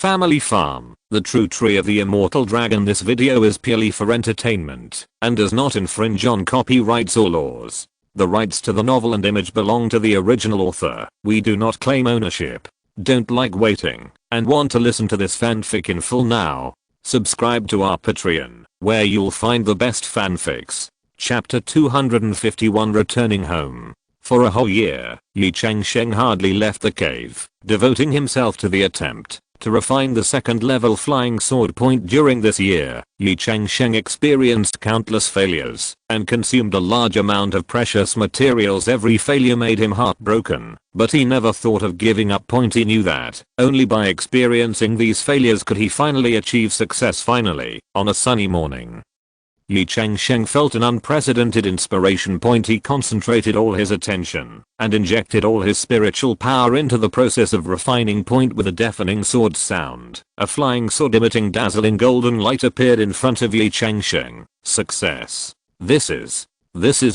Family Farm, the true tree of the immortal dragon. This video is purely for entertainment and does not infringe on copyrights or laws. The rights to the novel and image belong to the original author. We do not claim ownership. Don't like waiting and want to listen to this fanfic in full now? Subscribe to our Patreon, where you'll find the best fanfics. Chapter 251, Returning Home. For a whole year, Ye Changsheng hardly left the cave, devoting himself to the attempt to refine the second level flying sword point. During this year, Ye Changsheng experienced countless failures and consumed a large amount of precious materials. Every failure made him heartbroken, but he never thought of giving up. He knew that only by experiencing these failures could he finally achieve success. Finally, on a sunny morning, Ye Changsheng felt an unprecedented inspiration. He concentrated all his attention and injected all his spiritual power into the process of refining. With a deafening sword sound, a flying sword emitting dazzling golden light appeared in front of Ye Changsheng. Success. This is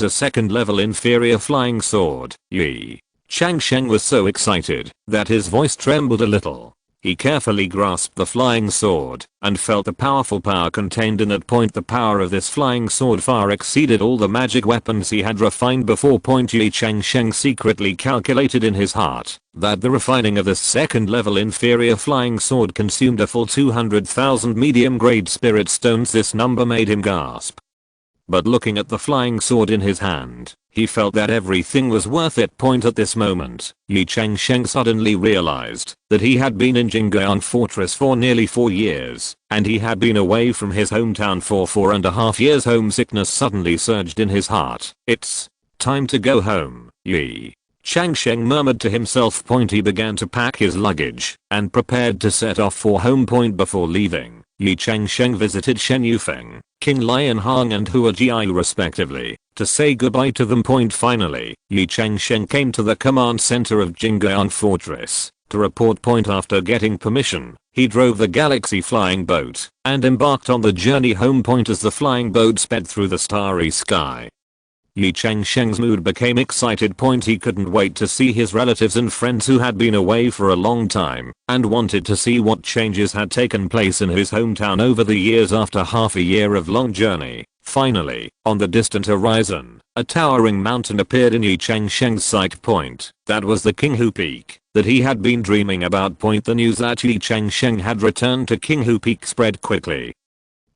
a second level inferior flying sword. Ye Changsheng was so excited that his voice trembled a little. He carefully grasped the flying sword and felt the powerful power contained in it. The power of this flying sword far exceeded all the magic weapons he had refined before. Ye Changsheng secretly calculated in his heart that the refining of this second level inferior flying sword consumed a full 200,000 medium grade spirit stones. This number made him gasp. But looking at the flying sword in his hand, he felt that everything was worth it. At this moment, Ye Changsheng suddenly realized that he had been in Jingyang Fortress for nearly 4 years, and he had been away from his hometown for 4.5 years. Homesickness suddenly surged in his heart. It's time to go home, Ye Changsheng murmured to himself. He began to pack his luggage and prepared to set off for home. Before leaving, Ye Changsheng visited Shen Yufeng, King Lianhong and Hua Jiai respectively, to say goodbye to them. Finally, Ye Changsheng came to the command center of Jingyang Fortress to report. After getting permission, he drove the galaxy flying boat and embarked on the journey home. As the flying boat sped through the starry sky, Ye Changsheng's mood became excited. He couldn't wait to see his relatives and friends who had been away for a long time and wanted to see what changes had taken place in his hometown over the years. After half a year of long journey, finally, on the distant horizon, a towering mountain appeared in Ye Changsheng's sight. That was the Qinghu Peak that he had been dreaming about. The news that Ye Changsheng had returned to Qinghu Peak spread quickly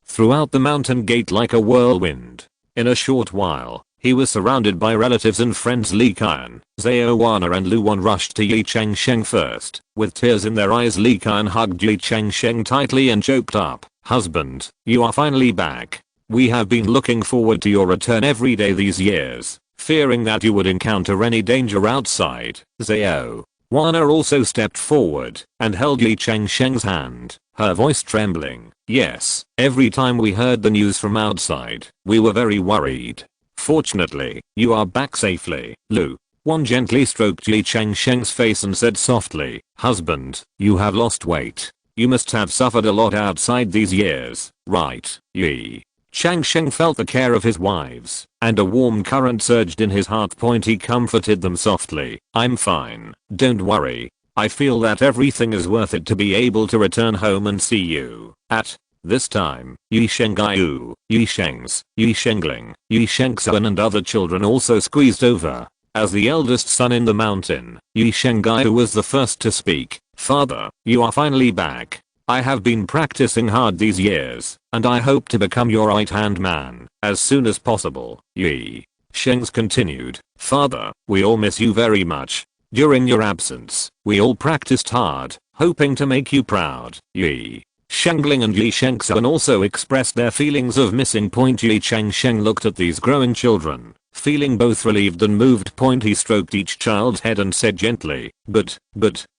throughout the mountain gate like a whirlwind. In a short while, he was surrounded by relatives and friends. Li Qian, Zhao Wana and Lu Wan rushed to Ye Changsheng first. With tears in their eyes, Li Qian hugged Ye Changsheng tightly and choked up. "Husband, you are finally back. We have been looking forward to your return every day these years, fearing that you would encounter any danger outside." Zhao Wana also stepped forward and held Ye Changsheng's hand, her voice trembling. "Yes, every time we heard the news from outside, we were very worried. Fortunately, you are back safely." Lu Wan gently stroked Ye Changsheng's face and said softly, "Husband, you have lost weight. You must have suffered a lot outside these years, right?" Ye Changsheng felt the care of his wives, and a warm current surged in his heart. He comforted them softly. "I'm fine, don't worry. I feel that everything is worth it to be able to return home and see you." At this time, Ye Shengaiu, Ye Shengs, Ye Shengling, Ye Shengsuan and other children also squeezed over. As the eldest son in the mountain, Ye Shengaiu was the first to speak. "Father, you are finally back. I have been practicing hard these years, and I hope to become your right-hand man as soon as possible." Ye Shengs continued, "Father, we all miss you very much. During your absence, we all practiced hard, hoping to make you proud." Ye Shengling and Ye Shengsuan also expressed their feelings of missing. Ye Changsheng looked at these growing children, feeling both relieved and moved. He stroked each child's head and said gently, But,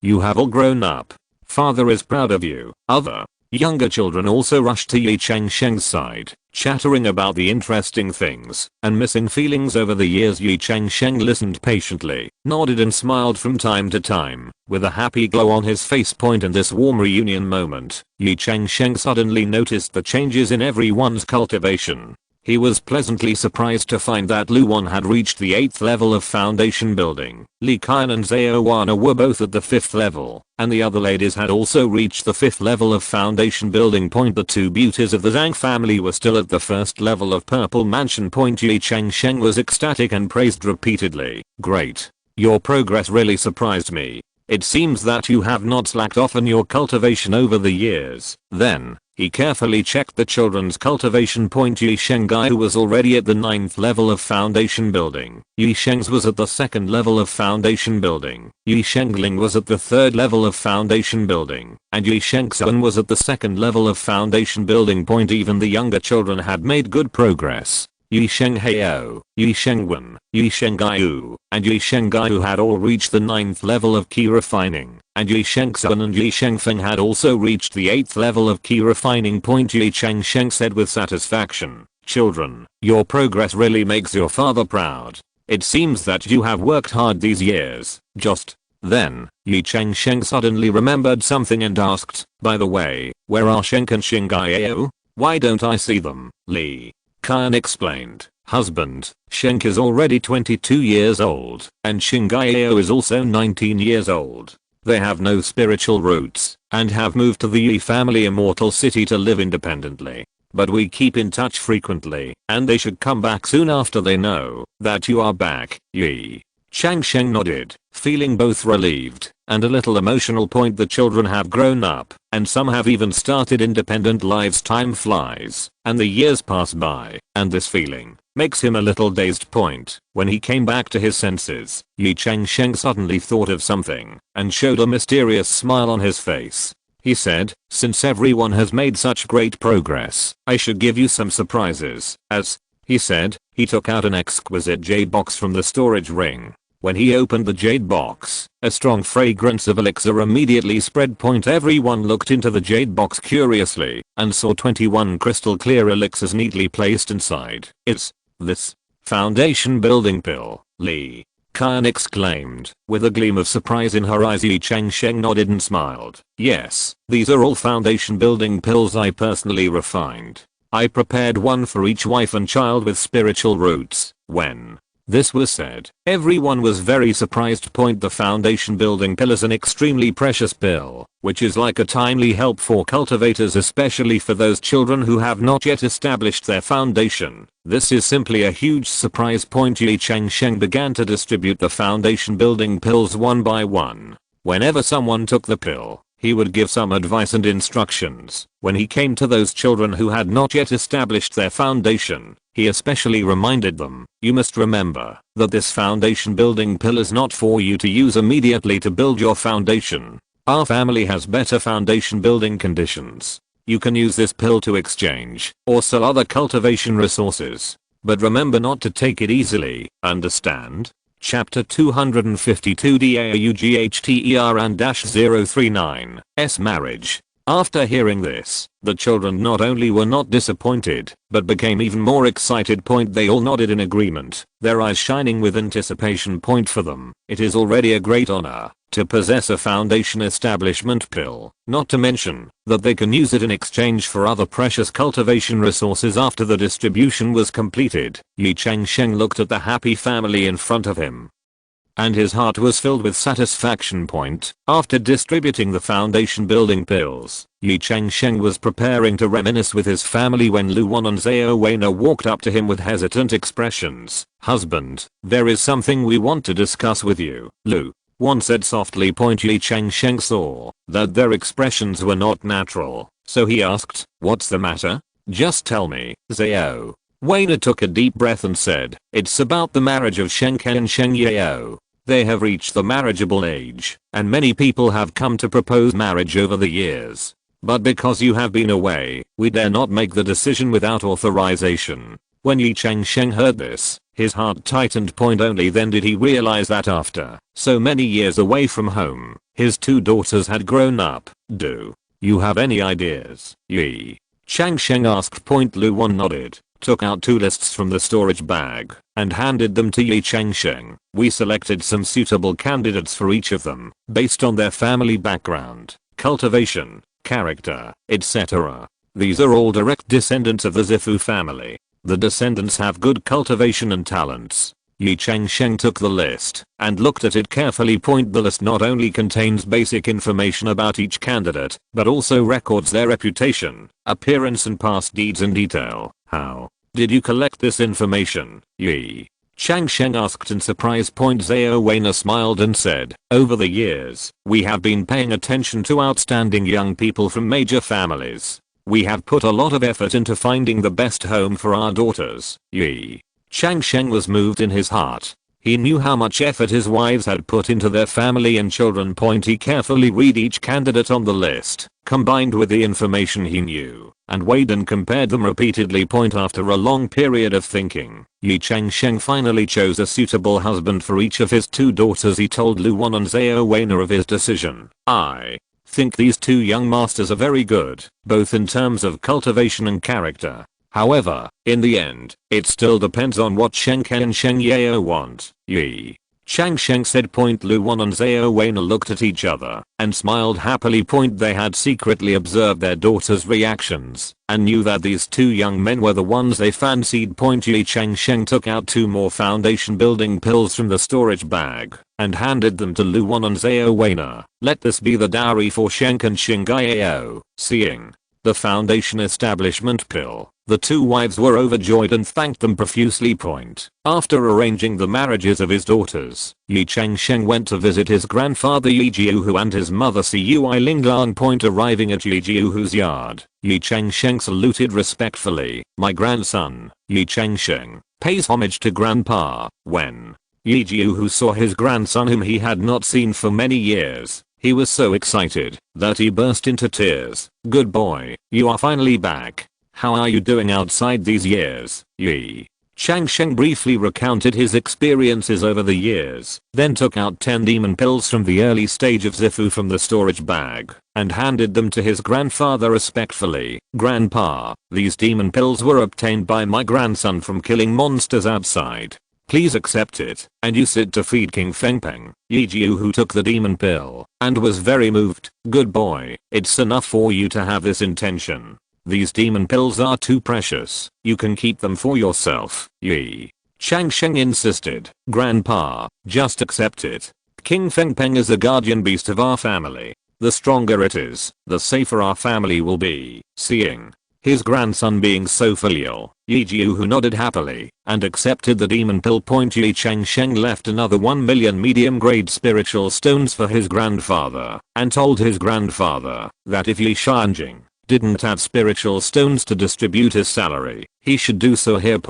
you have all grown up. Father is proud of you." Other younger children also rushed to Ye Changsheng's side, chattering about the interesting things and missing feelings over the years. Ye Changsheng listened patiently, nodded and smiled from time to time, with a happy glow on his face. In this warm reunion moment, Ye Changsheng suddenly noticed the changes in everyone's cultivation. He was pleasantly surprised to find that Luan had reached the 8th level of foundation building. Li Qian and Zhaowana were both at the 5th level, and the other ladies had also reached the 5th level of foundation building. The two beauties of the Zhang family were still at the 1st level of purple mansion. Ye Changsheng was ecstatic and praised repeatedly. Great. Your progress really surprised me. It seems that you have not slacked off in your cultivation over the years. Then, he carefully checked the children's cultivation. Ye Shengai was already at the 9th level of foundation building. Ye Sheng's was at the 2nd level of foundation building. Ye Shengling was at the 3rd level of foundation building. And Ye Shengxuan was at the 2nd level of foundation building. Even the younger children had made good progress. Ye Shenghao, Ye Shengwen, Ye Shengaiu, and Ye Shengaiu had all reached the 9th level of key refining, and Ye Shengxuan and Ye Shengfeng had also reached the 8th level of key refining. Ye Changsheng said with satisfaction, "Children, your progress really makes your father proud. It seems that you have worked hard these years." Just then, Ye Changsheng suddenly remembered something and asked, "By the way, where are Sheng and Shengaiu? Why don't I see them?" Li Qian explained, "Husband, Sheng is already 22 years old, and Shengaiu is also 19 years old. They have no spiritual roots, and have moved to the Yi family immortal city to live independently. But we keep in touch frequently, and they should come back soon after they know that you are back." Ye Changsheng nodded, feeling both relieved and a little emotional. The children have grown up, and some have even started independent lives. Time flies, and the years pass by, and this feeling makes him a little dazed. When he came back to his senses, Ye Changsheng suddenly thought of something, and showed a mysterious smile on his face. He said, "Since everyone has made such great progress, I should give you some surprises." As he said, he took out an exquisite jade box from the storage ring. When he opened the jade box, a strong fragrance of elixir immediately spread. Everyone looked into the jade box curiously and saw 21 crystal clear elixirs neatly placed inside. "Is this foundation building pill?" Li Qian exclaimed, with a gleam of surprise in her eyes. Ye Changsheng nodded and smiled. "Yes, these are all foundation building pills I personally refined. I prepared one for each wife and child with spiritual roots." When this was said, everyone was very surprised. The foundation building pill is an extremely precious pill, which is like a timely help for cultivators, especially for those children who have not yet established their foundation. This is simply a huge surprise. Ye Changsheng began to distribute the foundation building pills one by one. Whenever someone took the pill, he would give some advice and instructions. When he came to those children who had not yet established their foundation, he especially reminded them, "You must remember that this foundation building pill is not for you to use immediately to build your foundation. Our family has better foundation building conditions. You can use this pill to exchange or sell other cultivation resources. But remember not to take it easily, understand?" Chapter 252 DAUGHTERN-039 S Marriage. After hearing this, the children not only were not disappointed, but became even more excited. They all nodded in agreement, their eyes shining with anticipation. For them, it is already a great honor to possess a foundation establishment pill, not to mention that they can use it in exchange for other precious cultivation resources after the distribution was completed. Ye Changsheng looked at the happy family in front of him, and his heart was filled with satisfaction. After distributing the foundation building pills, Ye Changsheng was preparing to reminisce with his family when Luan and Zhaowana walked up to him with hesitant expressions. "Husband, there is something we want to discuss with you," Luan said softly. Ye Changsheng saw that their expressions were not natural, so he asked, "What's the matter? Just tell me." Zhaowana took a deep breath and said, "It's about the marriage of Shengke and Shengyao. They have reached the marriageable age, and many people have come to propose marriage over the years. But because you have been away, we dare not make the decision without authorization." When Ye Changsheng heard this, his heart tightened. Only then did he realize that after so many years away from home, his two daughters had grown up. "Do you have any ideas?" Ye Changsheng asked. Luan nodded, took out two lists from the storage bag, and handed them to Ye Changsheng. "We selected some suitable candidates for each of them, based on their family background, cultivation, character, etc. These are all direct descendants of the Zifu family. The descendants have good cultivation and talents. Ye Changsheng took the list and looked at it carefully. The list not only contains basic information about each candidate, but also records their reputation, appearance and past deeds in detail. How did you collect this information, Ye Changsheng asked in surprise. Zhao Weiner smiled and said, over the years, we have been paying attention to outstanding young people from major families. We have put a lot of effort into finding the best home for our daughters. Ye Changsheng was moved in his heart. He knew how much effort his wives had put into their family and children. He carefully read each candidate on the list, combined with the information he knew, and weighed and compared them repeatedly. After a long period of thinking, Ye Changsheng finally chose a suitable husband for each of his 2 daughters. He told Lu Wan and Zhao Weiner of his decision. I think these 2 young masters are very good, both in terms of cultivation and character. However, in the end, it still depends on what Shengke and Sheng Yao want. Ye Changsheng said. Lu Wan and Zhao Weiner looked at each other and smiled happily. They had secretly observed their daughters' reactions and knew that these 2 young men were the ones they fancied. Ye Changsheng took out 2 more foundation building pills from the storage bag and handed them to Lu Wan and Zhao Weiner. Let this be the dowry for Sheng and Sheng Yao. Seeing the foundation establishment pill, the 2 wives were overjoyed and thanked them profusely. After arranging the marriages of his daughters, Ye Changsheng went to visit his grandfather Ye Jiuhu and his mother Cui Linglang. Arriving at Ye Jiuhu's yard, Ye Changsheng saluted respectfully. My grandson, Ye Changsheng, pays homage to grandpa. When Ye Jiuhu saw his grandson, whom he had not seen for many years, he was so excited that he burst into tears. Good boy, you are finally back. How are you doing outside these years? Ye Changsheng briefly recounted his experiences over the years, then took out 10 demon pills from the early stage of Zifu from the storage bag and handed them to his grandfather respectfully. Grandpa, these demon pills were obtained by my grandson from killing monsters outside. Please accept it and use it to feed King Fengpeng. Ye Jiuhu took the demon pill and was very moved. Good boy, it's enough for you to have this intention. These demon pills are too precious. You can keep them for yourself. Ye Changsheng insisted. Grandpa, just accept it. King Fengpeng is the guardian beast of our family. The stronger it is, the safer our family will be. Seeing his grandson being so filial, Ye Jiuhu nodded happily and accepted the demon pill. Ye Changsheng left another 1 million medium grade spiritual stones for his grandfather and told his grandfather that if Ye Changsheng didn't have spiritual stones to distribute his salary, he should do so here.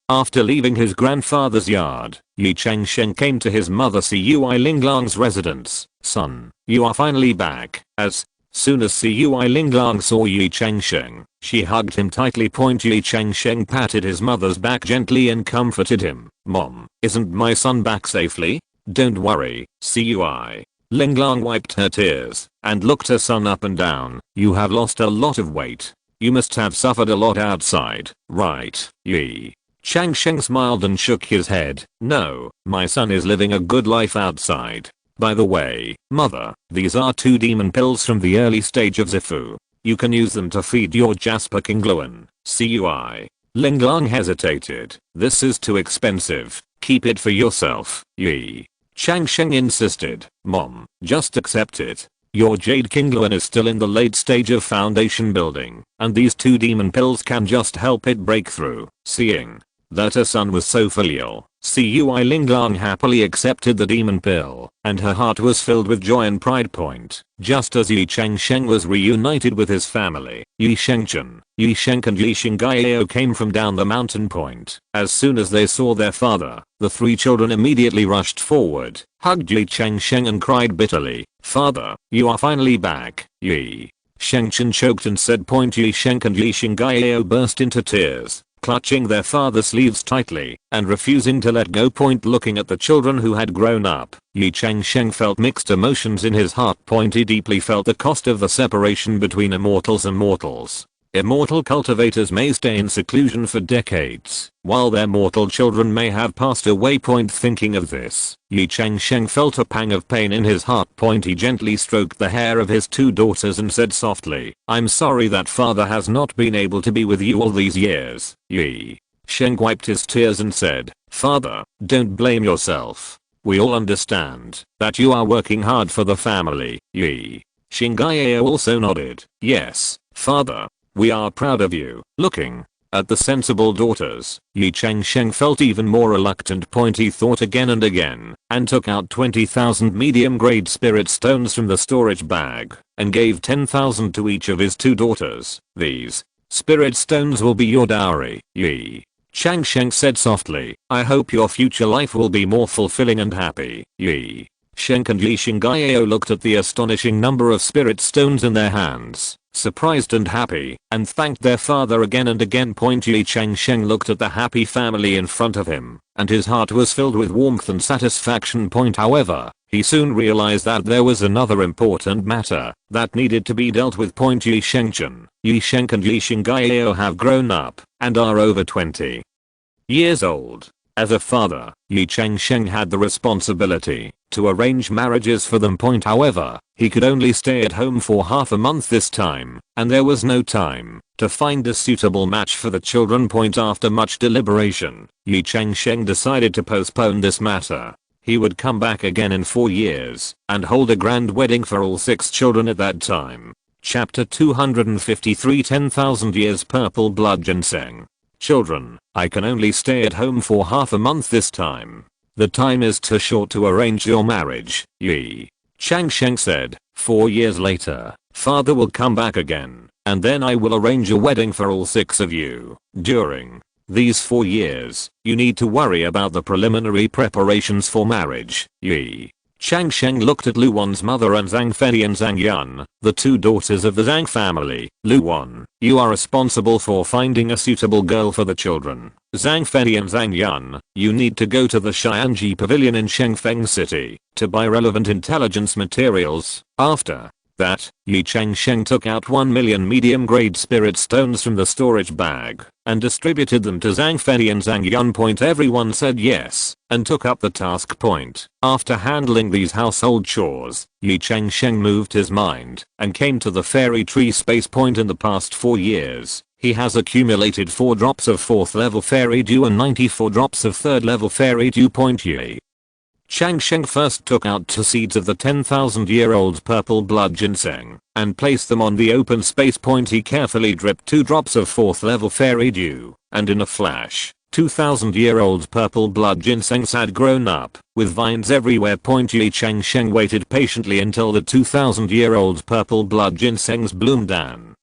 After leaving his grandfather's yard, Ye Changsheng came to his mother Cui Linglang's residence. Son, you are finally back. As soon as Cui Linglang saw Ye Changsheng, she hugged him tightly. Ye Changsheng patted his mother's back gently and comforted him. Mom, isn't my son back safely? Don't worry. Cui Linglang wiped her tears and looked her son up and down. You have lost a lot of weight. You must have suffered a lot outside, right? Ye Changsheng smiled and shook his head. No, my son is living a good life outside. By the way, mother, these are 2 demon pills from the early stage of Zifu. You can use them to feed your Jasper Kingluan. Cui Linglang hesitated. This is too expensive. Keep it for yourself. Ye Changsheng insisted. Mom, just accept it. Your Jade Kingluan is still in the late stage of foundation building, and these 2 demon pills can just help it break through. Seeing that her son was so filial, Cui Linglang happily accepted the demon pill, and her heart was filled with joy and pride. Just as Ye Changsheng was reunited with his family, Ye Changchun, Ye Sheng and Ye Shingyao came from down the mountain. As soon as they saw their father, the 3 children immediately rushed forward, hugged Ye Changsheng and cried bitterly. Father, you are finally back. Ye Changchun choked and said. Ye Sheng and Ye Shingyao burst into tears, clutching their father's sleeves tightly and refusing to let go. Looking at the children who had grown up, Ye Changsheng felt mixed emotions in his heart. He deeply felt the cost of the separation between immortals and mortals. Immortal cultivators may stay in seclusion for decades, while their mortal children may have passed away. Thinking of this, Ye Changsheng felt a pang of pain in his heart. He gently stroked the hair of his 2 daughters and said softly, I'm sorry that father has not been able to be with you all these years. Ye Sheng wiped his tears and said, "Father, don't blame yourself. We all understand that you are working hard for the family." Ye Changsheng also nodded. "Yes, father. We are proud of you." Looking at the sensible daughters, Ye Changsheng felt even more reluctant. He thought again and again, and took out 20,000 medium grade spirit stones from the storage bag, and gave 10,000 to each of his 2 daughters. "These spirit stones will be your dowry." Ye Changsheng said softly, "I hope your future life will be more fulfilling and happy." Ye Changsheng and Ye Changsheng looked at the astonishing number of spirit stones in their hands, surprised and happy, and thanked their father again and again. Ye Changsheng looked at the happy family in front of him, and his heart was filled with warmth and satisfaction. However, he soon realized that there was another important matter that needed to be dealt with. Ye Changsheng and Ye Changsheng have grown up and are over 20 years old. As a father, Ye Changsheng had the responsibility to arrange marriages for them. However, he could only stay at home for half a month this time, and there was no time to find a suitable match for the children. After much deliberation, Ye Changsheng decided to postpone this matter. He would come back again in 4 years and hold a grand wedding for all 6 children at that time. Chapter 253 10,000 Years Purple Blood Ginseng. Children, I can only stay at home for half a month this time. The time is too short to arrange your marriage, Ye Changsheng said. 4 years later, father will come back again, and then I will arrange a wedding for all 6 of you. During these 4 years, you need to worry about the preliminary preparations for marriage. Ye Changsheng looked at Luwan's mother and Zhang Fei and Zhang Yun, the 2 daughters of the Zhang family. "Luwan, you are responsible for finding a suitable girl for the children. Zhang Fei and Zhang Yun, you need to go to the Xianji Pavilion in Shengfeng City to buy relevant intelligence materials." After that, Ye Changsheng took out 1 million medium grade spirit stones from the storage bag and distributed them to Zhang Fei and Zhang Yun. Everyone said yes and took up the task. After handling these household chores, Ye Changsheng moved his mind and came to the fairy tree space. In the past 4 years, he has accumulated 4 drops of 4th level fairy dew and 94 drops of 3rd level fairy dew. Ye Changsheng first took out 2 seeds of the 10,000-year-old purple blood ginseng and placed them on the open space. He carefully dripped 2 drops of 4th level fairy dew, and in a flash, 2,000-year-old purple blood ginsengs had grown up, with vines everywhere. Ye Changsheng waited patiently until the 2,000-year-old purple blood ginsengs bloomed and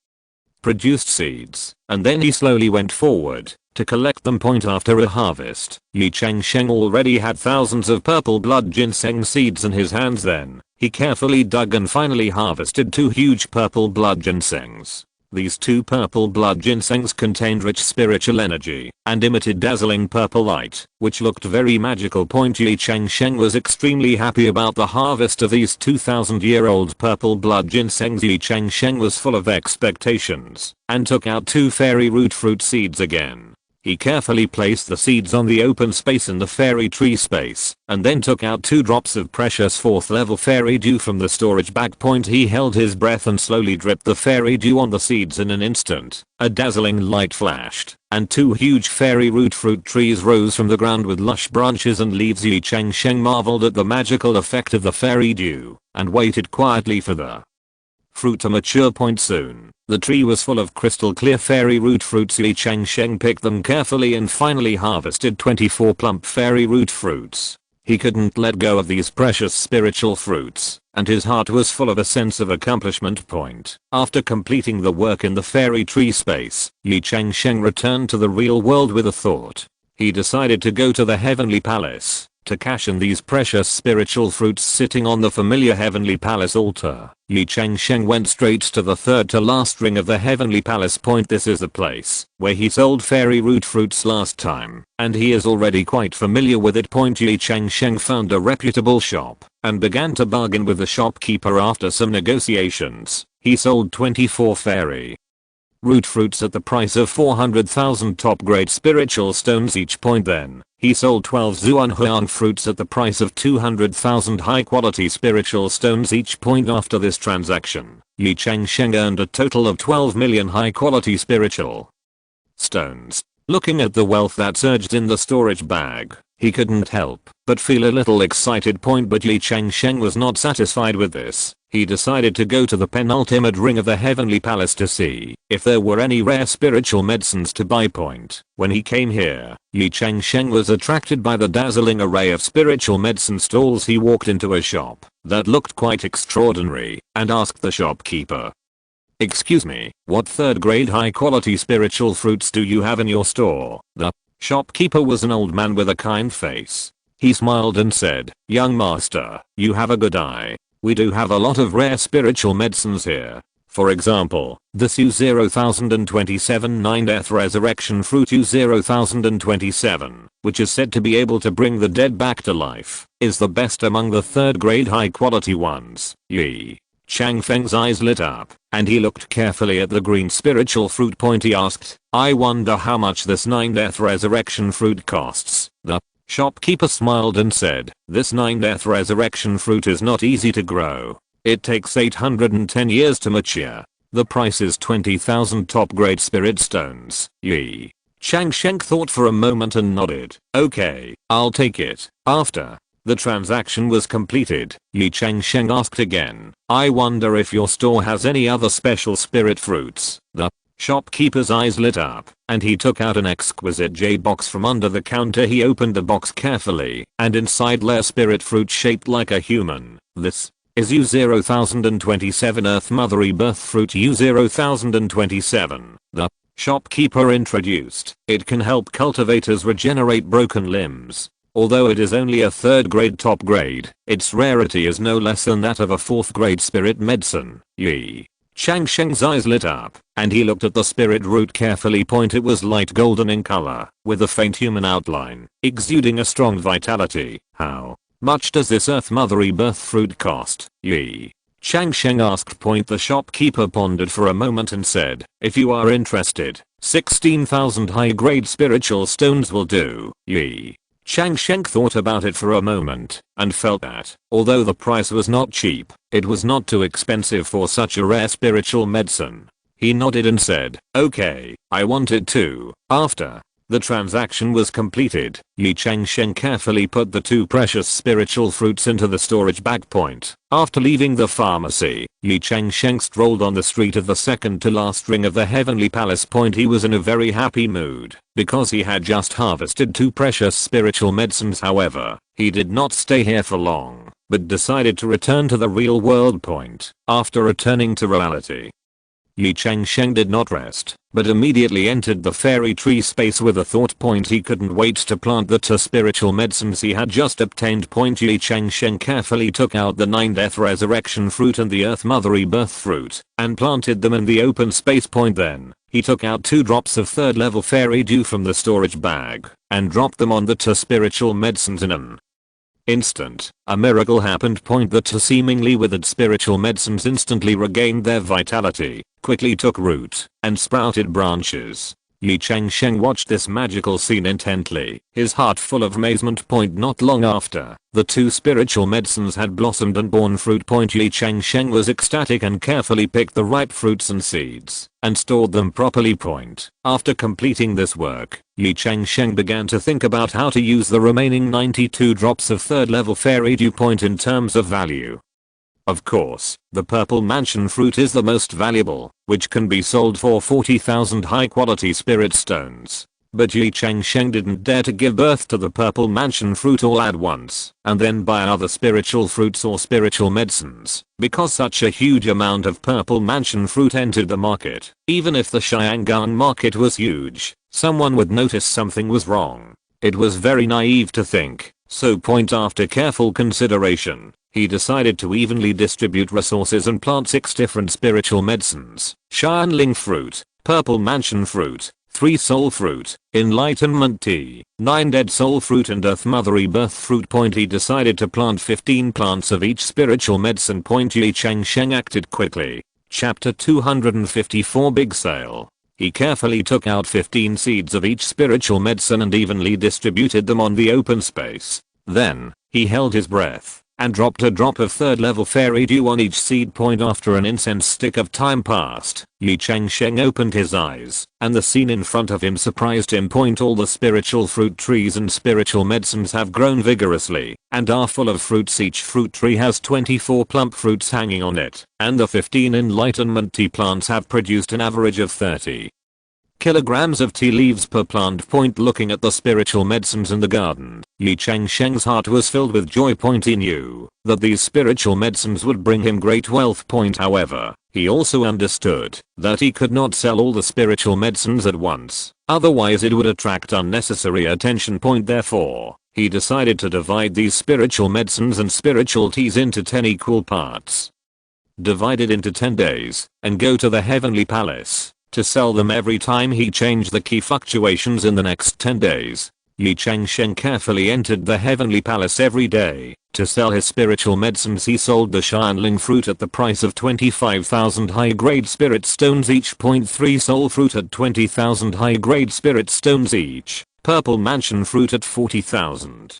produced seeds, and then he slowly went forward to collect them. After a harvest, Ye Changsheng already had thousands of purple blood ginseng seeds in his hands. Then, he carefully dug and finally harvested 2 huge purple blood ginsengs. These 2 purple blood ginsengs contained rich spiritual energy and emitted dazzling purple light, which looked very magical. Ye Changsheng was extremely happy about the harvest of these 2,000-year-old purple blood ginsengs. Ye Changsheng was full of expectations and took out 2 fairy root fruit seeds again. He carefully placed the seeds on the open space in the fairy tree space, and then took out 2 drops of precious 4th level fairy dew from the storage bag. He held his breath and slowly dripped the fairy dew on the seeds. In an instant, a dazzling light flashed, and 2 huge fairy root fruit trees rose from the ground with lush branches and leaves. Ye Changsheng marveled at the magical effect of the fairy dew, and waited quietly for the fruit to mature. Soon, the tree was full of crystal clear fairy root fruits. Ye Changsheng picked them carefully and finally harvested 24 plump fairy root fruits. He couldn't let go of these precious spiritual fruits, and his heart was full of a sense of accomplishment. After completing the work in the fairy tree space, Ye Changsheng returned to the real world with a thought. He decided to go to the heavenly palace to cash in these precious spiritual fruits sitting on the familiar heavenly palace altar. Ye Changsheng went straight to the 3rd to last ring of the heavenly palace. This is the place where he sold fairy root fruits last time, and he is already quite familiar with it. Ye Changsheng found a reputable shop and began to bargain with the shopkeeper. After some negotiations, he sold 24 fairy root fruits at the price of 400,000 top grade spiritual stones each. Then, he sold 12 Zhuanhuang fruits at the price of 200,000 high quality spiritual stones each. After this transaction, Ye Changsheng earned a total of 12 million high quality spiritual stones. Looking at the wealth that surged in the storage bag, he couldn't help but feel a little excited. But Ye Changsheng was not satisfied with this. He decided to go to the penultimate ring of the heavenly palace to see if there were any rare spiritual medicines to buy. When he came here, Ye Changsheng was attracted by the dazzling array of spiritual medicine stalls. He walked into a shop that looked quite extraordinary and asked the shopkeeper, "Excuse me, what third grade high quality spiritual fruits do you have in your store?" The shopkeeper was an old man with a kind face. He smiled and said, "Young master, you have a good eye. We do have a lot of rare spiritual medicines here. For example, this U0027 9th resurrection fruit U0027, which is said to be able to bring the dead back to life, is the best among the third grade high quality ones." Ye Changsheng's eyes lit up, and he looked carefully at the green spiritual fruit. He asked, "I wonder how much this 9th resurrection fruit costs." The shopkeeper smiled and said, "This 9th resurrection fruit is not easy to grow. It takes 810 years to mature. The price is 20,000 top grade spirit stones." Ye Changsheng thought for a moment and nodded. "Okay, I'll take it." After the transaction was completed, Ye Changsheng asked again, "I wonder if your store has any other special spirit fruits." The shopkeeper's eyes lit up, and he took out an exquisite jade box from under the counter. He opened the box carefully, and inside lay a spirit fruit shaped like a human. "This is U0027 Earth Mother Rebirth Fruit U0027. The shopkeeper introduced. "It can help cultivators regenerate broken limbs. Although it is only a 3rd grade top grade, its rarity is no less than that of a 4th grade spirit medicine." Ye Changsheng's eyes lit up, and he looked at the spirit root carefully. It was light golden in color, with a faint human outline, exuding a strong vitality. "How much does this Earth Mother Rebirth fruit cost?" Ye Changsheng asked. The shopkeeper pondered for a moment and said, "If you are interested, 16,000 high grade spiritual stones will do." Ye Changsheng thought about it for a moment and felt that, although the price was not cheap, it was not too expensive for such a rare spiritual medicine. He nodded and said, "Okay, I want it too." After the transaction was completed, Ye Changsheng carefully put the 2 precious spiritual fruits into the storage bag. After leaving the pharmacy, Ye Changsheng strolled on the street of the second to last ring of the heavenly palace. He was in a very happy mood because he had just harvested 2 precious spiritual medicines. However, he did not stay here for long, but decided to return to the real world. After returning to reality, Ye Changsheng did not rest, but immediately entered the fairy tree space with a thought. He couldn't wait to plant the 2 spiritual medicines he had just obtained. Ye Changsheng carefully took out the 9th resurrection fruit and the Earth Mother Rebirth fruit, and planted them in the open space. Then, he took out 2 drops of 3rd level fairy dew from the storage bag, and dropped them on the 2 spiritual medicines in an instant. A miracle happened. The 2 seemingly withered spiritual medicines instantly regained their vitality, quickly took root, and sprouted branches. Ye Changsheng watched this magical scene intently, his heart full of amazement. Not long after, the 2 spiritual medicines had blossomed and borne fruit. Ye Changsheng was ecstatic and carefully picked the ripe fruits and seeds, and stored them properly. After completing this work, Ye Changsheng began to think about how to use the remaining 92 drops of 3rd level fairy dew. In terms of value, of course, the purple mansion fruit is the most valuable, which can be sold for 40,000 high quality spirit stones. But Ye Changsheng didn't dare to give birth to the purple mansion fruit all at once, and then buy other spiritual fruits or spiritual medicines, because such a huge amount of purple mansion fruit entered the market. Even if the Shangang market was huge, someone would notice something was wrong. It was very naive to think so. After careful consideration, he decided to evenly distribute resources and plant 6 different spiritual medicines: Shanling fruit, purple mansion fruit, 3 soul fruit, enlightenment tea, 9 dead soul fruit, and Earth Mother Rebirth fruit. He decided to plant 15 plants of each spiritual medicine. Ye Changsheng acted quickly. Chapter 254 Big Sale. He carefully took out 15 seeds of each spiritual medicine and evenly distributed them on the open space. Then, he held his breath and dropped a drop of 3rd level fairy dew on each seed point. After an incense stick of time passed, Ye Changsheng opened his eyes, and the scene in front of him surprised him. All the spiritual fruit trees and spiritual medicines have grown vigorously, and are full of fruits. Each fruit tree has 24 plump fruits hanging on it, and the 15 enlightenment tea plants have produced an average of 30 kilograms of tea leaves per plant. Looking at the spiritual medicines in the garden, Ye Changsheng's heart was filled with joy. He knew that these spiritual medicines would bring him great wealth. However, he also understood that he could not sell all the spiritual medicines at once, otherwise it would attract unnecessary attention. Therefore, he decided to divide these spiritual medicines and spiritual teas into 10 equal parts, divided into 10 days, and go to the heavenly palace to sell them every time he changed the key fluctuations in the next 10 days. Ye Changsheng carefully entered the heavenly palace every day to sell his spiritual medicines. He sold the Shineling fruit at the price of 25,000 high-grade spirit stones each. 3 soul fruit at 20,000 high-grade spirit stones each. Purple mansion fruit at 40,000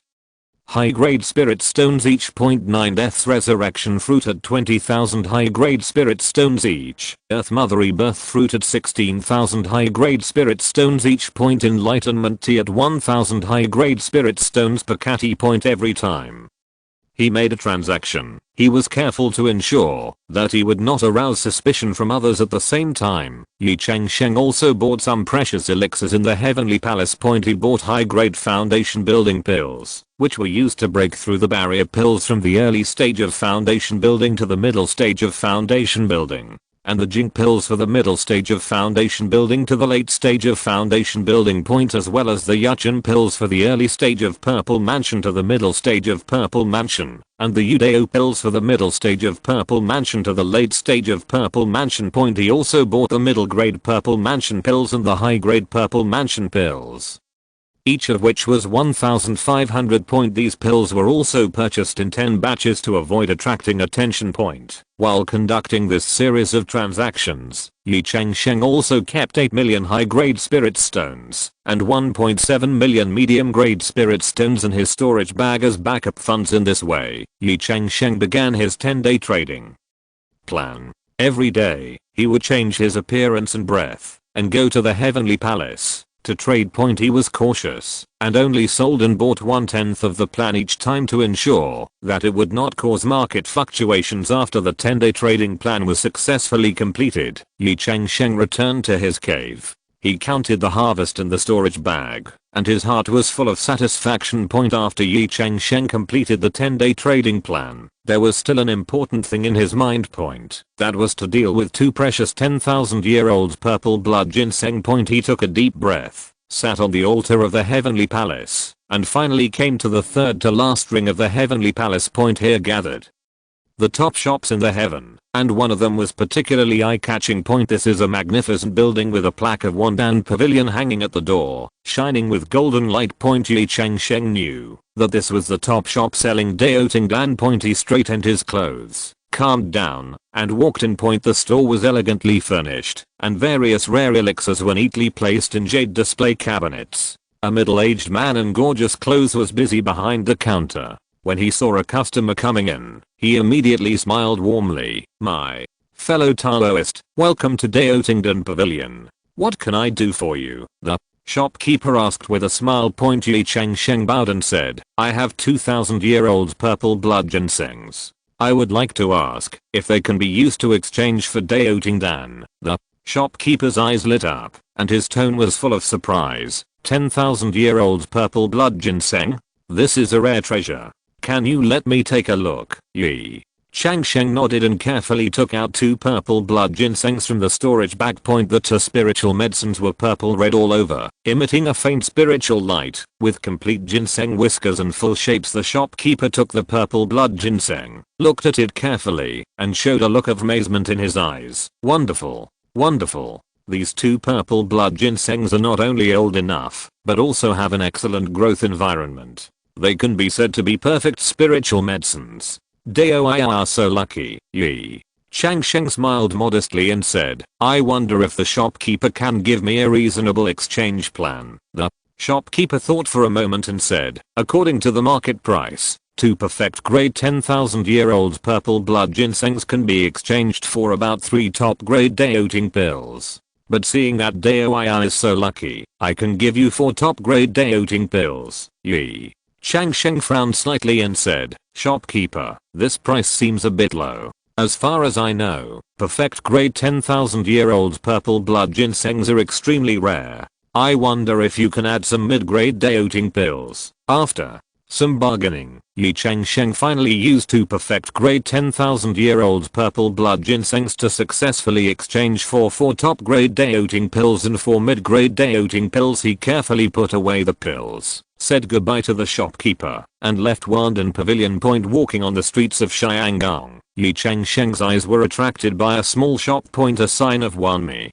high-grade spirit stones each. 9 Death's resurrection fruit at 20,000 high-grade spirit stones each. Earth mother rebirth fruit at 16,000 high-grade spirit stones each. Enlightenment tea at 1,000 high-grade spirit stones per catty. Every time he made a transaction, he was careful to ensure that he would not arouse suspicion from others. At the same time, Ye Changsheng also bought some precious elixirs in the heavenly palace. He bought high-grade foundation building pills, which were used to break through the barrier pills from the early stage of foundation building to the middle stage of foundation building, and the Jing pills for the middle stage of foundation building to the late stage of foundation building. As well as the Yuchen pills for the early stage of purple mansion to the middle stage of purple mansion, and the Udao pills for the middle stage of purple mansion to the late stage of purple mansion. He also bought the middle grade purple mansion pills and the high grade purple mansion pills, each of which was 1,500. These pills were also purchased in 10 batches to avoid attracting attention. While conducting this series of transactions, Ye Changsheng also kept 8 million high-grade spirit stones and 1.7 million medium-grade spirit stones in his storage bag as backup funds. In this way, Ye Changsheng began his 10-day trading plan. Every day, he would change his appearance and breath and go to the heavenly palace to trade. He was cautious and only sold and bought 1/10 of the plan each time to ensure that it would not cause market fluctuations. After the 10-day trading plan was successfully completed, Ye Changsheng returned to his cave. He counted the harvest in the storage bag, and his heart was full of satisfaction. After Ye Changsheng completed the 10-day trading plan, there was still an important thing in his mind. That was to deal with 2 precious 10,000-year-old purple blood ginseng. He took a deep breath, sat on the altar of the heavenly palace, and finally came to the 3rd to last ring of the heavenly palace. Here gathered the top shops in the heaven, and one of them was particularly eye-catching. This is a magnificent building with a plaque of wand and pavilion hanging at the door, shining with golden light. Ye Changsheng knew that this was the top shop selling Daoting Dan. He straightened his clothes, calmed down, and walked in. The store was elegantly furnished, and various rare elixirs were neatly placed in jade display cabinets. A middle-aged man in gorgeous clothes was busy behind the counter. When he saw a customer coming in, he immediately smiled warmly. "My fellow Taoist, welcome to Daotingdan Pavilion. What can I do for you?" the shopkeeper asked with a smile. Ye Changsheng bowed and said, "I have 2,000-year-old purple blood ginsengs. I would like to ask if they can be used to exchange for Daotingdan." The shopkeeper's eyes lit up, and his tone was full of surprise. 10,000-year-old purple blood ginseng? This is a rare treasure. Can you let me take a look? Ye Changsheng nodded and carefully took out 2 purple blood ginsengs from the storage bag. The 2 spiritual medicines were purple red all over, emitting a faint spiritual light. With complete ginseng whiskers and full shapes, the shopkeeper took the purple blood ginseng, looked at it carefully, and showed a look of amazement in his eyes. "Wonderful, wonderful. These 2 purple blood ginsengs are not only old enough, but also have an excellent growth environment. They can be said to be perfect spiritual medicines. Dao I are so lucky." Ye Changsheng smiled modestly and said, "I wonder if the shopkeeper can give me a reasonable exchange plan." The shopkeeper thought for a moment and said, "According to the market price, 2 perfect grade 10,000-year-old purple blood ginsengs can be exchanged for about 3 top grade deoting pills. But seeing that Dao is so lucky, I can give you 4 top grade deoting pills. Ye Changsheng frowned slightly and said, "Shopkeeper, this price seems a bit low. As far as I know, perfect grade 10,000-year-old purple blood ginsengs are extremely rare. I wonder if you can add some mid-grade deoting pills." After some bargaining, Ye Changsheng finally used 2 perfect grade 10,000-year-old purple blood ginsengs to successfully exchange for 4 top grade deoting pills and 4 mid-grade deoting pills. He carefully put away the pills, said goodbye to the shopkeeper, and left Wandan Pavilion Point. Walking on the streets of Xiangang, Ye Changsheng's eyes were attracted by a small shop point. A sign of Wanmi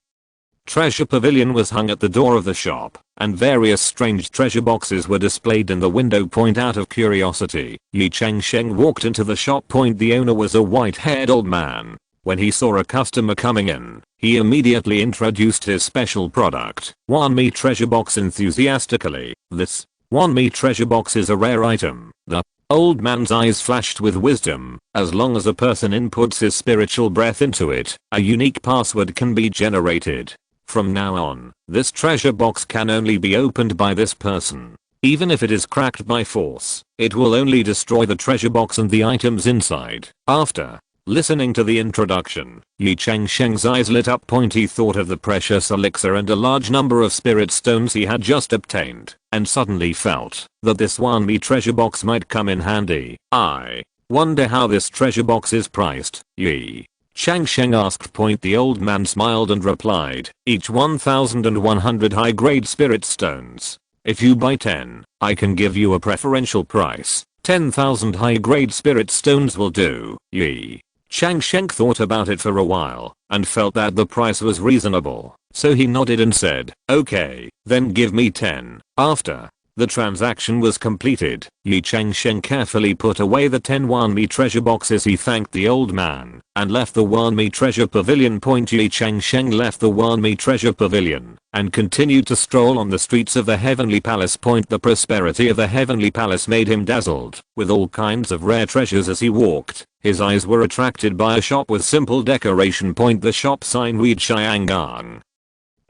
Treasure Pavilion was hung at the door of the shop, and various strange treasure boxes were displayed in the window. Point out of curiosity, Ye Changsheng walked into the shop point. The owner was a white-haired old man. When he saw a customer coming in, he immediately introduced his special product, Wanmi treasure box, enthusiastically. "This Wanmi treasure box is a rare item." The old man's eyes flashed with wisdom. "As long as a person inputs his spiritual breath into it, a unique password can be generated. From now on, this treasure box can only be opened by this person. Even if it is cracked by force, it will only destroy the treasure box and the items inside." After listening to the introduction, Ye Changsheng's eyes lit up. He thought of the precious elixir and a large number of spirit stones he had just obtained, and suddenly felt that this Wanmi treasure box might come in handy. "I wonder how this treasure box is priced?" Ye Changsheng asked. The old man smiled and replied, "Each 1,100 high-grade spirit stones. If you buy 10, I can give you a preferential price. 10,000 high-grade spirit stones will do." Ye Changsheng thought about it for a while, and felt that the price was reasonable, so he nodded and said, "Okay, then give me 10. After the transaction was completed, Ye Changsheng carefully put away the 10 Wanmi treasure boxes. He thanked the old man and left the Wanmi treasure pavilion. Ye Changsheng left the Wanmi treasure pavilion and continued to stroll on the streets of the Heavenly Palace. The prosperity of the Heavenly Palace made him dazzled with all kinds of rare treasures. As he walked, his eyes were attracted by a shop with simple decoration. The shop sign read Xiangang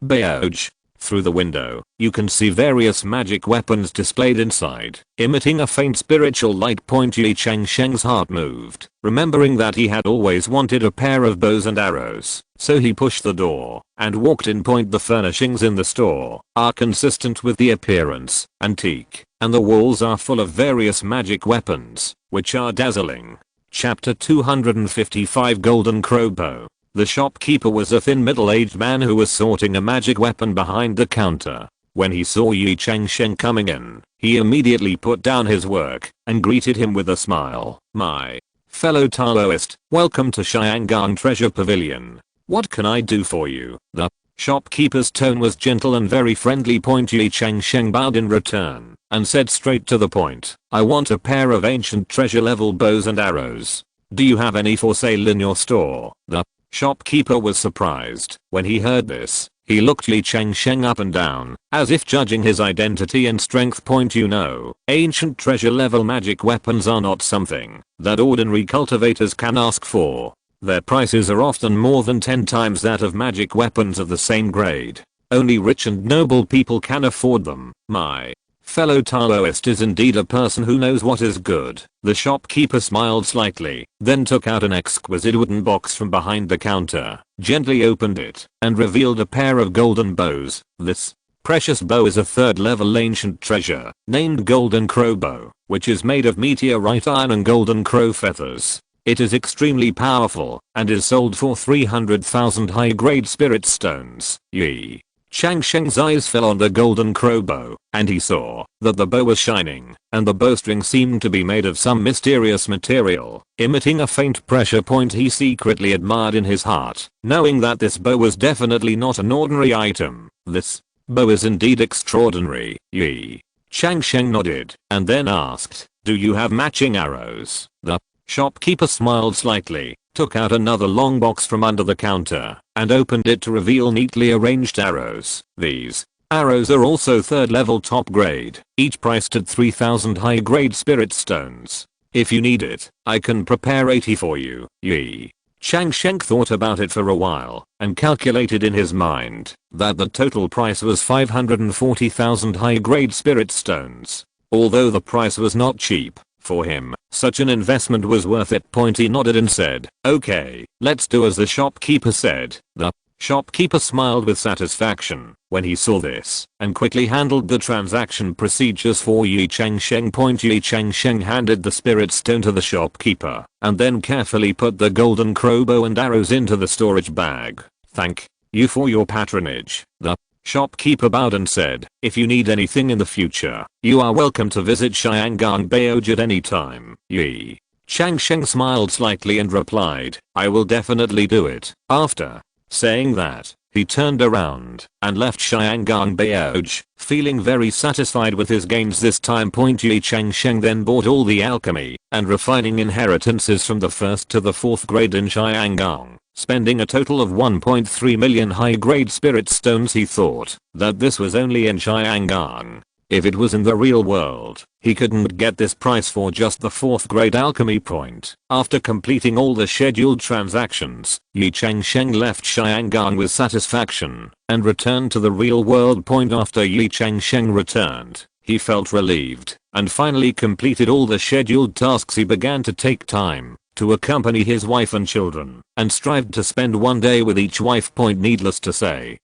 Beige. Through the window, you can see various magic weapons displayed inside, emitting a faint spiritual light. Ye Changsheng's heart moved, remembering that he had always wanted a pair of bows and arrows, so he pushed the door and walked in. The furnishings in the store are consistent with the appearance, antique, and the walls are full of various magic weapons, which are dazzling. Chapter 255 Golden Crowbow. The shopkeeper was a thin middle-aged man who was sorting a magic weapon behind the counter. When he saw Ye Changsheng coming in, he immediately put down his work and greeted him with a smile. "My fellow Taoist, welcome to Xiangang Treasure Pavilion. What can I do for you?" The shopkeeper's tone was gentle and very friendly. Ye Changsheng bowed in return and said straight to the point, "I want a pair of ancient treasure level bows and arrows. Do you have any for sale in your store?" The shopkeeper was surprised when he heard this. He looked Ye Changsheng up and down, as if judging his identity and strength. "You know, ancient treasure level magic weapons are not something that ordinary cultivators can ask for. Their prices are often more than 10 times that of magic weapons of the same grade. Only rich and noble people can afford them. My fellow Taoist is indeed a person who knows what is good." The shopkeeper smiled slightly, then took out an exquisite wooden box from behind the counter, gently opened it, and revealed a pair of golden bows. This precious bow is a 3rd level ancient treasure, named Golden Crowbow, which is made of meteorite iron and golden crow feathers. It is extremely powerful, and is sold for 300,000 high-grade spirit stones. Ye Changsheng's eyes fell on the golden crowbow, and he saw that the bow was shining, and the bowstring seemed to be made of some mysterious material, emitting a faint pressure. He secretly admired in his heart, knowing that this bow was definitely not an ordinary item. "This bow is indeed extraordinary." Ye Changsheng nodded, and then asked, "Do you have matching arrows?" The shopkeeper smiled slightly, took out another long box from under the counter, and opened it to reveal neatly arranged arrows. These arrows are also 3rd level top grade, each priced at 3,000 high grade spirit stones. If you need it, I can prepare 80 for you. Ye Changsheng thought about it for a while and calculated in his mind that the total price was 540,000 high-grade spirit stones. Although the price was not cheap, for him, such an investment was worth it. He nodded and said, "Okay, let's do as the shopkeeper said." The shopkeeper smiled with satisfaction when he saw this and quickly handled the transaction procedures for Ye Changsheng. Ye Changsheng handed the spirit stone to the shopkeeper and then carefully put the golden crowbow and arrows into the storage bag. "Thank you for your patronage." The shopkeeper bowed and said, "If you need anything in the future, you are welcome to visit Xiangang Baiyoj at any time." Ye Changsheng smiled slightly and replied, "I will definitely do it." After saying that, he turned around and left Xiangang Baiyoj, feeling very satisfied with his gains this time. Ye Changsheng then bought all the alchemy and refining inheritances from the 1st to the 4th grade in Xiangang, spending a total of 1.3 million high-grade spirit stones. He thought that this was only in Xiangang. If it was in the real world, he couldn't get this price for just the 4th grade alchemy point. After completing all the scheduled transactions, Ye Changsheng left Xiangang with satisfaction and returned to the real world. After Ye Changsheng returned, he felt relieved and finally completed all the scheduled tasks. He began to take time to accompany his wife and children and strived to spend one day with each wife. Needless to say,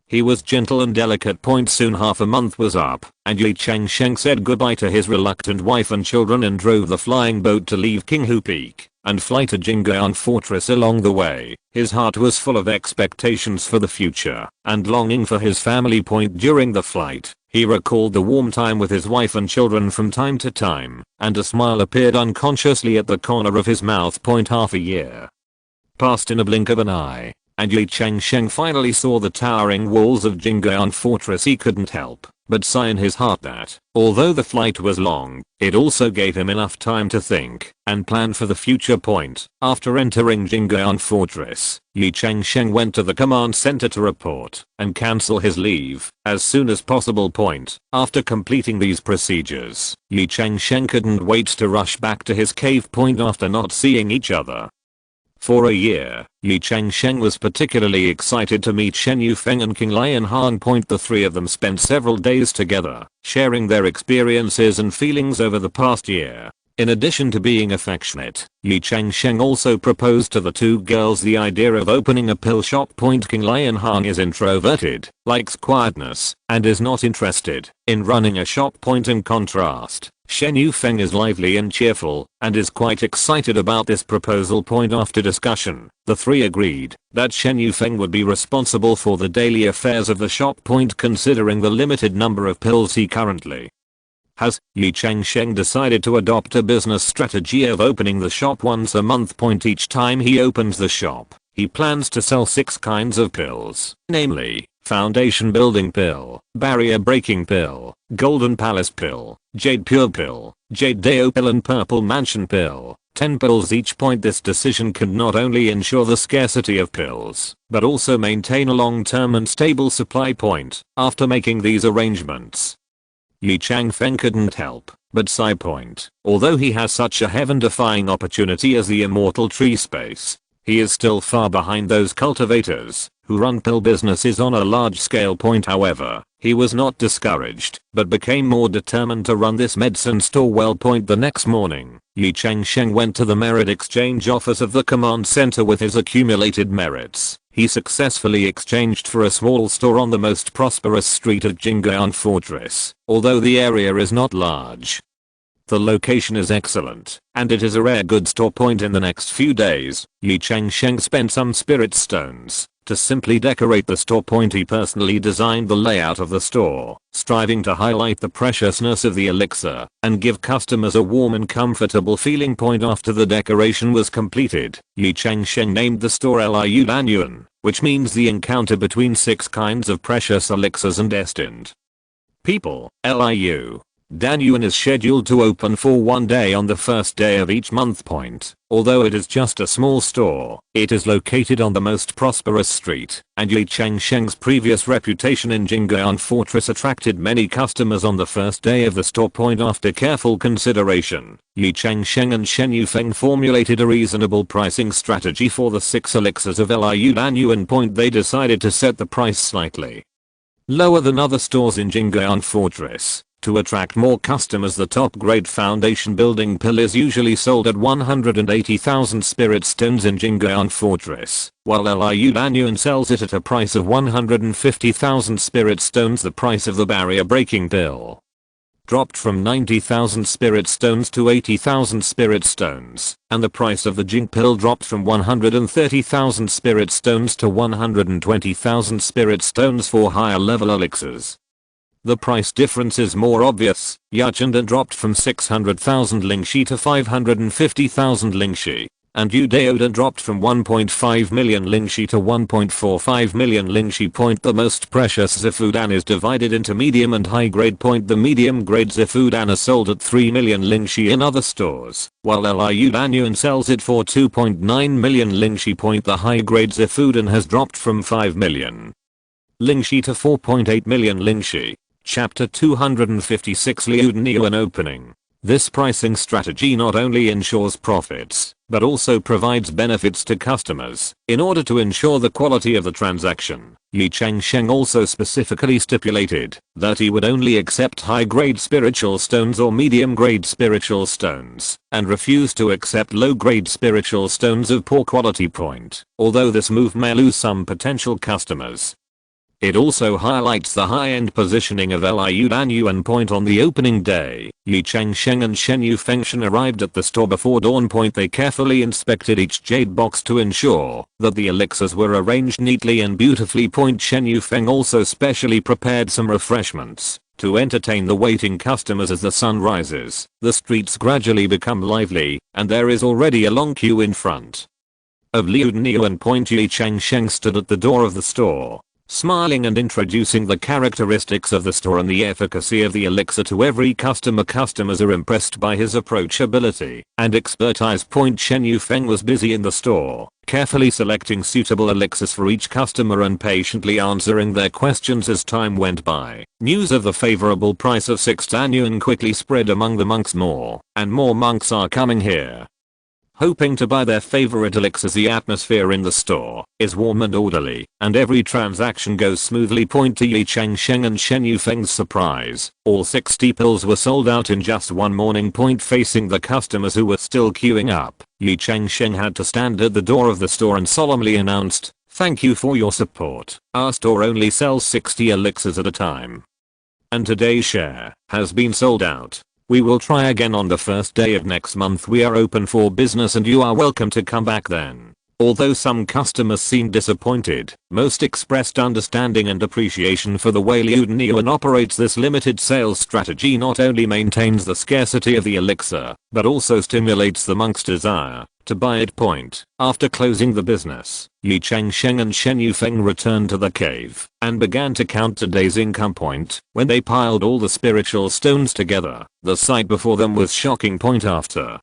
he was gentle and delicate. Soon half a month was up, and Ye Changsheng said goodbye to his reluctant wife and children and drove the flying boat to leave Qinghu Peak and fly to Jing'an Fortress. Along the way, his heart was full of expectations for the future and longing for his family. During the flight, he recalled the warm time with his wife and children from time to time, and a smile appeared unconsciously at the corner of his mouth. Half a year passed in a blink of an eye, and Ye Changsheng finally saw the towering walls of Jing'an Fortress. He couldn't help but sigh in his heart that, although the flight was long, it also gave him enough time to think and plan for the future. After entering Jing'an Fortress, Ye Changsheng went to the command center to report and cancel his leave as soon as possible. After completing these procedures, Ye Changsheng couldn't wait to rush back to his cave. After not seeing each other for a year, Ye Changsheng was particularly excited to meet Shen Yufeng and King Lianhan. The three of them spent several days together, sharing their experiences and feelings over the past year. In addition to being affectionate, Ye Changsheng also proposed to the two girls the idea of opening a pill shop. King Lianhan is introverted, likes quietness, and is not interested in running a shop. In contrast, Shen Yufeng is lively and cheerful and is quite excited about this proposal. After discussion, the three agreed that Shen Yufeng would be responsible for the daily affairs of the shop. Considering the limited number of pills he currently has, Ye Changsheng decided to adopt a business strategy of opening the shop once a month. Each time he opens the shop, he plans to sell 6 kinds of pills, namely, Foundation Building Pill, Barrier Breaking Pill, Golden Palace Pill, Jade Pure Pill, Jade Deo Pill and Purple Mansion Pill. 10 pills each. This decision can not only ensure the scarcity of pills, but also maintain a long-term and stable supply. After making these arrangements, Ye Changsheng couldn't help but sigh. Although he has such a heaven-defying opportunity as the Immortal Tree space, he is still far behind those cultivators who run pill businesses on a large scale. However, he was not discouraged, but became more determined to run this medicine store well. The next morning, Ye Changsheng went to the merit exchange office of the command center with his accumulated merits. He successfully exchanged for a small store on the most prosperous street of Jing'an Fortress. Although the area is not large, the location is excellent, and it is a rare goods store. In the next few days, Ye Changsheng spent some spirit stones to simply decorate the store. He personally designed the layout of the store, striving to highlight the preciousness of the elixir and give customers a warm and comfortable feeling. After the decoration was completed, Ye Changsheng named the store Liu Lanyuan, which means the encounter between 6 kinds of precious elixirs and destined people. Liu Danyuan is scheduled to open for one day on the first day of each month. Although it is just a small store, it is located on the most prosperous street, and Ye Changsheng's previous reputation in Jing'an Fortress attracted many customers on the first day of the store. After careful consideration, Ye Changsheng and Shen Yufeng formulated a reasonable pricing strategy for the 6 elixirs of Liu Danyuan. They decided to set the price slightly lower than other stores in Jing'an Fortress. To attract more customers, the top grade foundation building pill is usually sold at 180,000 spirit stones in Jing'an Fortress, while Liu Danyuan sells it at a price of 150,000 spirit stones. The price of the barrier breaking pill dropped from 90,000 spirit stones to 80,000 spirit stones, and the price of the Jing pill dropped from 130,000 spirit stones to 120,000 spirit stones for higher level elixirs. The price difference is more obvious. Yachanda dropped from 600,000 lingxi to 550,000 lingxi, and Udaoda dropped from 1.5 million lingxi to 1.45 million lingxi. The most precious Zifudan is divided into medium and high grade. The medium grade Zifudan is sold at 3 million lingxi in other stores, while Liu Danyuan sells it for 2.9 million lingxi. The high grade Zifudan has dropped from 5 million lingxi to 4.8 million lingxi. Chapter 256 Liu Danyuan opening. This pricing strategy not only ensures profits, but also provides benefits to customers. In order to ensure the quality of the transaction, Ye Changsheng also specifically stipulated that he would only accept high-grade spiritual stones or medium-grade spiritual stones, and refuse to accept low-grade spiritual stones of poor quality. Although this move may lose some potential customers, it also highlights the high-end positioning of Liu Danyuan. On the opening day, Ye Changsheng and Shen Yufeng arrived at the store before dawn. They carefully inspected each jade box to ensure that the elixirs were arranged neatly and beautifully. Shen Yufeng also specially prepared some refreshments to entertain the waiting customers. As the sun rises, the streets gradually become lively, and there is already a long queue in front of Liu Danyuan. Ye Changsheng stood at the door of the store, smiling and introducing the characteristics of the store and the efficacy of the elixir to every customer. Customers are impressed by his approachability and expertise. Shen Yufeng was busy in the store, carefully selecting suitable elixirs for each customer and patiently answering their questions as time went by. News of the favorable price of 6 Danyuan quickly spread among the monks. More and more monks are coming here, hoping to buy their favorite elixirs. The atmosphere in the store is warm and orderly, and every transaction goes smoothly. To Ye Changsheng and Shen Yufeng's surprise, all 60 pills were sold out in just one morning. Facing the customers who were still queuing up, Ye Changsheng had to stand at the door of the store and solemnly announced, "Thank you for your support. Our store only sells 60 elixirs at a time, and today's share has been sold out. We will try again on the first day of next month. We are open for business and you are welcome to come back then." Although some customers seemed disappointed, most expressed understanding and appreciation for the way Liu Danyuan operates. This limited sales strategy not only maintains the scarcity of the elixir, but also stimulates the monks' desire to buy it. After closing the business, Ye Changsheng and Shen Yufeng returned to the cave and began to count today's income. When they piled all the spiritual stones together, the sight before them was shocking. After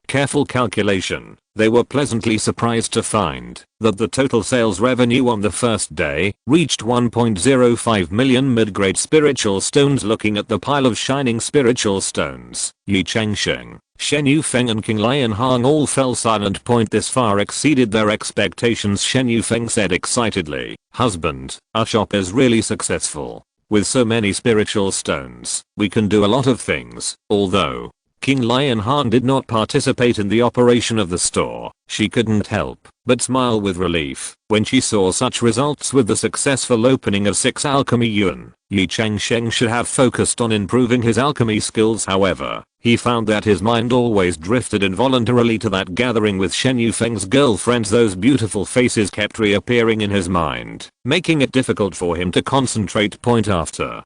careful calculation, they were pleasantly surprised to find that the total sales revenue on the first day reached 1.05 million mid-grade spiritual stones. Looking at the pile of shining spiritual stones, Ye Changsheng, Shen Yufeng and King Lion Hang all fell silent. This far exceeded their expectations. Shen Yufeng said excitedly, "Husband, our shop is really successful. With so many spiritual stones, we can do a lot of things." Although King Lion Han did not participate in the operation of the store, she couldn't help but smile with relief when she saw such results. With the successful opening of 6 alchemy yuan, Ye Changsheng should have focused on improving his alchemy skills. However, he found that his mind always drifted involuntarily to that gathering with Shen Yufeng's girlfriends. Those beautiful faces kept reappearing in his mind, making it difficult for him to concentrate. After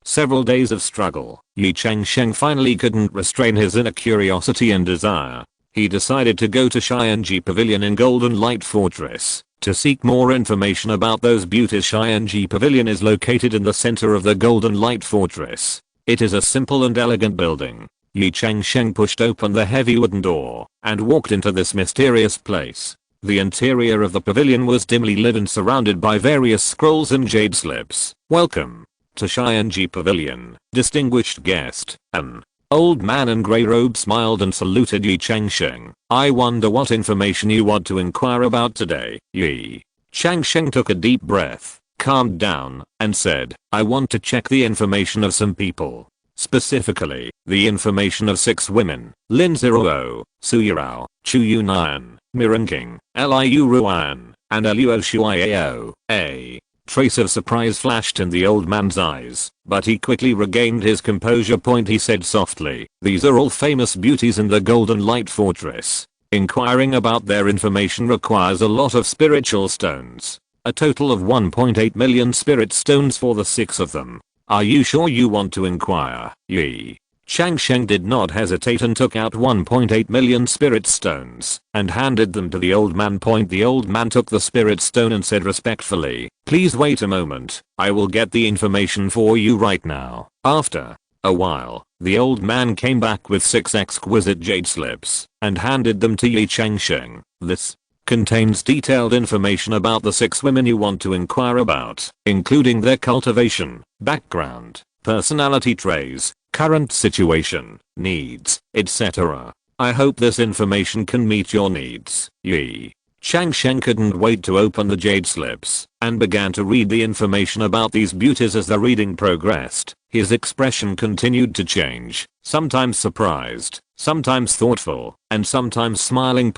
several days of struggle, Ye Changsheng finally couldn't restrain his inner curiosity and desire. He decided to go to Shianji Pavilion in Golden Light Fortress to seek more information about those beauties. Shianji Pavilion is located in the center of the Golden Light Fortress, It is a simple and elegant building. Ye Changsheng pushed open the heavy wooden door and walked into this mysterious place. The interior of the pavilion was dimly lit and surrounded by various scrolls and jade slips. Welcome to Xianji Pavilion, distinguished guest. An old man in grey robe smiled and saluted Ye Changsheng. I wonder what information you want to inquire about today. Ye Changsheng took a deep breath, calmed down, and said, I want to check the information of some people. Specifically, the information of 6 women: Lin Ziruo, Su Yurao, Chu Yunyan, Miranking, Liu Ruan, and Luo Shuiao. A trace of surprise flashed in the old man's eyes, but he quickly regained his composure. He said softly, these are all famous beauties in the Golden Light Fortress. Inquiring about their information requires a lot of spiritual stones. A total of 1.8 million spirit stones for the 6 of them. Are you sure you want to inquire? Ye Changsheng did not hesitate and took out 1.8 million spirit stones and handed them to the old man. The old man took the spirit stone and said respectfully, please wait a moment, I will get the information for you right now. After a while, the old man came back with 6 exquisite jade slips and handed them to Ye Changsheng. This contains detailed information about the 6 women you want to inquire about, including their cultivation, background, personality traits, current situation, needs, etc. I hope this information can meet your needs. Ye Changsheng couldn't wait to open the jade slips and began to read the information about these beauties. As the reading progressed, his expression continued to change, sometimes surprised, sometimes thoughtful, and sometimes smiling.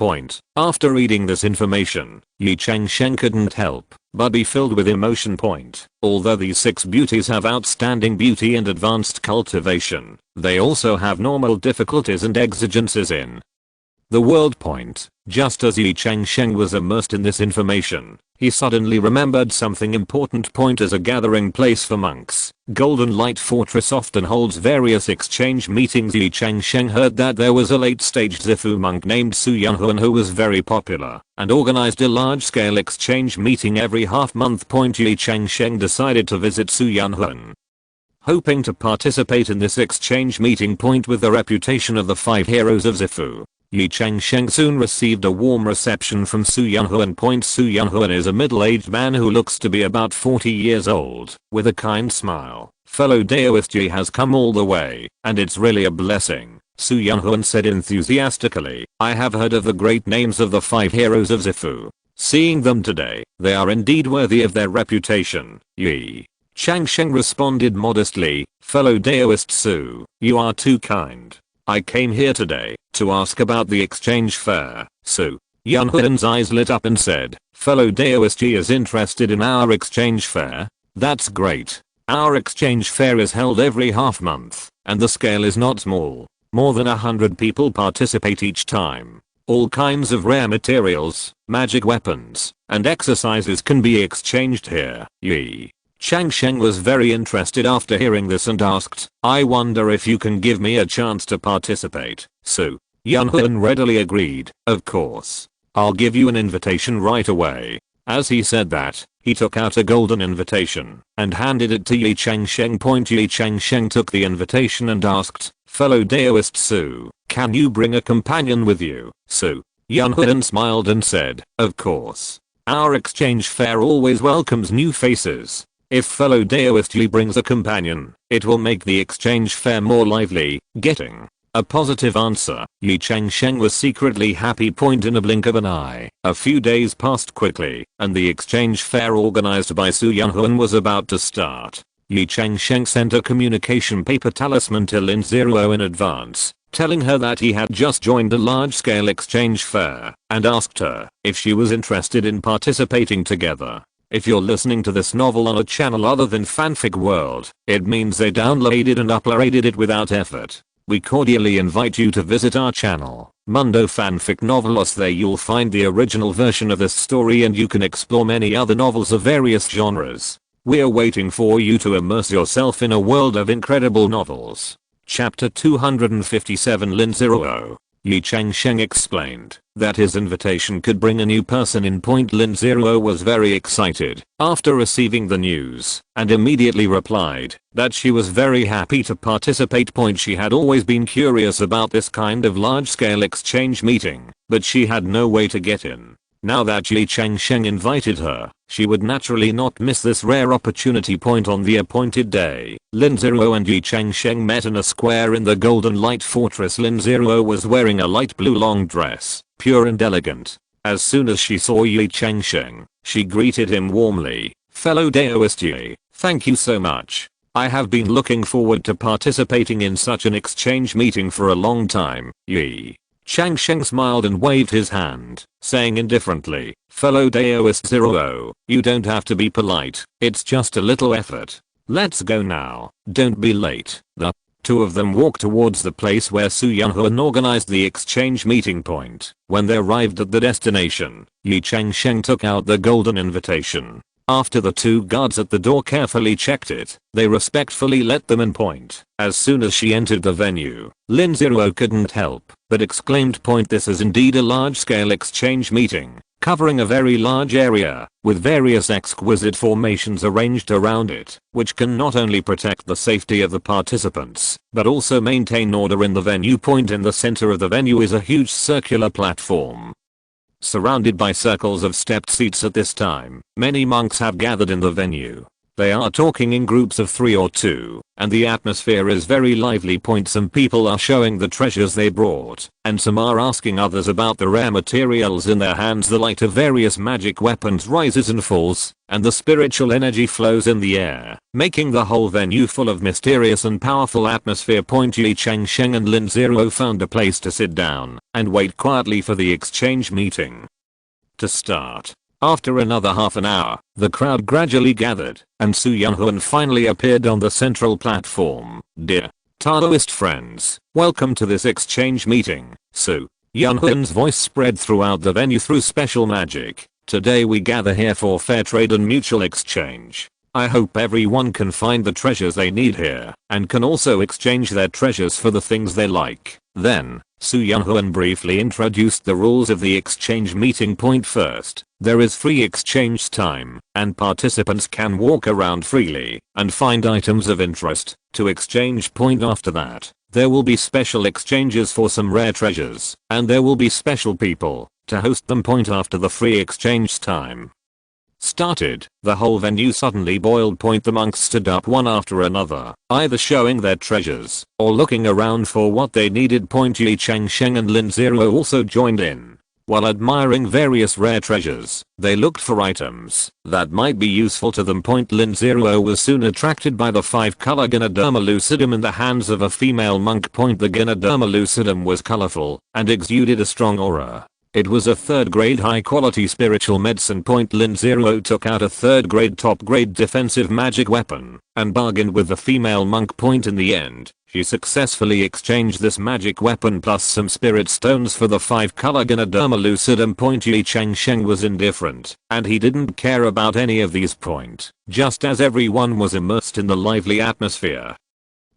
After reading this information, Ye Changsheng couldn't help but be filled with emotion. Although these 6 beauties have outstanding beauty and advanced cultivation, they also have normal difficulties and exigencies in the world. Just as Ye Changsheng was immersed in this information, he suddenly remembered something important. As a gathering place for monks, Golden Light Fortress often holds various exchange meetings. Ye Changsheng heard that there was a late-stage Zifu monk named Su Yunhuan who was very popular and organized a large-scale exchange meeting every half-month. Ye Changsheng decided to visit Su Yunhuan, hoping to participate in this exchange meeting. With the reputation of the 5 heroes of Zifu, Ye Changsheng soon received a warm reception from Su Yunhuan. Su Yunhuan is a middle-aged man who looks to be about 40 years old, with a kind smile. Fellow Daoist, Ye has come all the way, and it's really a blessing, Su Yunhuan said enthusiastically. I have heard of the great names of the 5 heroes of Zifu. Seeing them today, they are indeed worthy of their reputation. Ye Changsheng responded modestly, fellow Daoist Su, you are too kind. I came here today to ask about the exchange fair. Su Yunhuan's eyes lit up and said, fellow Daoist, Ye is interested in our exchange fair? That's great. Our exchange fair is held every half month, and the scale is not small. More than 100 people participate each time. All kinds of rare materials, magic weapons, and exercises can be exchanged here. Ye Changsheng was very interested after hearing this and asked, I wonder if you can give me a chance to participate. Su Yunhuan readily agreed, of course. I'll give you an invitation right away. As he said that, he took out a golden invitation and handed it to Ye Changsheng. Ye Changsheng took the invitation and asked, fellow Daoist Su, can you bring a companion with you? Su Yunhuan smiled and said, of course. Our exchange fair always welcomes new faces. If fellow Daoist Ye brings a companion, it will make the exchange fair more lively. Getting a positive answer, Ye Changsheng was secretly happy. In a blink of an eye, a few days passed quickly, and the exchange fair organized by Su Yunhuan was about to start. Ye Changsheng sent a communication paper talisman to Lin Ziruo in advance, telling her that he had just joined a large-scale exchange fair, and asked her if she was interested in participating together. If you're listening to this novel on a channel other than Fanfic World, it means they downloaded and uploaded it without effort. We cordially invite you to visit our channel, Mundo Fanfic Novelos. There you'll find the original version of this story and you can explore many other novels of various genres. We're waiting for you to immerse yourself in a world of incredible novels. Chapter 257 Lin Ziruo. Ye Changsheng explained that his invitation could bring a new person in. Lin Zero was very excited after receiving the news and immediately replied that she was very happy to participate. She had always been curious about this kind of large-scale exchange meeting, but she had no way to get in. Now that Ye Changsheng invited her, she would naturally not miss this rare opportunity. On the appointed day, Lin Zero and Ye Changsheng met in a square in the Golden Light Fortress. Lin Zero was wearing a light blue long dress, pure and elegant. As soon as she saw Ye Changsheng, she greeted him warmly. "Fellow Daoist Ye, thank you so much. I have been looking forward to participating in such an exchange meeting for a long time." Ye Changsheng smiled and waved his hand, saying indifferently, "Fellow Daoist Zero, you don't have to be polite. It's just a little effort. Let's go now. Don't be late." The two of them walked towards the place where Su Yunhuan organized the exchange meeting point. When they arrived at the destination, Ye Changsheng took out the golden invitation. After the two guards at the door carefully checked it, they respectfully let them in. As soon as she entered the venue, Lin Zero couldn't help but exclaimed, "This is indeed a large-scale exchange meeting, covering a very large area, with various exquisite formations arranged around it, which can not only protect the safety of the participants, but also maintain order in the venue." In the center of the venue is a huge circular platform, surrounded by circles of stepped seats. At this time, many monks have gathered in the venue. They are talking in groups of 3 or 2, and the atmosphere is very lively. Some people are showing the treasures they brought, and some are asking others about the rare materials in their hands. The light of various magic weapons rises and falls, and the spiritual energy flows in the air, making the whole venue full of mysterious and powerful atmosphere. Ye Changsheng and Lin Zero found a place to sit down and wait quietly for the exchange meeting to start. After another half an hour, the crowd gradually gathered, and Su Yunhuan finally appeared on the central platform. "Dear Taoist friends, welcome to this exchange meeting." Su Yunhuan's voice spread throughout the venue through special magic. "Today we gather here for fair trade and mutual exchange. I hope everyone can find the treasures they need here, and can also exchange their treasures for the things they like." Then, Su Yunhuan briefly introduced the rules of the exchange meeting. First, there is free exchange time, and participants can walk around freely and find items of interest to exchange. After that, there will be special exchanges for some rare treasures, and there will be special people to host them. After the free exchange time started, the whole venue suddenly boiled. The monks stood up one after another, either showing their treasures or looking around for what they needed. Ye Changsheng and Lin Zero also joined in. While admiring various rare treasures, they looked for items that might be useful to them. Lin Zero was soon attracted by the 5-color Gynoderma lucidum in the hands of a female monk. The Gynoderma lucidum was colorful and exuded a strong aura. It was a 3rd grade high quality spiritual medicine. Lin Zero took out a 3rd grade top grade defensive magic weapon and bargained with the female monk. In the end, she successfully exchanged this magic weapon plus some spirit stones for the 5-color Gynoderma lucidum. Ye Changsheng was indifferent, and he didn't care about any of these. Just as everyone was immersed in the lively atmosphere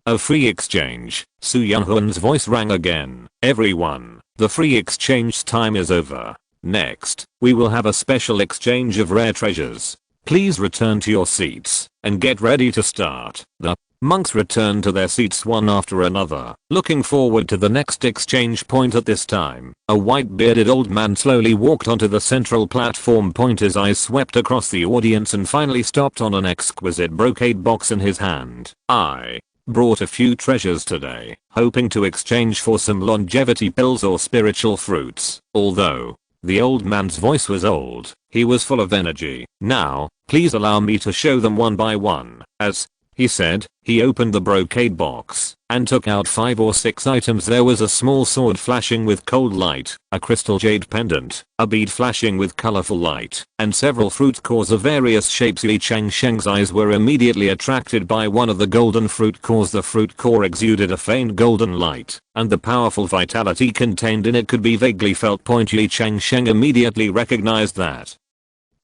of free exchange, Su Yunhuan's voice rang again. "Everyone, the free exchange time is over. Next, we will have a special exchange of rare treasures. Please return to your seats and get ready to start." The monks returned to their seats one after another, looking forward to the next exchange. At this time, a white-bearded old man slowly walked onto the central platform. His eyes swept across the audience and finally stopped on an exquisite brocade box in his hand. "I brought a few treasures today, hoping to exchange for some longevity pills or spiritual fruits." Although the old man's voice was old, he was full of energy. "Now, please allow me to show them one by one." As he said, he opened the brocade box and took out 5 or 6 items. There was a small sword flashing with cold light, a crystal jade pendant, a bead flashing with colorful light, and several fruit cores of various shapes. Ye Changsheng's eyes were immediately attracted by one of the golden fruit cores. The fruit core exuded a faint golden light, and the powerful vitality contained in it could be vaguely felt. Ye Changsheng immediately recognized that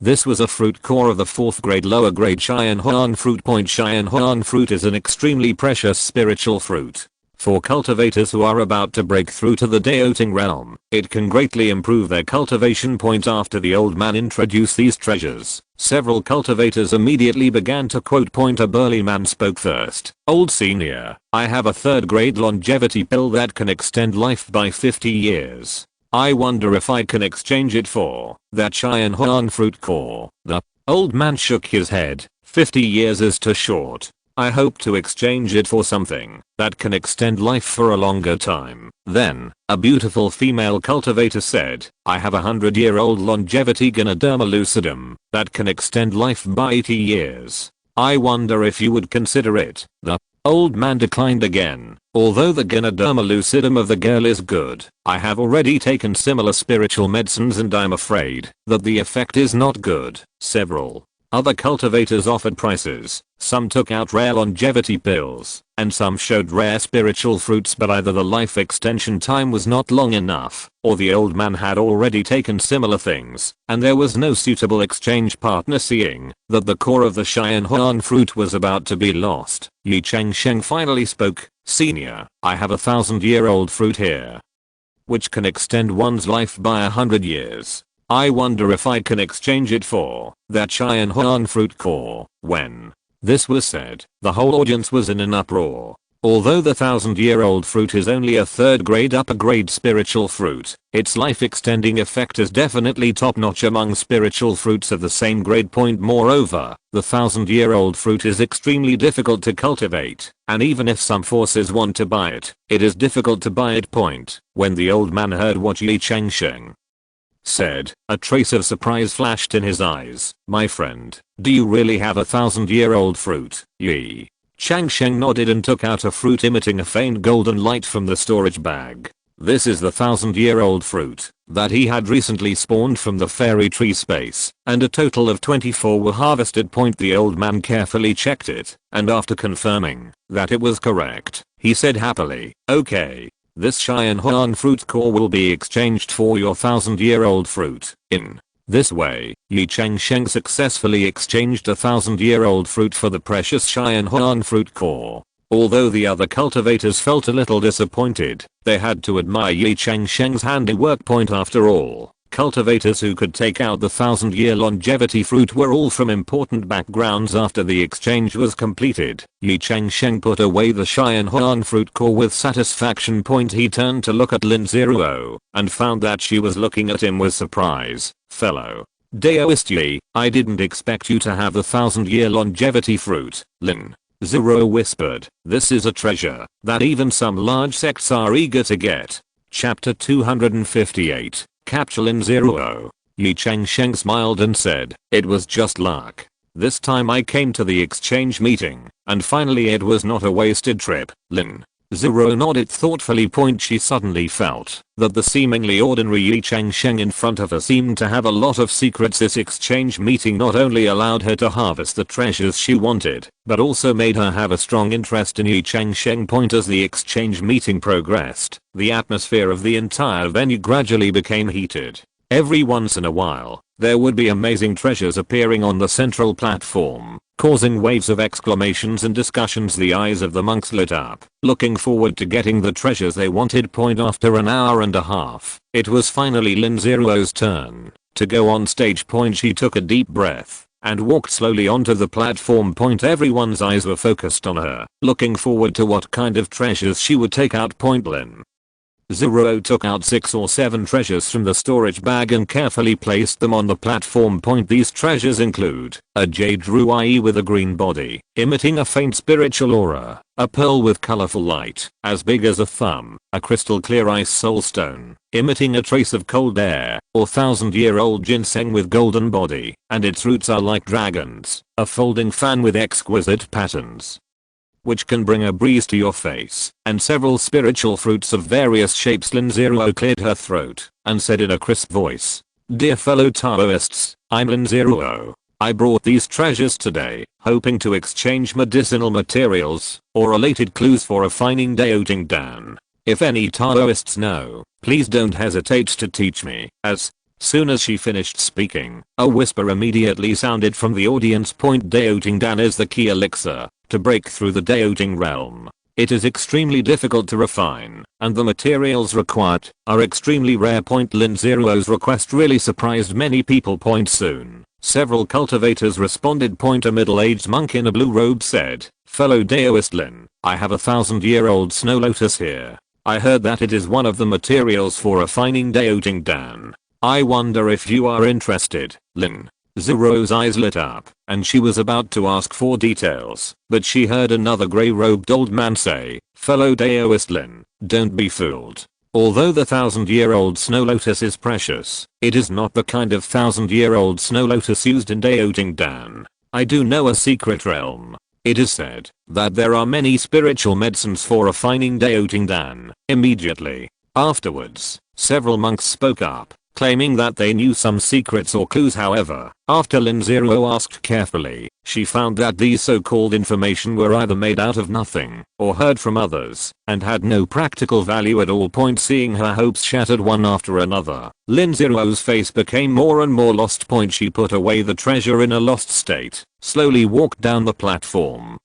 this was a fruit core of the 4th grade lower grade Cheyenne Huang fruit. Cheyenne Huang fruit is an extremely precious spiritual fruit, For cultivators who are about to break through to the deoting realm, it can greatly improve their cultivation point. After the old man introduced these treasures, several cultivators immediately began to quote point. A burly man spoke first. Old senior, I have a 3rd grade longevity pill that can extend life by 50 years. I wonder if I can exchange it for that Cheyenne Huan fruit core. The old man shook his head. 50 years is too short. I hope to exchange it for something that can extend life for a longer time. Then, a beautiful female cultivator said, I have a 100-year-old longevity Ganoderma lucidum that can extend life by 80 years. I wonder if you would consider it. The old man declined again. Although the Ganoderma lucidum of the girl is good, I have already taken similar spiritual medicines and I'm afraid that the effect is not good. Several other cultivators offered prices. Some took out rare longevity pills, and some showed rare spiritual fruits, but either the life extension time was not long enough, or the old man had already taken similar things, and there was no suitable exchange partner. Seeing that the core of the Cheyenne Huan fruit was about to be lost, Ye Changsheng finally spoke. Senior, I have a 1,000-year-old fruit here, which can extend one's life by 100 years. I wonder if I can exchange it for that Cheyenne Huan fruit core. When this was said, the whole audience was in an uproar. Although the 1,000-year-old fruit is only a 3rd grade upper grade spiritual fruit, its life extending effect is definitely top notch among spiritual fruits of the same grade point. Moreover, the 1,000-year-old fruit is extremely difficult to cultivate, and even if some forces want to buy it, it is difficult to buy it. Point. When the old man heard what Ye Changsheng said, a trace of surprise flashed in his eyes. My friend, do you really have a 1,000-year-old fruit? Ye Changsheng nodded and took out a fruit emitting a faint golden light from the storage bag. This is the 1,000-year-old fruit that he had recently spawned from the fairy tree space, and a total of 24 were harvested. Point. The old man carefully checked it, and after confirming that it was correct, he said happily, okay. This Cheyenne Huan fruit core will be exchanged for your 1,000-year-old fruit. In this way, Ye Changsheng successfully exchanged a 1,000-year-old fruit for the precious Cheyenne Huan fruit core. Although the other cultivators felt a little disappointed, they had to admire Ye Changsheng's handiwork. Point. After all, cultivators who could take out the 1,000-year longevity fruit were all from important backgrounds. After the exchange was completed, Ye Changsheng put away the Cheyenne Huan fruit core with satisfaction. Point. He turned to look at Lin Zero and found that she was looking at him with surprise. Fellow Daoist Ye, I didn't expect you to have the 1,000-year longevity fruit. Lin Zero whispered, this is a treasure that even some large sects are eager to get. Chapter 258. Capture Lin Zero. Ye Changsheng smiled and said, it was just luck. This time I came to the exchange meeting, and finally it was not a wasted trip. Lin Zero nodded thoughtfully. Point. She suddenly felt that the seemingly ordinary Ye Changsheng in front of her seemed to have a lot of secrets. This exchange meeting not only allowed her to harvest the treasures she wanted, but also made her have a strong interest in Ye Changsheng. Point. As the exchange meeting progressed, the atmosphere of the entire venue gradually became heated. Every once in a while, there would be amazing treasures appearing on the central platform, causing waves of exclamations and discussions. The eyes of the monks lit up, looking forward to getting the treasures they wanted. Point. After an hour and a half, it was finally Lin Zero's turn to go on stage. Point. She took a deep breath and walked slowly onto the platform. Point. Everyone's eyes were focused on her, looking forward to what kind of treasures she would take out. Point. Lin Zero took out 6 or 7 treasures from the storage bag and carefully placed them on the platform. Point. These treasures include a jade ruai with a green body, emitting a faint spiritual aura, a pearl with colorful light, as big as a thumb, a crystal clear ice soulstone, emitting a trace of cold air, or 1,000-year-old ginseng with golden body, and its roots are like dragons, a folding fan with exquisite patterns, which can bring a breeze to your face, and several spiritual fruits of various shapes. Lin Zero cleared her throat and said in a crisp voice, dear fellow Taoists, I'm Lin Zero. I brought these treasures today, hoping to exchange medicinal materials or related clues for refining Daoting Dan. If any Taoists know, please don't hesitate to teach me. As soon as she finished speaking, a whisper immediately sounded from the audience. Point. Daoting Dan is the key elixir to break through the Daoting realm. It is extremely difficult to refine, and the materials required are extremely rare. Lin Zero's request really surprised many people. Soon, several cultivators responded. A middle-aged monk in a blue robe said, "Fellow Daoist Lin, I have a 1,000-year-old snow lotus here. I heard that it is one of the materials for refining Daoting Dan. I wonder if you are interested, Lin." Zero's eyes lit up, and she was about to ask for details, but she heard another grey-robed old man say, "Fellow Daoist Lin, don't be fooled. Although the 1,000-year-old snow lotus is precious, it is not the kind of 1,000-year-old snow lotus used in Daoting Dan. I do know a secret realm. It is said that there are many spiritual medicines for refining Daoting Dan." Immediately afterwards, several monks spoke up, claiming that they knew some secrets or clues. However, after Lin Zero asked carefully, she found that these so-called information were either made out of nothing or heard from others and had no practical value at all. Seeing her hopes shattered one after another, Lin Zero's face became more and more lost. She put away the treasure in a lost state, slowly walked down the platform,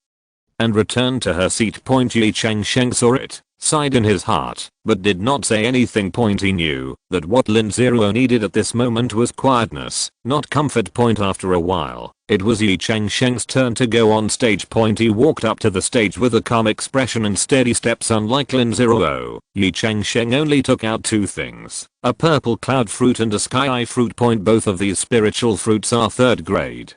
and returned to her seat. Ye Changsheng saw it, sighed in his heart, but did not say anything. He knew that what Lin Zero needed at this moment was quietness, not comfort. After a while, it was Ye Changsheng's turn to go on stage. He walked up to the stage with a calm expression and steady steps. Unlike Lin Zero, Ye Changsheng only took out two things, a purple cloud fruit and a sky fruit. Both of these spiritual fruits are third grade,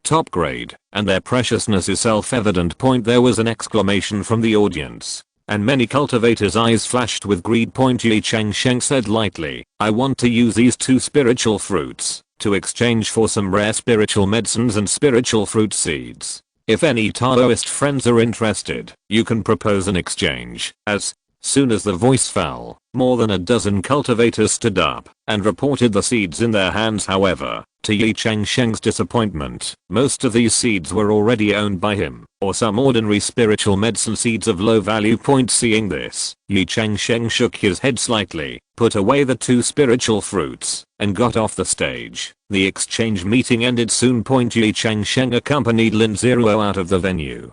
top grade, and their preciousness is self-evident. There was an exclamation from the audience, and many cultivators' eyes flashed with greed. Ye Changsheng said lightly, "I want to use these two spiritual fruits to exchange for some rare spiritual medicines and spiritual fruit seeds. If any Taoist friends are interested, you can propose an exchange." As soon as the voice fell, more than a dozen cultivators stood up and reported the seeds in their hands. However, to Ye Changsheng's disappointment, most of these seeds were already owned by him, or some ordinary spiritual medicine seeds of low value. Seeing this, Ye Changsheng shook his head slightly, put away the two spiritual fruits, and got off the stage. The exchange meeting ended soon. Ye Changsheng accompanied Lin Zero out of the venue,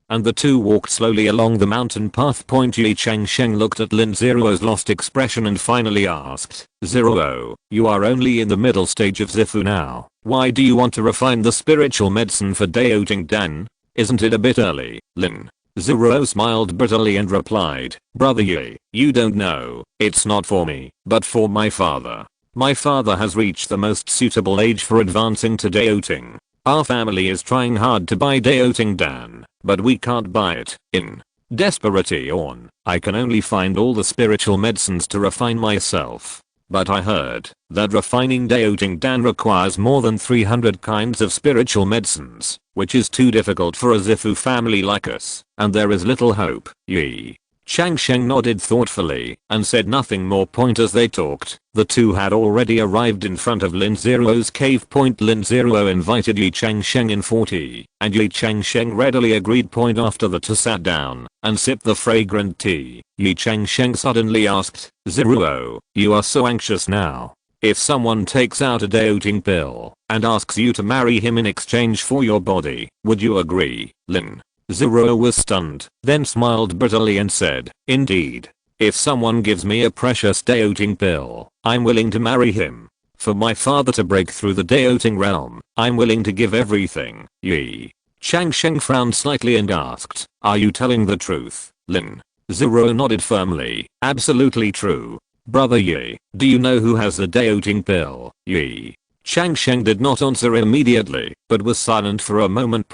and the two walked slowly along the mountain path. Ye Changsheng looked at Lin Zero's lost expression and finally asked, "Zero, you are only in the middle stage of Zifu now. Why do you want to refine the spiritual medicine for Daoting Dan? Isn't it a bit early, Lin?" Zero smiled bitterly and replied, "Brother Ye, you don't know, it's not for me, but for my father. My father has reached the most suitable age for advancing to Daoting. Our family is trying hard to buy Daoting Dan, but we can't buy it. In desperation, I can only find all the spiritual medicines to refine myself. But I heard that refining Daoting Dan requires more than 300 kinds of spiritual medicines, which is too difficult for a Zifu family like us, and there is little hope." Ye Changsheng nodded thoughtfully and said nothing more. As they talked, the two had already arrived in front of Lin Zero's cave. Lin Zero invited Ye Changsheng in for tea, and Ye Changsheng readily agreed. After the two sat down and sipped the fragrant tea, Ye Changsheng suddenly asked, "Zero, you are so anxious now. If someone takes out a Daoting pill and asks you to marry him in exchange for your body, would you agree, Lin?" Zero was stunned, then smiled bitterly and said, "Indeed. If someone gives me a precious Daoting pill, I'm willing to marry him. For my father to break through the Daoting realm, I'm willing to give everything." Ye Changsheng frowned slightly and asked, "Are you telling the truth, Lin?" Zero nodded firmly, "Absolutely true. Brother Ye, do you know who has the Daoting pill?" Ye Changsheng did not answer immediately, but was silent for a moment.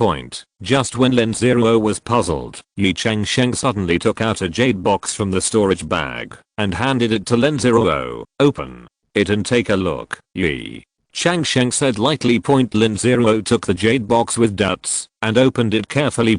Just when Lin Zero was puzzled, Ye Changsheng suddenly took out a jade box from the storage bag and handed it to Lin Zero. "Open it and take a look," Ye Changsheng said lightly. Lin Zero took the jade box with guts and opened it carefully.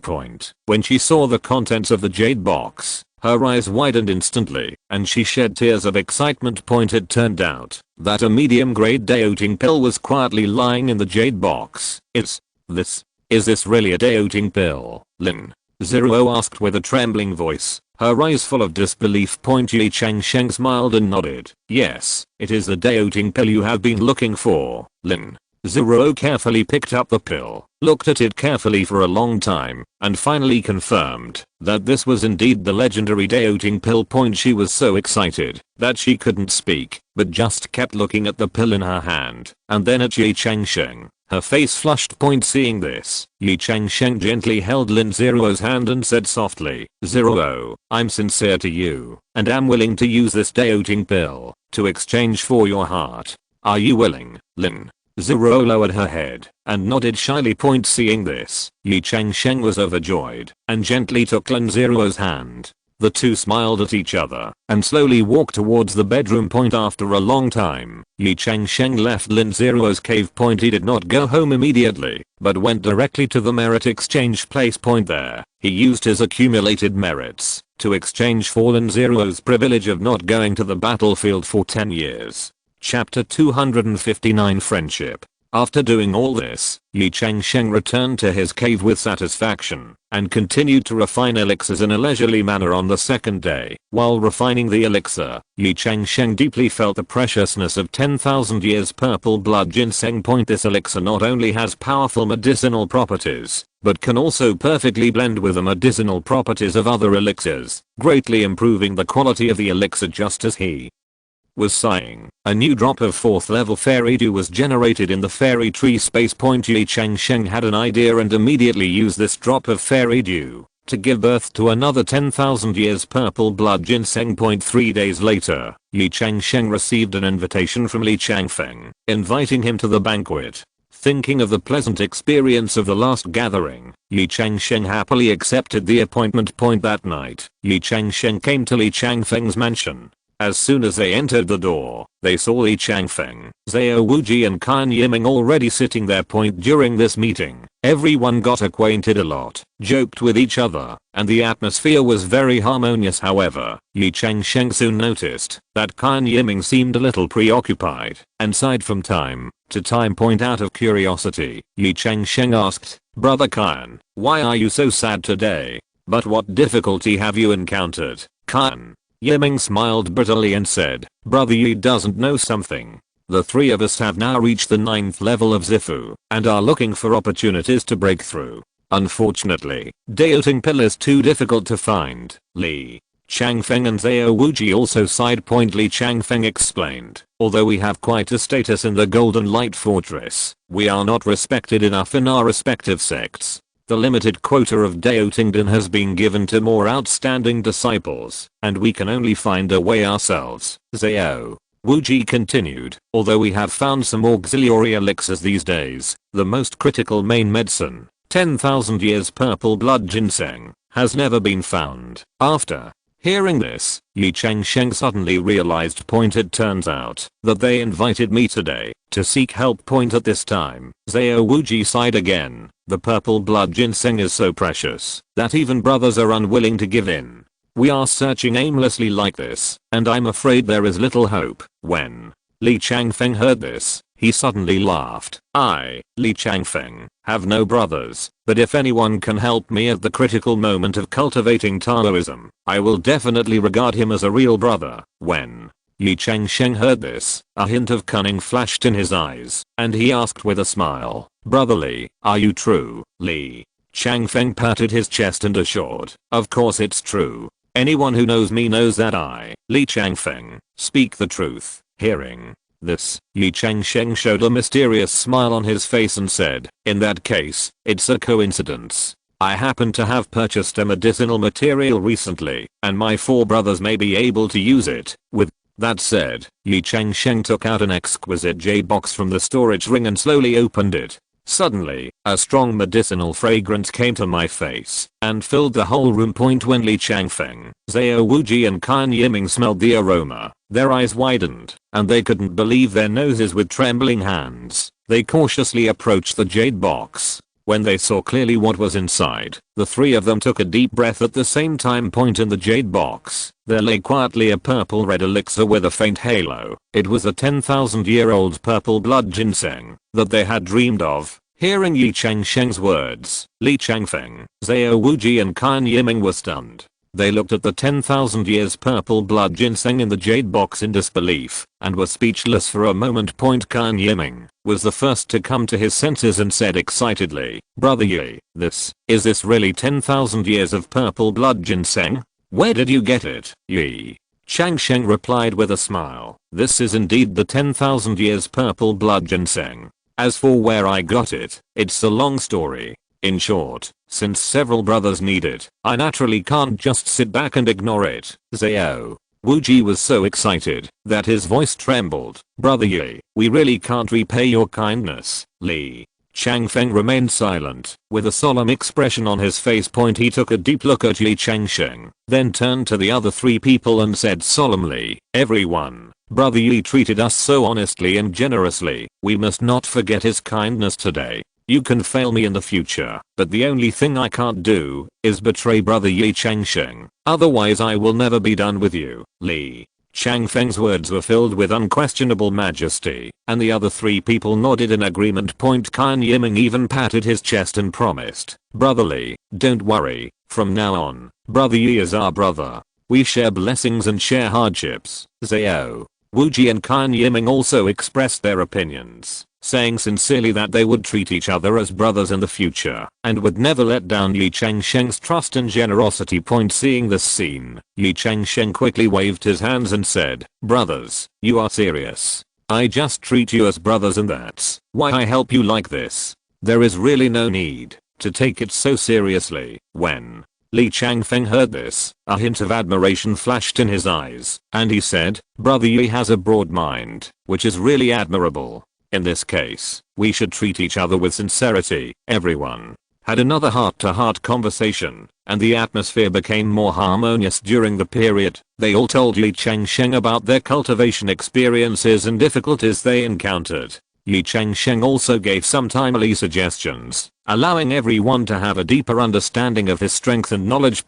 When she saw the contents of the jade box, her eyes widened instantly, and she shed tears of excitement. It turned out that a medium-grade Daoting pill was quietly lying in the jade box. Is this really a Daoting pill, Lin?" Zero asked with a trembling voice, her eyes full of disbelief. Ye Changsheng smiled and nodded. "Yes, it is the Daoting pill you have been looking for, Lin." Zero carefully picked up the pill, looked at it carefully for a long time, and finally confirmed that this was indeed the legendary deoting pill. She was so excited that she couldn't speak, but just kept looking at the pill in her hand, and then at Ye Changsheng. Her face flushed. Seeing this, Ye Changsheng gently held Lin Zero's hand and said softly, Zero, I'm sincere to you, and am willing to use this deoting pill to exchange for your heart. Are you willing, Lin? Zero lowered her head and nodded shyly. Seeing this, Ye Changsheng was overjoyed and gently took Lin Zero's hand. The two smiled at each other and slowly walked towards the bedroom. After a long time, Ye Changsheng left Lin Zero's cave. He did not go home immediately, but went directly to the merit exchange place. There, he used his accumulated merits to exchange for Lin Zero's privilege of not going to the battlefield for 10 years. Chapter 259 Friendship. After doing all this, Ye Changsheng returned to his cave with satisfaction and continued to refine elixirs in a leisurely manner. On the second day, while refining the elixir, Ye Changsheng deeply felt the preciousness of 10,000 years purple blood ginseng. This elixir not only has powerful medicinal properties, but can also perfectly blend with the medicinal properties of other elixirs, greatly improving the quality of the elixir. Just as he was sighing, a new drop of 4th level fairy dew was generated in the fairy tree space. Ye Changsheng had an idea and immediately used this drop of fairy dew to give birth to another 10,000 years purple blood ginseng. 3 days later, Ye Changsheng received an invitation from Li Changfeng, inviting him to the banquet. Thinking of the pleasant experience of the last gathering, Ye Changsheng happily accepted the appointment. That night, Ye Changsheng came to Li Changfeng's mansion. As soon as they entered the door, they saw Li Changfeng, Zhao Wuji and Kan Yiming already sitting there. During this meeting, everyone got acquainted a lot, joked with each other, and the atmosphere was very harmonious. However, Ye Changsheng soon noticed that Kan Yiming seemed a little preoccupied and sighed from time to time. Out of curiosity, Ye Changsheng asked, Brother Kan, why are you so sad today? But what difficulty have you encountered, Kan? Yiming smiled bitterly and said, Brother Yi doesn't know something. The three of us have now reached the 9th level of Zifu and are looking for opportunities to break through. Unfortunately, deoting pill is too difficult to find. Li Changfeng and Zhao Wuji also sighed. Li Changfeng explained, although we have quite a status in the Golden Light Fortress, we are not respected enough in our respective sects. The limited quota of deotingdon has been given to more outstanding disciples, and we can only find a way ourselves. Zhao Wuji continued, although we have found some auxiliary elixirs these days, the most critical main medicine, 10,000 years purple blood ginseng, has never been found. After hearing this, Ye Changsheng suddenly realized. It turns out that they invited me today to seek help. At this time, Zhao Wuji sighed again. The purple blood ginseng is so precious that even brothers are unwilling to give in. We are searching aimlessly like this, and I'm afraid there is little hope. When Li Changfeng heard this, he suddenly laughed. I, Li Changfeng, have no brothers, but if anyone can help me at the critical moment of cultivating Taoism, I will definitely regard him as a real brother. When Ye Changsheng heard this, a hint of cunning flashed in his eyes, and he asked with a smile, Brother Li, are you true? Li Changfeng patted his chest and assured, of course it's true. Anyone who knows me knows that I, Li Changfeng, speak the truth. Hearing this, Ye Changsheng showed a mysterious smile on his face and said, in that case, it's a coincidence. I happen to have purchased a medicinal material recently, and my 4 brothers may be able to use it. With that said, Ye Changsheng took out an exquisite jade box from the storage ring and slowly opened it. Suddenly, a strong medicinal fragrance came to my face and filled the whole room. When Li Changfeng, Zhao Wuji and Kan Yiming smelled the aroma, their eyes widened, and they couldn't believe their noses. With trembling hands, they cautiously approached the jade box. When they saw clearly what was inside, the 3 of them took a deep breath at the same time. In the jade box, there lay quietly a purple-red elixir with a faint halo. It was a 10,000-year-old purple blood ginseng that they had dreamed of. Hearing Ye Changsheng's words, Li Changfeng, Zhao Wuji and Kan Yiming were stunned. They looked at the 10,000 years purple blood ginseng in the jade box in disbelief and were speechless for a moment. Kan Yiming was the first to come to his senses and said excitedly, "Brother Ye, is this really 10,000 years of purple blood ginseng? Where did you get it?" Ye Changsheng replied with a smile, "This is indeed the 10,000 years purple blood ginseng. As for where I got it, it's a long story. In short, since several brothers need it, I naturally can't just sit back and ignore it." Zhao Wuji was so excited that his voice trembled. "Brother Ye, we really can't repay your kindness." Li Changfeng remained silent, with a solemn expression on his face. He took a deep look at Ye Changsheng, then turned to the other three people and said solemnly, "Everyone, Brother Ye treated us so honestly and generously, we must not forget his kindness today. You can fail me in the future, but the only thing I can't do is betray Brother Ye Changsheng. Otherwise I will never be done with you." Li Changfeng's words were filled with unquestionable majesty, and the other three people nodded in agreement. Kan Yiming even patted his chest and promised, "Brother Li, don't worry, from now on, Brother Ye is our brother. We share blessings and share hardships." Zhao Wuji and Kan Yiming also expressed their opinions, saying sincerely that they would treat each other as brothers in the future and would never let down Ye Changsheng's trust and generosity. Seeing this scene, Ye Changsheng quickly waved his hands and said, "Brothers, you are serious. I just treat you as brothers and that's why I help you like this. There is really no need to take it so seriously." When Li Changfeng heard this, a hint of admiration flashed in his eyes, and he said, "Brother Ye has a broad mind, which is really admirable. In this case, we should treat each other with sincerity." Everyone had another heart-to-heart conversation, and the atmosphere became more harmonious during the period. They all told Ye Changsheng about their cultivation experiences and difficulties they encountered. Ye Changsheng also gave some timely suggestions, allowing everyone to have a deeper understanding of his strength and knowledge.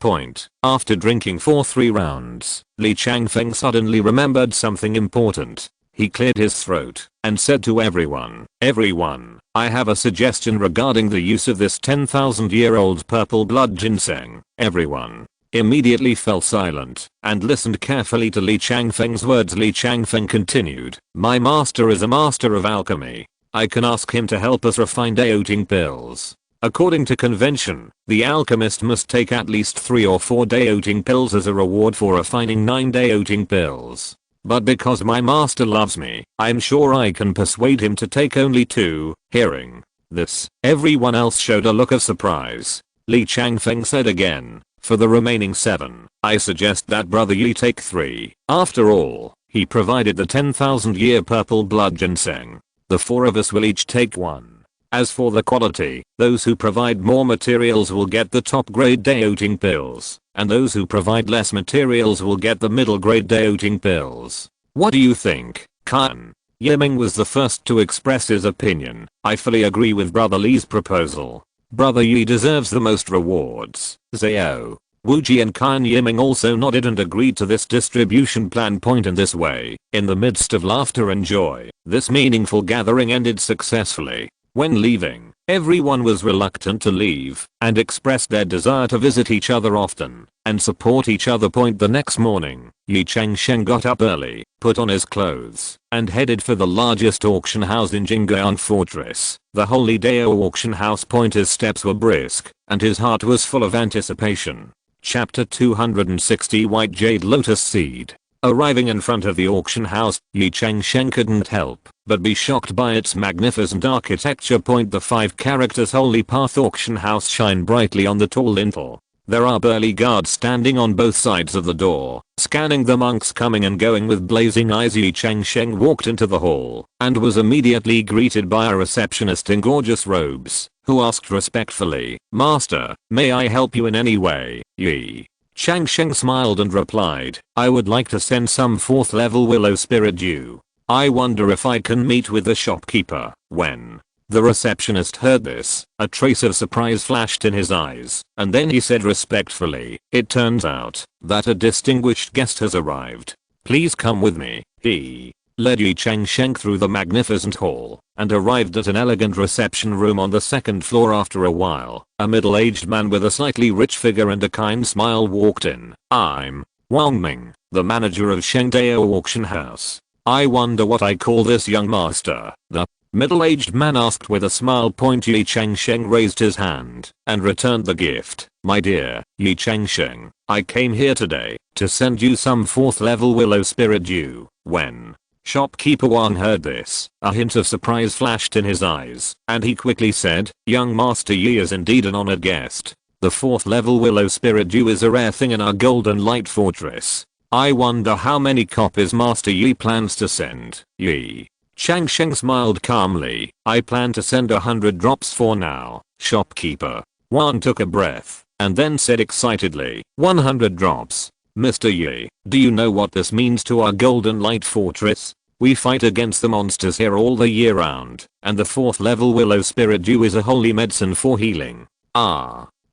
After drinking for 3 rounds, Li Changfeng suddenly remembered something important. He cleared his throat and said to everyone, "Everyone, I have a suggestion regarding the use of this 10,000-year-old purple blood ginseng." Everyone immediately fell silent and listened carefully to Li Changfeng's words. Li Changfeng continued, "My master is a master of alchemy. I can ask him to help us refine daoting pills. According to convention, the alchemist must take at least 3 or 4 daoting pills as a reward for refining 9 daoting pills. But because my master loves me, I'm sure I can persuade him to take only 2. Hearing this, everyone else showed a look of surprise. Li Changfeng said again, "For the remaining 7, I suggest that Brother Ye take 3. After all, he provided the 10,000-year purple blood ginseng. The 4 of us will each take 1. As for the quality, those who provide more materials will get the top grade daoting pills, and those who provide less materials will get the middle grade daoting pills. What do you think?" Kan Yiming was the first to express his opinion. "I fully agree with Brother Li's proposal. Brother Ye deserves the most rewards." Zhao Wuji and Kan Yiming also nodded and agreed to this distribution plan. In this way, in the midst of laughter and joy, this meaningful gathering ended successfully. When leaving, everyone was reluctant to leave and expressed their desire to visit each other often and support each other. The next morning, Ye Changsheng got up early, put on his clothes, and headed for the largest auction house in Jingguan Fortress, the Holy Dao auction house. His steps were brisk, and his heart was full of anticipation. Chapter 260 White Jade Lotus Seed. Arriving in front of the auction house, Ye Changsheng couldn't help but be shocked by its magnificent architecture. The 5 characters Holy Path auction house shine brightly on the tall lintel. There are burly guards standing on both sides of the door, scanning the monks coming and going with blazing eyes. Ye Changsheng walked into the hall and was immediately greeted by a receptionist in gorgeous robes, who asked respectfully, "Master, may I help you in any way?" Ye Changsheng smiled and replied, "I would like to send some 4th level willow spirit dew. I wonder if I can meet with the shopkeeper." When the receptionist heard this, a trace of surprise flashed in his eyes, and then he said respectfully, "It turns out that a distinguished guest has arrived. Please come with me." He led Ye Changsheng through the magnificent hall, and arrived at an elegant reception room on the second floor. After a while, a middle-aged man with a slightly rich figure and a kind smile walked in. "I'm Wang Ming, the manager of Shengdao Auction House. I wonder what I call this, young master?" The middle-aged man asked with a smile. Ye Changsheng raised his hand and returned the gift. "My dear Ye Changsheng, I came here today to send you some 4th level willow spirit dew." When shopkeeper Wang heard this, a hint of surprise flashed in his eyes, and he quickly said, "Young Master Ye is indeed an honored guest. The 4th level willow spirit dew is a rare thing in our golden light fortress. I wonder how many copies Master Ye plans to send." Ye Changsheng smiled calmly. "I plan to send 100 drops for now, shopkeeper." Wang took a breath and then said excitedly, "100 drops? Mr. Ye, do you know what this means to our golden light fortress? We fight against the monsters here all the year round, and the 4th level willow spirit dew is a holy medicine for healing.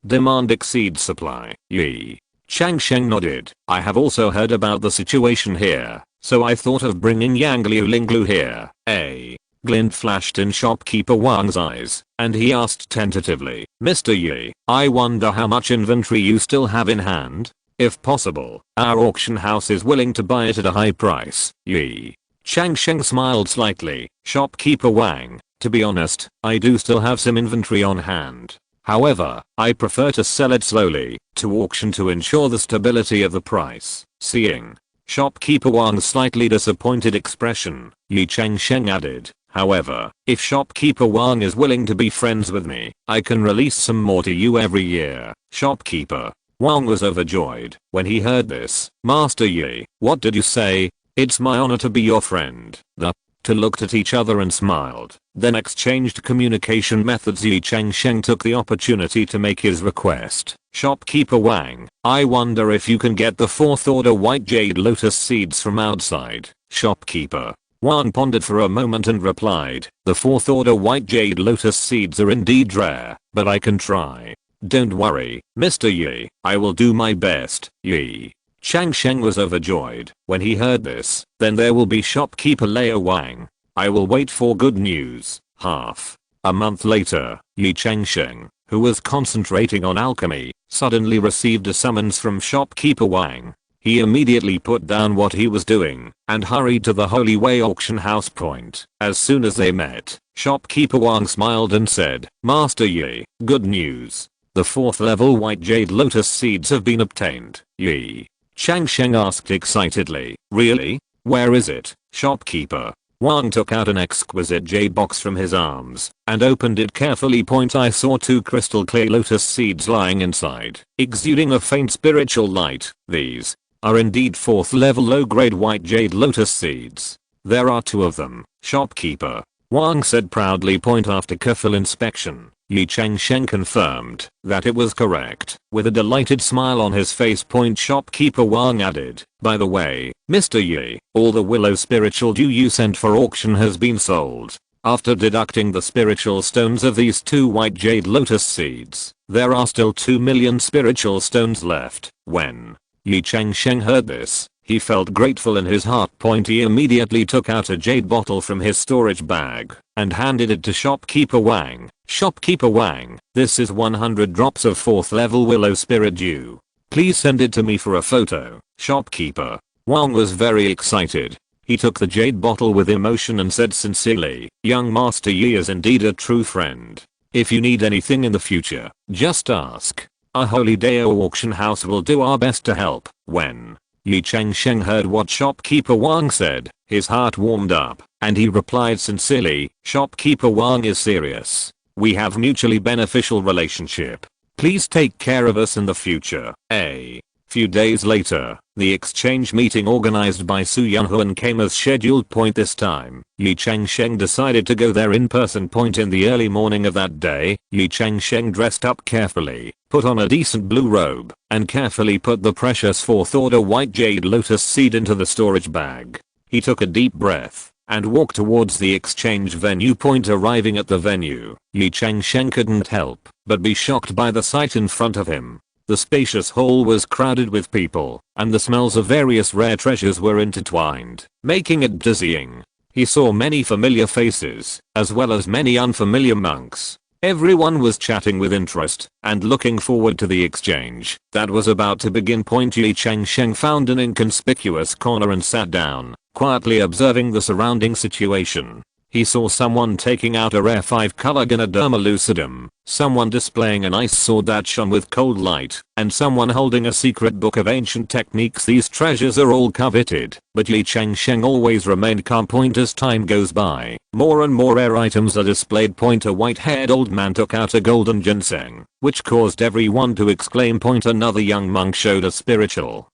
Demand exceeds supply." Ye Changsheng nodded. "I have also heard about the situation here, so I thought of bringing Yangliu Linglu here." A glint flashed in shopkeeper Wang's eyes, and he asked tentatively, "Mr. Ye, I wonder how much inventory you still have in hand? If possible, our auction house is willing to buy it at a high price." Ye Changsheng smiled slightly. "Shopkeeper Wang, to be honest, I do still have some inventory on hand. However, I prefer to sell it slowly to auction to ensure the stability of the price." Seeing shopkeeper Wang's slightly disappointed expression, Ye Changsheng added, "However, if shopkeeper Wang is willing to be friends with me, I can release some more to you every year." Shopkeeper Wang was overjoyed when he heard this. "Master Ye, what did you say? It's my honor to be your friend." The two looked at each other and smiled, then exchanged communication methods. Ye Changsheng took the opportunity to make his request. "Shopkeeper Wang, I wonder if you can get the 4th order white jade lotus seeds from outside." Shopkeeper Wang pondered for a moment and replied, "The 4th order white jade lotus seeds are indeed rare, but I can try. Don't worry, Mr. Ye, I will do my best." Ye Changsheng was overjoyed when he heard this. "Then there will be shopkeeper Leo Wang. I will wait for good news." Half a month later, Ye Changsheng, who was concentrating on alchemy, suddenly received a summons from shopkeeper Wang. He immediately put down what he was doing and hurried to the Holy Way auction house point. As soon as they met, shopkeeper Wang smiled and said, "Master Ye, good news. The 4th level white jade lotus seeds have been obtained." Ye Changsheng asked excitedly, "Really? Where is it?" Shopkeeper Wang took out an exquisite jade box from his arms and opened it carefully. "I saw 2 crystal clear lotus seeds lying inside, exuding a faint spiritual light. These are indeed 4th level low grade white jade lotus seeds. There are 2 of them." Shopkeeper Wang said proudly. After careful inspection, Ye Changsheng confirmed that it was correct. With a delighted smile on his face, shopkeeper Wang added, "By the way, Mr. Ye, all the willow spiritual dew you sent for auction has been sold. After deducting the spiritual stones of these 2 white jade lotus seeds, there are still 2 million spiritual stones left." When Ye Changsheng heard this, he felt grateful in his heart. He immediately took out a jade bottle from his storage bag and handed it to shopkeeper Wang. "Shopkeeper Wang, this is 100 drops of 4th level willow spirit dew. Please send it to me for a photo." Shopkeeper Wang was very excited. He took the jade bottle with emotion and said sincerely, "Young Master Ye is indeed a true friend. If you need anything in the future, just ask. Our Holy Dao auction house will do our best to help." When Ye Changsheng heard what shopkeeper Wang said, his heart warmed up, and he replied sincerely, "Shopkeeper Wang is serious. We have mutually beneficial relationship. Please take care of us in the future." A few days later, the exchange meeting organized by Su Yunhuan came as scheduled. This time, Ye Changsheng decided to go there in person. In the early morning of that day, Ye Changsheng dressed up carefully, put on a decent blue robe, and carefully put the precious 4th order white jade lotus seed into the storage bag. He took a deep breath and walked towards the exchange venue. Arriving at the venue, Ye Changsheng couldn't help but be shocked by the sight in front of him. The spacious hall was crowded with people, and the smells of various rare treasures were intertwined, making it dizzying. He saw many familiar faces, as well as many unfamiliar monks. Everyone was chatting with interest and looking forward to the exchange that was about to begin. Ye Changsheng found an inconspicuous corner and sat down, quietly observing the surrounding situation. He saw someone taking out a rare 5-color Ganoderma lucidum, someone displaying an ice sword that shone with cold light, and someone holding a secret book of ancient techniques. These treasures are all coveted, but Ye Changsheng always remained calm. As time goes by, more and more rare items are displayed. A white-haired old man took out a golden ginseng, which caused everyone to exclaim. Another young monk showed a spiritual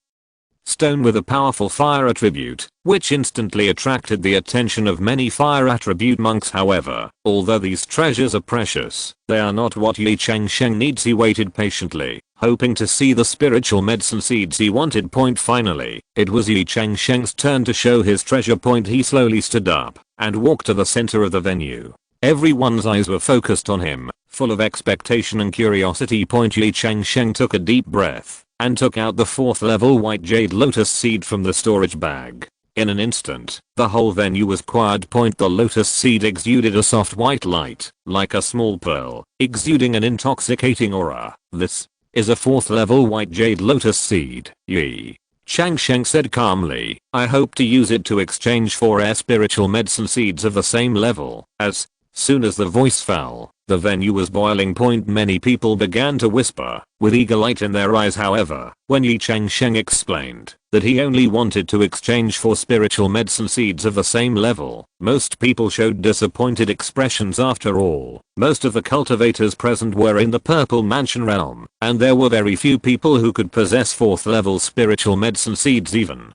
stone with a powerful fire attribute, which instantly attracted the attention of many fire attribute monks. However, although these treasures are precious, they are not what Ye Changsheng needs. He waited patiently, hoping to see the spiritual medicine seeds he wanted. Finally, it was Ye Changsheng's turn to show his treasure. He slowly stood up and walked to the center of the venue. Everyone's eyes were focused on him, full of expectation and curiosity. Ye Changsheng took a deep breath and took out the 4th level white jade lotus seed from the storage bag. In an instant, the whole venue was quiet. The lotus seed exuded a soft white light, like a small pearl, exuding an intoxicating aura. This is a 4th level white jade lotus seed, Ye Changsheng said calmly. I hope to use it to exchange for spiritual medicine seeds of the same level. As soon as the voice fell, the venue was boiling. Many people began to whisper, with eager light in their eyes. However, when Ye Changsheng explained that he only wanted to exchange for spiritual medicine seeds of the same level, most people showed disappointed expressions. After all, most of the cultivators present were in the Purple Mansion realm, and there were very few people who could possess 4th level spiritual medicine seeds. Even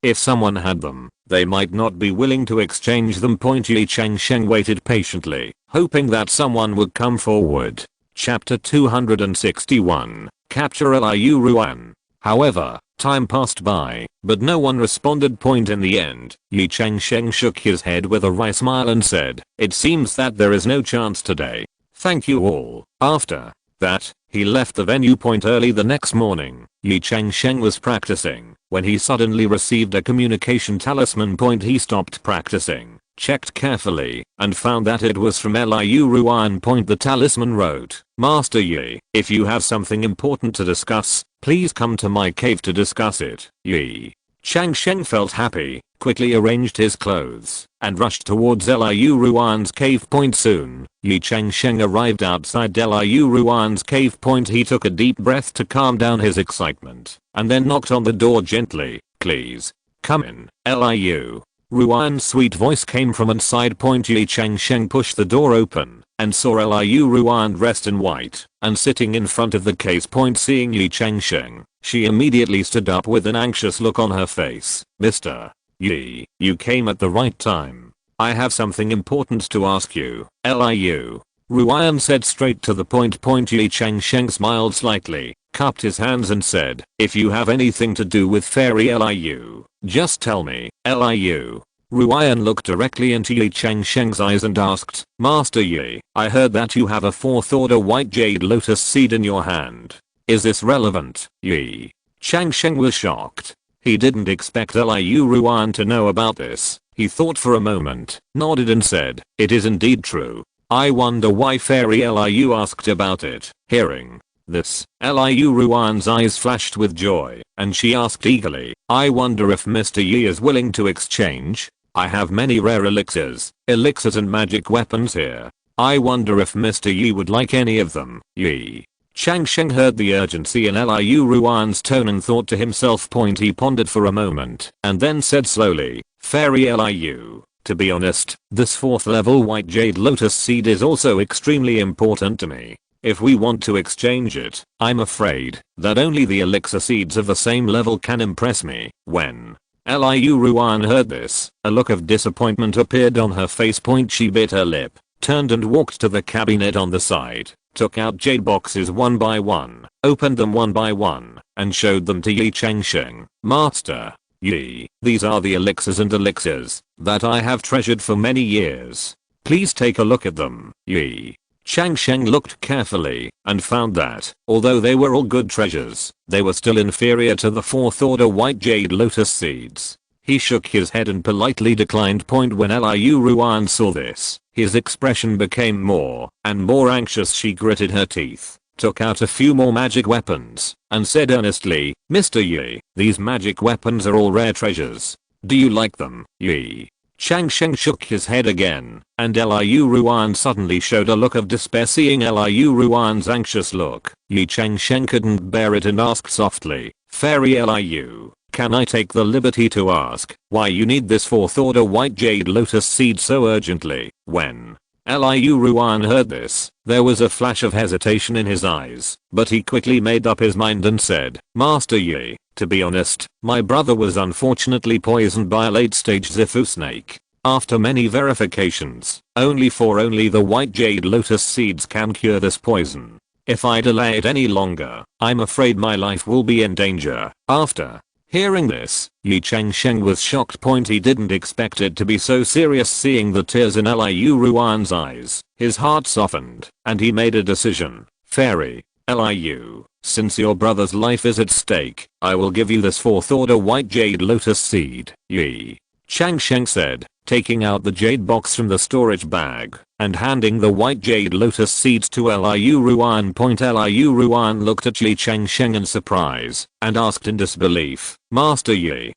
if someone had them, they might not be willing to exchange them. Ye Changsheng waited patiently, hoping that someone would come forward. Chapter 261, Capture Liu Ruan. However, time passed by, but no one responded. In the end, Ye Changsheng shook his head with a wry smile and said, it seems that there is no chance today. Thank you all. After that, he left the venue. Early the next morning, Ye Changsheng was practicing when he suddenly received a communication talisman. He stopped practicing, checked carefully, and found that it was from Liu Ruan. The talisman wrote, Master Ye, if you have something important to discuss, please come to my cave to discuss it. Ye Changsheng felt happy, quickly arranged his clothes, and rushed towards Liu Ruan's cave. Soon, Ye Changsheng arrived outside Liu Ruan's cave. He took a deep breath to calm down his excitement, and then knocked on the door gently. Please, come in. Liu Ruan's sweet voice came from inside. Ye Changsheng pushed the door open and saw Liu Ruan dressed in white and sitting in front of the case. Seeing Ye Changsheng, she immediately stood up with an anxious look on her face. Mr. Ye, you came at the right time. I have something important to ask you. Liu Ruan said straight to the point. Ye Changsheng smiled slightly, cupped his hands and said, if you have anything to do with Fairy Liu, just tell me. Liu Ruan looked directly into Ye Changsheng's eyes and asked, Master Ye, I heard that you have a 4th order white jade lotus seed in your hand. Is this relevant? Ye Changsheng was shocked. He didn't expect Liu Ruan to know about this. He thought for a moment, nodded and said, it is indeed true. I wonder why Fairy Liu asked about it. Hearing this, Liu Ruan's eyes flashed with joy, and she asked eagerly, I wonder if Mr. Ye is willing to exchange? I have many rare elixirs and magic weapons here. I wonder if Mr. Ye would like any of them. Ye Changsheng heard the urgency in Liu Ruan's tone and thought to himself. He pondered for a moment and then said slowly, Fairy Liu, to be honest, this 4th level white jade lotus seed is also extremely important to me. If we want to exchange it, I'm afraid that only the elixir seeds of the same level can impress me. When Liu Ruan heard this, a look of disappointment appeared on her face. She bit her lip, turned and walked to the cabinet on the side, took out jade boxes one by one, opened them one by one, and showed them to Ye Changsheng. Master Ye, these are the elixirs that I have treasured for many years. Please take a look at them. Ye Changsheng looked carefully and found that, although they were all good treasures, they were still inferior to the 4th order white jade lotus seeds. He shook his head and politely declined. When Liu Ruan saw this, his expression became more and more anxious. She gritted her teeth, took out a few more magic weapons, and said earnestly, "Mr. Ye, these magic weapons are all rare treasures. Do you like them, Ye?" Changsheng shook his head again, and Liu Ruan suddenly showed a look of despair. Seeing Liu Ruan's anxious look, Ye Changsheng couldn't bear it and asked softly, "Fairy Liu, can I take the liberty to ask why you need this 4th order white jade lotus seed so urgently?" When Liu Ruan heard this, there was a flash of hesitation in his eyes, but he quickly made up his mind and said, "Master Ye, to be honest, my brother was unfortunately poisoned by a late-stage Zifu snake. After many verifications, only the white jade lotus seeds can cure this poison. If I delay it any longer, I'm afraid my life will be in danger." After hearing this, Ye Changsheng was shocked. He didn't expect it to be so serious. Seeing the tears in Liu Ruan's eyes, his heart softened, and he made a decision. "Fairy Liu, since your brother's life is at stake, I will give you this 4th order white jade lotus seed." Ye Changsheng said, taking out the jade box from the storage bag and handing the white jade lotus seeds to Liu Ruan. Liu Ruan looked at Ye Changsheng in surprise and asked in disbelief, "Master Ye,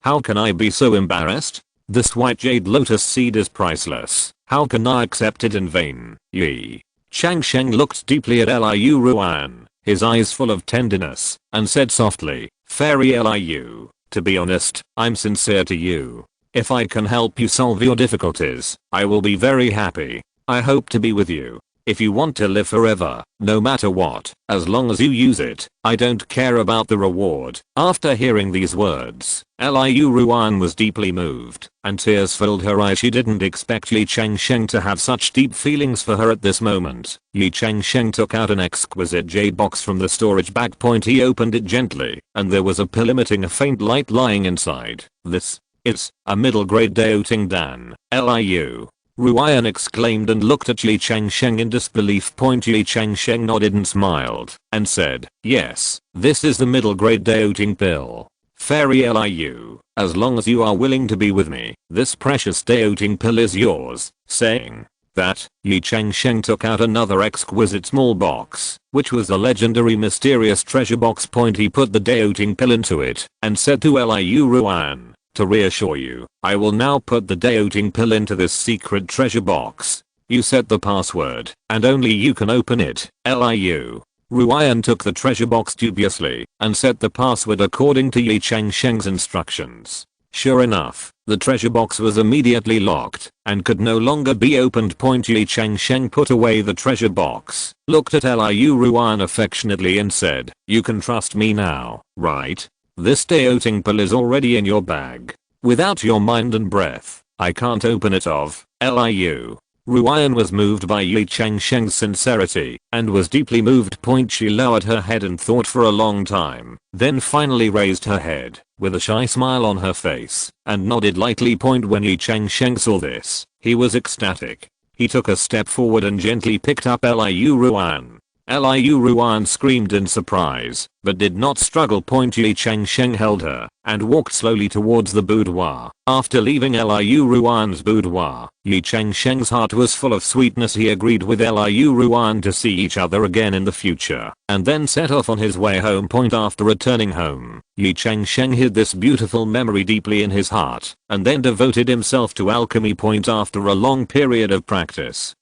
how can I be so embarrassed? This white jade lotus seed is priceless. How can I accept it in vain?" Ye Changsheng looked deeply at Liu Ruan, his eyes full of tenderness, and said softly, "Fairy Liu, to be honest, I'm sincere to you. If I can help you solve your difficulties, I will be very happy. I hope to be with you. If you want to live forever, no matter what, as long as you use it, I don't care about the reward." After hearing these words, Liu Ruan was deeply moved, and tears filled her eyes. She didn't expect Ye Changsheng to have such deep feelings for her at this moment. Ye Changsheng took out an exquisite jade box from the storage bag. He opened it gently, and there was a pill emitting a faint light lying inside. "This is a middle-grade Daoting Dan." Liu Ruan exclaimed and looked at Ye Changsheng in disbelief. Ye Changsheng nodded and smiled and said, "Yes, this is the middle-grade Daoting pill. Fairy Liu, as long as you are willing to be with me, this precious Daoting pill is yours." Saying that, Ye Changsheng took out another exquisite small box, which was the legendary mysterious treasure box. He put the Daoting pill into it and said to Liu Ruan, "To reassure you, I will now put the Daoting pill into this secret treasure box. You set the password, and only you can open it." Liu Ruan took the treasure box dubiously and set the password according to Ye Changsheng's instructions. Sure enough, the treasure box was immediately locked and could no longer be opened. Ye Changsheng put away the treasure box, looked at Liu Ruan affectionately and said, "You can trust me now, right? This Daoting pill is already in your bag. Without your mind and breath, I can't open it." Liu Ruan was moved by Ye Changsheng's sincerity and was deeply moved. She lowered her head and thought for a long time, then finally raised her head with a shy smile on her face and nodded lightly. When Ye Changsheng saw this, he was ecstatic. He took a step forward and gently picked up Liu Ruan. Liu Ruan screamed in surprise, but did not struggle. Ye Changsheng held her and walked slowly towards the boudoir. After leaving Liu Ruan's boudoir, Ye Changsheng's heart was full of sweetness. He agreed with Liu Ruan to see each other again in the future, and then set off on his way home. After returning home, Ye Changsheng hid this beautiful memory deeply in his heart, and then devoted himself to alchemy. After a long period of practice,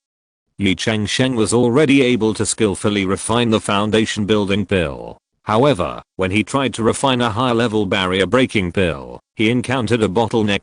Ye Changsheng was already able to skillfully refine the foundation building pill. However, when he tried to refine a higher level barrier breaking pill, he encountered a bottleneck.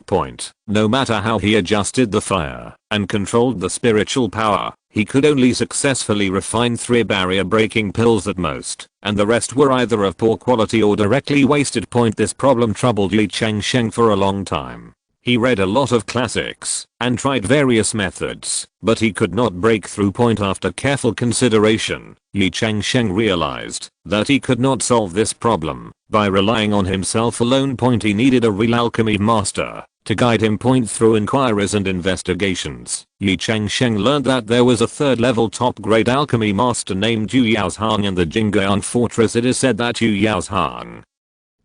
No matter how he adjusted the fire and controlled the spiritual power, he could only successfully refine 3 barrier breaking pills at most, and the rest were either of poor quality or directly wasted. This problem troubled Ye Changsheng for a long time. He read a lot of classics and tried various methods, but he could not break through. After careful consideration, Ye Changsheng realized that he could not solve this problem By relying on himself alone, he needed a real alchemy master to guide him through inquiries and investigations. Ye Changsheng learned that there was a third level top grade alchemy master named Yu Yaozhang in the Jingguan fortress. It is said that Yu Yaozhang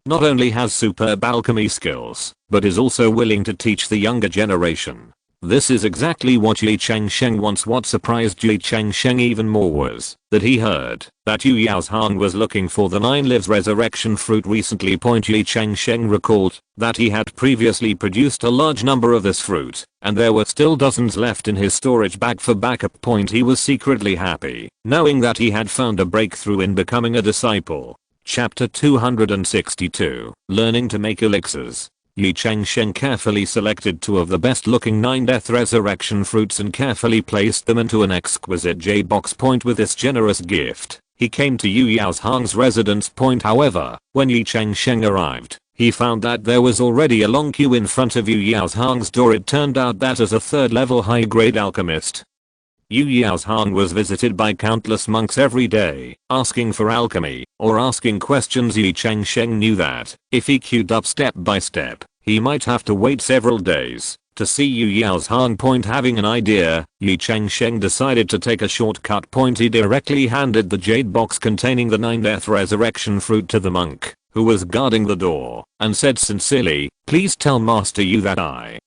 not only has superb alchemy skills, but is also willing to teach the younger generation. This is exactly what Ye Changsheng wants. What surprised Ye Changsheng even more was that he heard that Yu Yaozhang was looking for the 9 lives resurrection fruit recently. Ye Changsheng recalled that he had previously produced a large number of this fruit, and there were still dozens left in his storage bag for backup. He was secretly happy, knowing that he had found a breakthrough in becoming a disciple. Chapter 262, Learning to Make Elixirs. Ye Changsheng carefully selected 2 of the best looking 9 death resurrection fruits and carefully placed them into an exquisite jade box. With this generous gift, he came to Yu Yaozhang's residence. However, when Ye Changsheng arrived, he found that there was already a long queue in front of Yu Yaozhang's door. It turned out that as a 3rd level high grade alchemist, Yu Yaozhang was visited by countless monks every day, asking for alchemy, or asking questions. Ye Changsheng knew that, if he queued up step by step, he might have to wait several days to see Yu Yaozhang. Having an idea, Ye Changsheng decided to take a shortcut. He directly handed the jade box containing the 9 death resurrection fruit to the monk, who was guarding the door, and said sincerely, "Please tell Master Yu that I,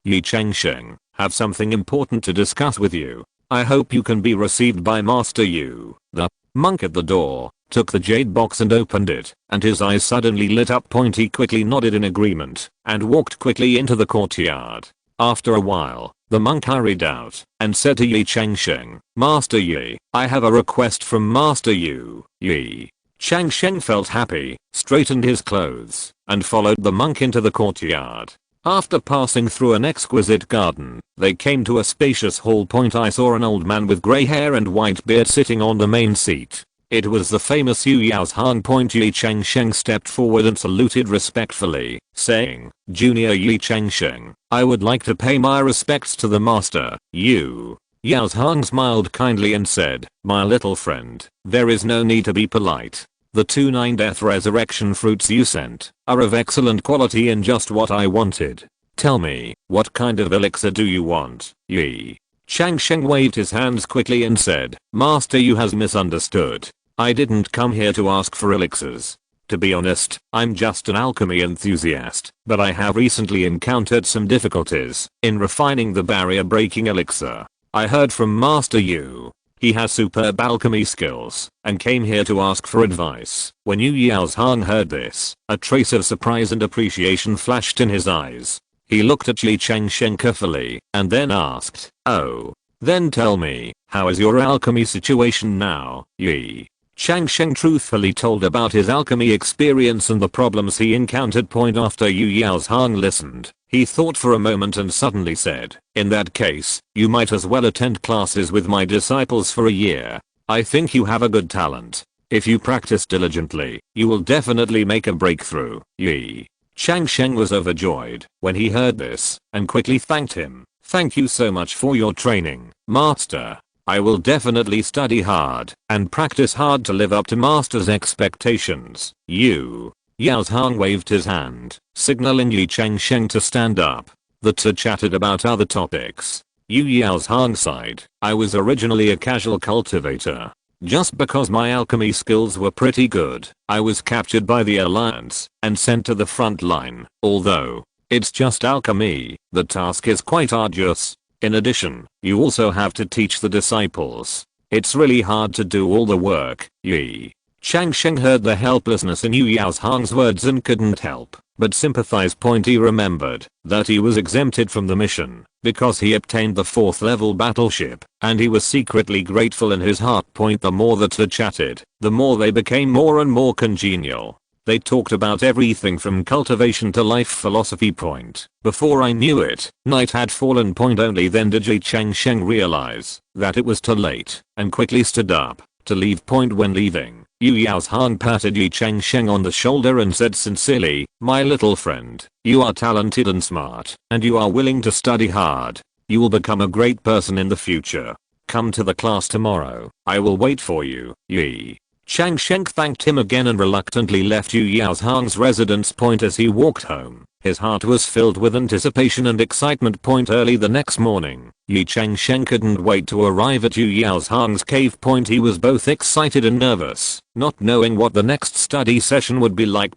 Ye Changsheng, have something important to discuss with you. I hope you can be received by Master Yu." The monk at the door took the jade box and opened it, and his eyes suddenly lit up. He quickly nodded in agreement and walked quickly into the courtyard. After a while, the monk hurried out and said to Ye Changsheng, "Master Ye, I have a request from Master Yu." Ye Changsheng felt happy, straightened his clothes, and followed the monk into the courtyard. After passing through an exquisite garden, they came to a spacious hall. I saw an old man with grey hair and white beard sitting on the main seat. It was the famous Yu Yaozhang. Ye Changsheng stepped forward and saluted respectfully, saying, "Junior Ye Changsheng, I would like to pay my respects to the master, Yu." Yaozhang smiled kindly and said, "My little friend, there is no need to be polite. The 2 9 death resurrection fruits you sent are of excellent quality and just what I wanted. Tell me, what kind of elixir do you want?" Ye Changsheng waved his hands quickly and said, "Master Yu has misunderstood. I didn't come here to ask for elixirs. To be honest, I'm just an alchemy enthusiast, but I have recently encountered some difficulties in refining the barrier breaking elixir. I heard from Master Yu. He has superb alchemy skills and came here to ask for advice." When Yu Yaozhang heard this, a trace of surprise and appreciation flashed in his eyes. He looked at Ye Changsheng carefully and then asked, "Oh, then tell me, how is your alchemy situation now?" Ye Changsheng truthfully told about his alchemy experience and the problems he encountered. After Yu Yaozhang listened, he thought for a moment and suddenly said, "In that case, you might as well attend classes with my disciples for a year. I think you have a good talent. If you practice diligently, you will definitely make a breakthrough." Ye Changsheng was overjoyed when he heard this and quickly thanked him. "Thank you so much for your training, Master. I will definitely study hard and practice hard to live up to Master's expectations." Yu Yaozhang waved his hand, signaling Ye Changsheng to stand up. The two chatted about other topics. Yu Yaozhang sighed, "I was originally a casual cultivator. Just because my alchemy skills were pretty good, I was captured by the Alliance and sent to the front line. Although it's just alchemy, the task is quite arduous. In addition, you also have to teach the disciples. It's really hard to do all the work." Ye Changsheng heard the helplessness in Yu Yaozhang's words and couldn't help but sympathize. He remembered that he was exempted from the mission because he obtained the 4th level battleship, and he was secretly grateful in his heart. The more the two chatted, the more they became more and more congenial. They talked about everything from cultivation to life philosophy. Before I knew it, night had fallen. Only then did Ye Changsheng realize that it was too late and quickly stood up to leave. When leaving, Yu Yaozhang patted Ye Changsheng on the shoulder and said sincerely, "My little friend, you are talented and smart, and you are willing to study hard. You will become a great person in the future. Come to the class tomorrow. I will wait for you." Ye Changsheng thanked him again and reluctantly left Ye Changsheng's residence. As he walked home, his heart was filled with anticipation and excitement. Early the next morning, Ye Changsheng couldn't wait to arrive at Ye Changsheng's cave. He was both excited and nervous, not knowing what the next study session would be like.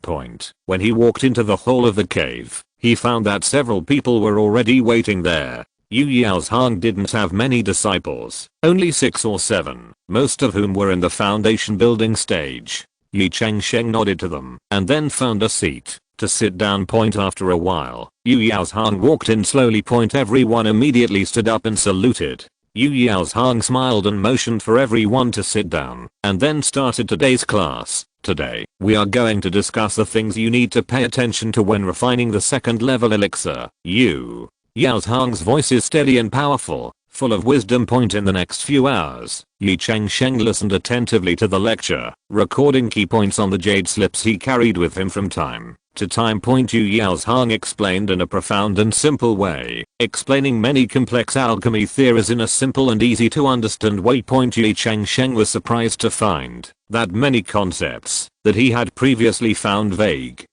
When he walked into the hall of the cave, he found that several people were already waiting there. Ye Changsheng didn't have many disciples, only 6 or 7, most of whom were in the foundation building stage. Ye Changsheng nodded to them and then found a seat to sit down. After a while, Ye Changsheng walked in slowly. Everyone immediately stood up and saluted. Ye Changsheng smiled and motioned for everyone to sit down and then started today's class. Today, we are going to discuss the things you need to pay attention to when refining the second level elixir. Ye Changsheng's voice is steady and powerful, full of wisdom. In the next few hours, Ye Changsheng listened attentively to the lecture, recording key points on the jade slips he carried with him from time to time. Ye Changsheng explained in a profound and simple way, explaining many complex alchemy theories in a simple and easy to understand way. Ye Changsheng was surprised to find that many concepts that he had previously found vague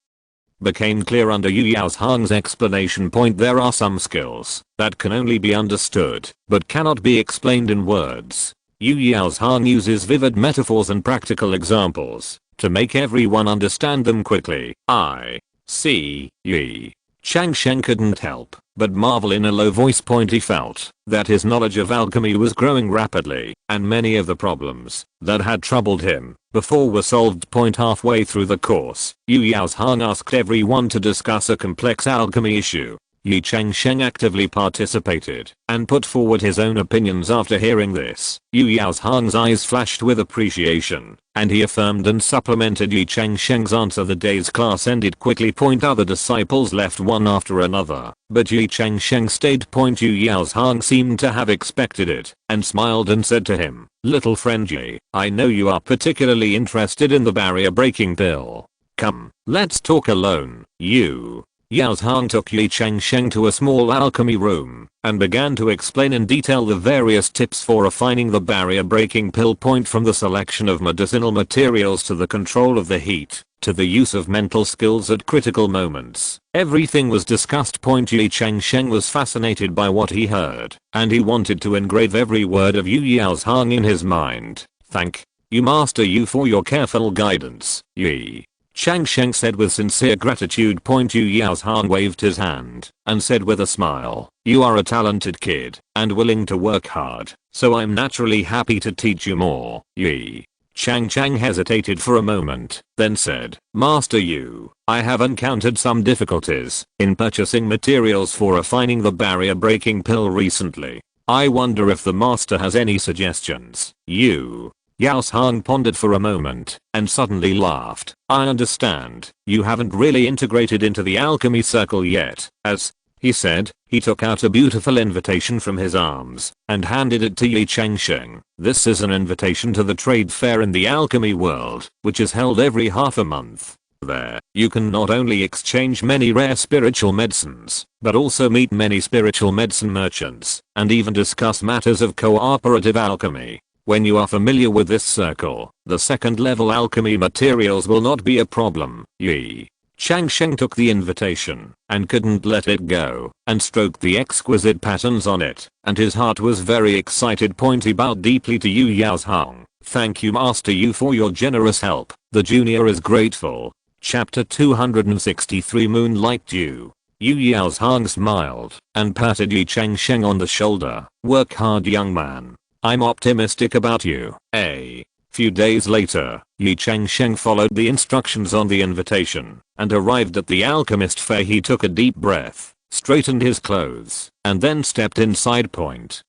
became clear under Ye Changsheng's explanation. There are some skills that can only be understood but cannot be explained in words. Ye Changsheng uses vivid metaphors and practical examples to make everyone understand them quickly. I see. Ye Changsheng couldn't help but marvel in a low voice. He felt that his knowledge of alchemy was growing rapidly, and many of the problems that had troubled him before were solved. Halfway through the course, Ye Changsheng asked everyone to discuss a complex alchemy issue. Ye Changsheng actively participated and put forward his own opinions. After hearing this, Ye Changsheng's eyes flashed with appreciation, and he affirmed and supplemented Ye Changsheng's answer. The day's class ended quickly. Other disciples left one after another, but Ye Changsheng stayed. Ye Changsheng seemed to have expected it and smiled and said to him, "Little friend Ye, I know you are particularly interested in the barrier breaking pill. Come, let's talk alone." Ye Changsheng took Ye Changsheng to a small alchemy room and began to explain in detail the various tips for refining the barrier breaking pill. From the selection of medicinal materials to the control of the heat to the use of mental skills at critical moments, everything was discussed. Ye Changsheng was fascinated by what he heard, and he wanted to engrave every word of Ye Changsheng in his mind. "Thank you, Master Yu, for your careful guidance." Ye Changsheng said with sincere gratitude. Ye Changsheng waved his hand and said with a smile, "You are a talented kid and willing to work hard, so I'm naturally happy to teach you more." Ye Changsheng hesitated for a moment, then said, "Master Yu, I have encountered some difficulties in purchasing materials for refining the barrier breaking pill recently. I wonder if the master has any suggestions." Ye Changsheng pondered for a moment and suddenly laughed. "I understand. You haven't really integrated into the alchemy circle yet, as," he said. He took out a beautiful invitation from his arms and handed it to Ye Changsheng. "This is an invitation to the trade fair in the alchemy world, which is held every half a month. There, you can not only exchange many rare spiritual medicines, but also meet many spiritual medicine merchants and even discuss matters of cooperative alchemy. When you are familiar with this circle, the second level alchemy materials will not be a problem." Ye Changsheng took the invitation and couldn't let it go and stroked the exquisite patterns on it, and his heart was very excited. He bowed deeply to Ye Changsheng. "Thank you, Master Yu, for your generous help. The junior is grateful." Chapter 263 Moonlight Dew. Ye Changsheng smiled and patted Ye Changsheng on the shoulder. "Work hard, young man. I'm optimistic about you." A few days later, Ye Changsheng followed the instructions on the invitation and arrived at the alchemist fair. He took a deep breath, straightened his clothes, and then stepped inside.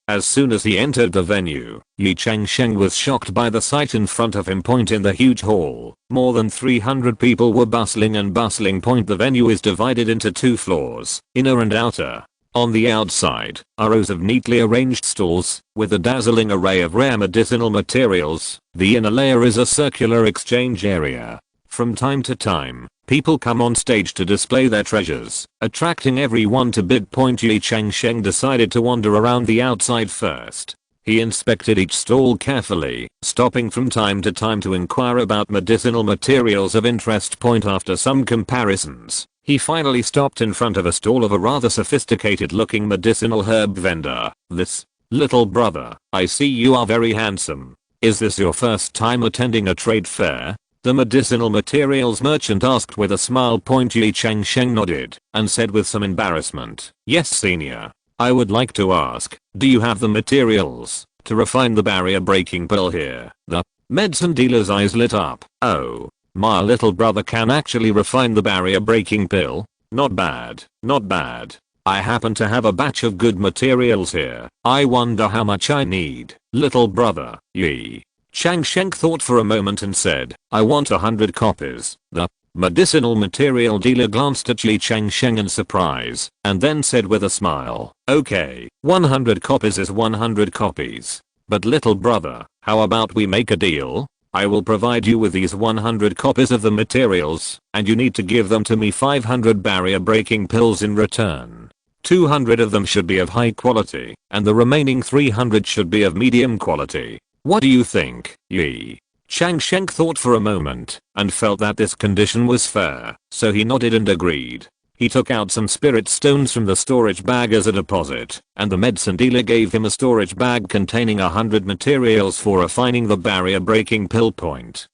As soon as he entered the venue, Ye Changsheng was shocked by the sight in front of him. In the huge hall, more than 300 people were bustling. The venue is divided into 2 floors, inner and outer. On the outside are rows of neatly arranged stalls with a dazzling array of rare medicinal materials. The inner layer is a circular exchange area. From time to time, people come on stage to display their treasures, attracting everyone to bid. Ye Changsheng decided to wander around the outside first. He inspected each stall carefully, stopping from time to time to inquire about medicinal materials of interest. After some comparisons, he finally stopped in front of a stall of a rather sophisticated looking medicinal herb vendor. "This, little brother, I see you are very handsome. Is this your first time attending a trade fair?" The medicinal materials merchant asked with a smile. Ye Changsheng nodded and said with some embarrassment, "Yes, senior. I would like to ask, do you have the materials to refine the barrier breaking pill here?" The medicine dealer's eyes lit up. "Oh, my little brother can actually refine the barrier breaking pill? Not bad, not bad. I happen to have a batch of good materials here. I wonder how much I need, little brother." Ye Changsheng thought for a moment and said, "I want 100 copies. The medicinal material dealer glanced at Ye Changsheng in surprise and then said with a smile, "Okay, 100 copies is 100 copies. But little brother, how about we make a deal? I will provide you with these 100 copies of the materials, and you need to give them to me 500 barrier breaking pills in return. 200 of them should be of high quality, and the remaining 300 should be of medium quality. What do you think?" Ye Changsheng thought for a moment and felt that this condition was fair, so he nodded and agreed. He took out some spirit stones from the storage bag as a deposit, and the medicine dealer gave him a storage bag containing 100 materials for refining the barrier breaking pill.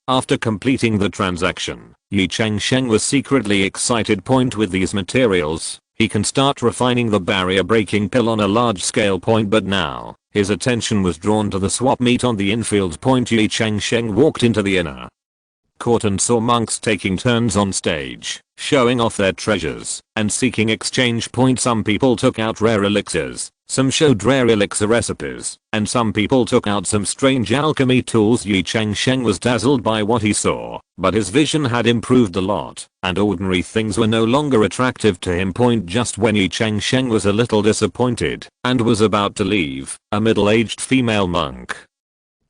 After completing the transaction, Ye Changsheng was secretly excited. With these materials, he can start refining the barrier breaking pill on a large scale. But now, his attention was drawn to the swap meet on the infield. Ye Changsheng walked into the inner court and saw monks taking turns on stage, showing off their treasures and seeking exchange. Some people took out rare elixirs, some showed rare elixir recipes, and some people took out some strange alchemy tools. Ye Changsheng was dazzled by what he saw, but his vision had improved a lot, and ordinary things were no longer attractive to him. Just when Ye Changsheng was a little disappointed and was about to leave, a middle-aged female monk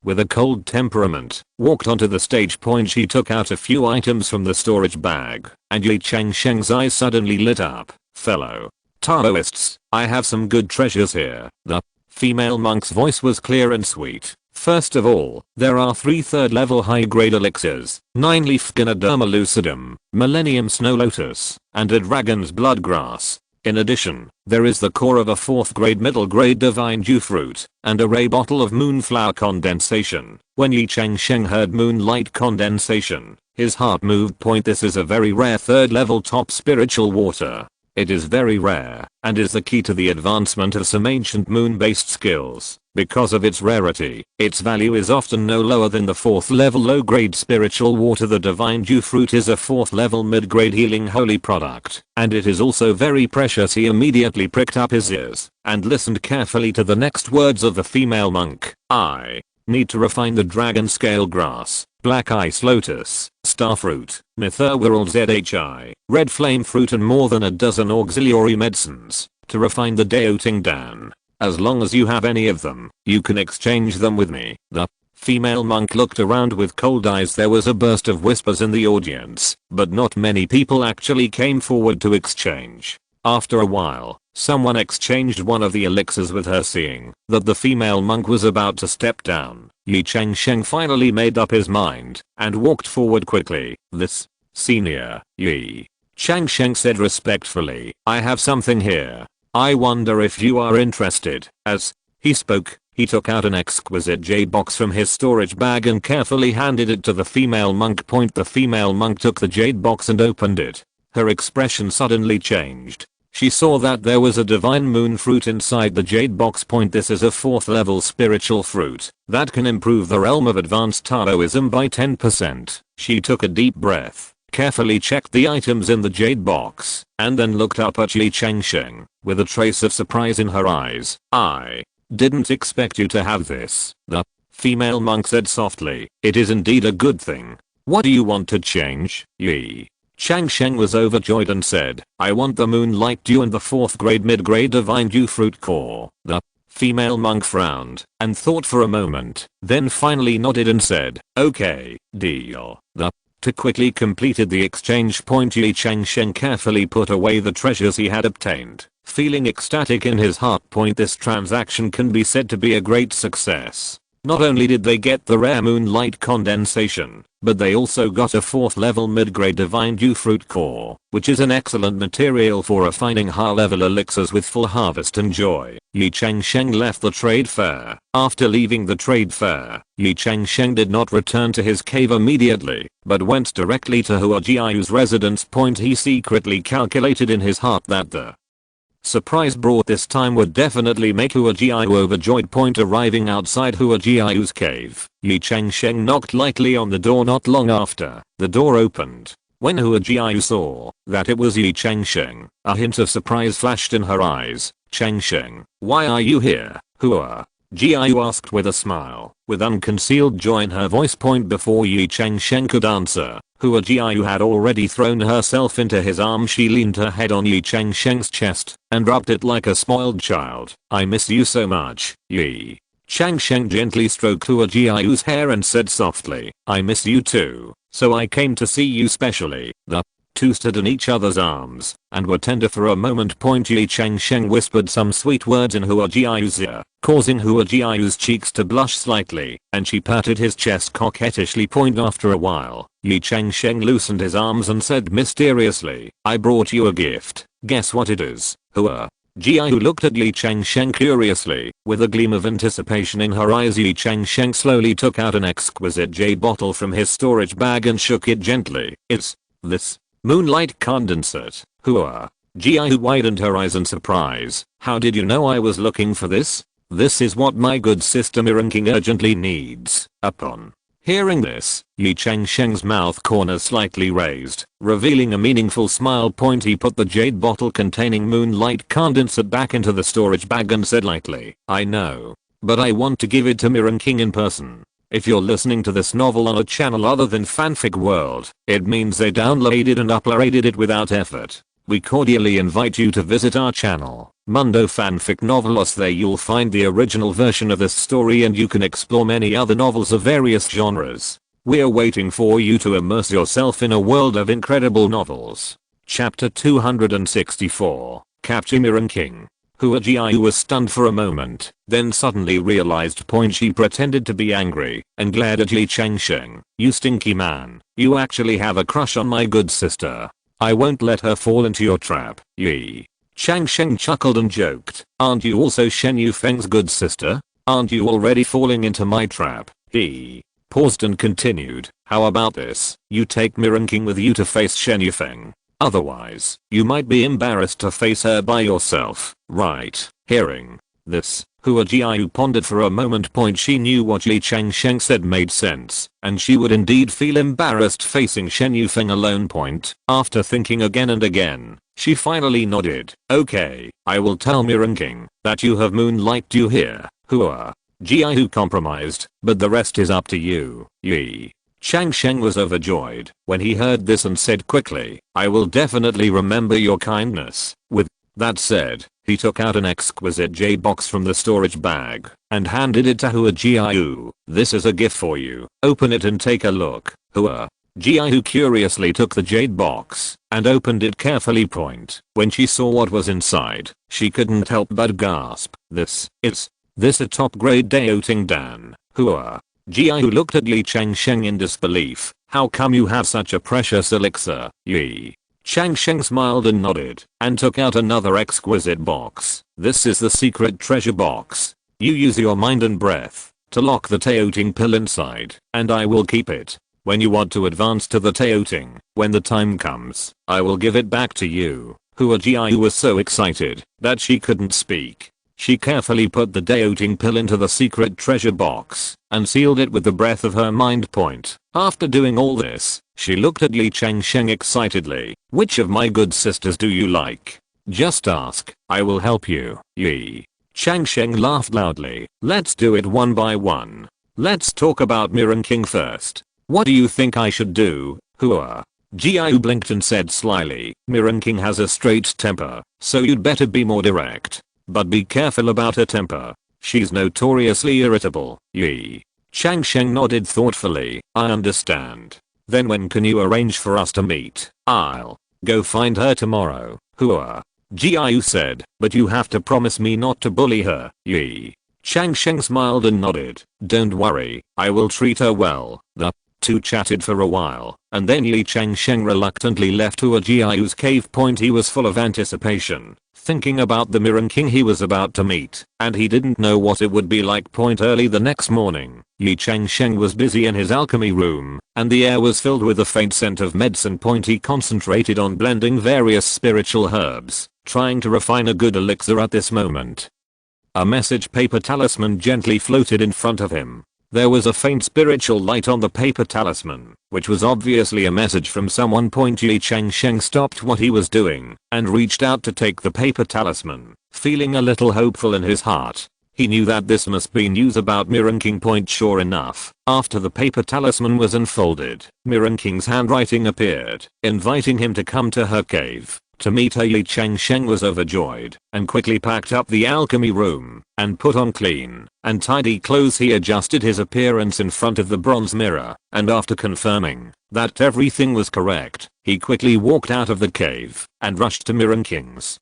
with a cold temperament walked onto the stage. She took out a few items from the storage bag, and Ye Changsheng's eyes suddenly lit up. "Fellow Taoists, I have some good treasures here." The female monk's voice was clear and sweet. "First of all, there are 3 third-level high-grade elixirs, 9-leaf Ganoderma lucidum, Millennium Snow Lotus, and a dragon's blood grass. In addition, there is the core of a 4th-grade middle-grade divine dew fruit, and a rare bottle of moonflower condensation." When Ye Changsheng heard moonlight condensation, his heart moved. This is a very rare 3rd-level top spiritual water. It is very rare, and is the key to the advancement of some ancient moon-based skills. Because of its rarity, its value is often no lower than the 4th-level low-grade spiritual water. The divine dew fruit is a 4th-level mid-grade healing holy product, and it is also very precious. He immediately pricked up his ears and listened carefully to the next words of the female monk. "I need to refine the dragon scale grass, black ice lotus, starfruit, mythical zhi, red flame fruit, and more than a dozen auxiliary medicines to refine the Daoting Dan. As long as you have any of them, you can exchange them with me." The female monk looked around with cold eyes. There was a burst of whispers in the audience, but not many people actually came forward to exchange. After a while, someone exchanged one of the elixirs with her. Seeing that the female monk was about to step down, Ye Changsheng finally made up his mind and walked forward quickly. "This, senior," Ye Changsheng said respectfully, "I have something here. I wonder if you are interested." As he spoke, he took out an exquisite jade box from his storage bag and carefully handed it to the female monk. The female monk took the jade box and opened it. Her expression suddenly changed. She saw that there was a divine moon fruit inside the jade box. This is a 4th-level spiritual fruit that can improve the realm of advanced Taoism by 10%. She took a deep breath, carefully checked the items in the jade box, and then looked up at Ye Changsheng with a trace of surprise in her eyes. "I didn't expect you to have this," the female monk said softly. "It is indeed a good thing. What do you want to change?" Ye Changsheng was overjoyed and said, "I want the moonlight dew and the 4th-grade mid-grade divine dew fruit core." The female monk frowned and thought for a moment, then finally nodded and said, "Okay, deal." To quickly completed the exchange. Ye Changsheng carefully put away the treasures he had obtained Feeling ecstatic in his heart. This transaction can be said to be a great success. Not only did they get the rare moonlight condensation, but they also got a 4th level mid-grade divine dew fruit core, which is an excellent material for refining high-level elixirs with full harvest and joy. Ye Changsheng left the trade fair. After leaving the trade fair, Ye Changsheng did not return to his cave immediately, but went directly to Hua Jiayu's residence. He secretly calculated in his heart that the surprise brought this time would definitely make Hua Jiayu overjoyed. Arriving outside Hua Jiayu's cave, Ye Changsheng knocked lightly on the door. Not long after, the door opened. When Hua Jiayu saw that it was Ye Changsheng, a hint of surprise flashed in her eyes. Changsheng, why are you here? Hua Jiayu asked with a smile, with unconcealed joy in her voice. Before Ye Changsheng could answer, Hua Jiayu had already thrown herself into his arms. She leaned her head on Ye Changsheng's chest and rubbed it like a spoiled child. I miss you so much, Ye. Changsheng gently stroked Hua Jiayu's hair and said softly, I miss you too, so I came to see you specially. The two stood in each other's arms and were tender for a moment. Ye Changsheng whispered some sweet words in Hua Jiayu's ear, causing Hua Jiayu's cheeks to blush slightly, and she patted his chest coquettishly. After a while, Ye Changsheng loosened his arms and said mysteriously, I brought you a gift. Guess what it is? Hua Jiayu looked at Ye Changsheng curiously, with a gleam of anticipation in her eyes. Ye Changsheng slowly took out an exquisite jade bottle from his storage bag and shook it gently. It's this moonlight condensate. Hua Jiayu widened her eyes in surprise. How did you know I was looking for this? This is what my good sister Miranking urgently needs. Upon hearing this, Ye Changsheng's mouth corners slightly raised, revealing a meaningful smile. He put the jade bottle containing moonlight condensate back into the storage bag and said lightly, I know, but I want to give it to Miranking in person. If you're listening to this novel on a channel other than Fanfic World, it means they downloaded and uploaded it without effort. We cordially invite you to visit our channel, Mundo Fanfic Novelos. There you'll find the original version of this story and you can explore many other novels of various genres. We're waiting for you to immerse yourself in a world of incredible novels. Chapter 264, Capture Miranking. Hua Jiayu was stunned for a moment, then suddenly realized. She pretended to be angry and glared at Ye Changsheng. You stinky man, you actually have a crush on my good sister. I won't let her fall into your trap. Ye Changsheng chuckled and joked, aren't you also Shen Yufeng's good sister? Aren't you already falling into my trap? He paused and continued, how about this, you take Miranking with you to face Shen Yufeng. Otherwise, you might be embarrassed to face her by yourself, right? Hearing this, Hua Jiayu pondered for a moment. She knew what Ye Changsheng said made sense, and she would indeed feel embarrassed facing Shen Yufeng alone. After thinking again and again, she finally nodded. Okay, I will tell Miranking that you have moonlight dew here. Hua Jiayu compromised, but the rest is up to you. Ye Changsheng was overjoyed when he heard this and said quickly, I will definitely remember your kindness. With that said, he took out an exquisite jade box from the storage bag and handed it to Hua Jiayu. This is a gift for you. Open it and take a look. Hua Jiayu curiously took the jade box and opened it carefully. When she saw what was inside, she couldn't help but gasp. This a top grade Daoting Dan. Hua Jiayu looked at Ye Changsheng in disbelief. How come you have such a precious elixir? Ye Changsheng smiled and nodded and took out another exquisite box. This is the secret treasure box. You use your mind and breath to lock the Daoting pill inside, and I will keep it. When you want to advance to the Daoting, when the time comes, I will give it back to you. Hua Jiayu was so excited that she couldn't speak. She carefully put the Daoting pill into the secret treasure box and sealed it with the breath of her mind. After doing all this, she looked at Ye Changsheng excitedly. Which of my good sisters do you like? Just ask, I will help you. Ye Changsheng laughed loudly. Let's do it one by one. Let's talk about Miranking first. What do you think I should do? Hua Jiayu blinked and said slyly, Miranking has a straight temper, so you'd better be more direct. But be careful about her temper. She's notoriously irritable. Ye Changsheng nodded thoughtfully. I understand. Then when can you arrange for us to meet? I'll go find her tomorrow. Hua Jiayu said, but you have to promise me not to bully her. Ye Changsheng smiled and nodded. Don't worry, I will treat her well. The two chatted for a while, and then Ye Changsheng reluctantly left to a Jiayu's cave. He was full of anticipation, thinking about the Mirren King he was about to meet, and he didn't know what it would be like. Early the next morning, Ye Changsheng was busy in his alchemy room, and the air was filled with a faint scent of medicine. He concentrated on blending various spiritual herbs, trying to refine a good elixir at this moment. A message paper talisman gently floated in front of him. There was a faint spiritual light on the paper talisman, which was obviously a message from someone. Ye Changsheng stopped what he was doing and reached out to take the paper talisman, feeling a little hopeful in his heart. He knew that this must be news about Mirren King. Sure enough, after the paper talisman was unfolded, Mirren King's handwriting appeared, inviting him to come to her cave. To meet her, Ye Changsheng was overjoyed and quickly packed up the alchemy room and put on clean and tidy clothes. He adjusted his appearance in front of the bronze mirror, and after confirming that everything was correct, he quickly walked out of the cave and rushed to Mirren King's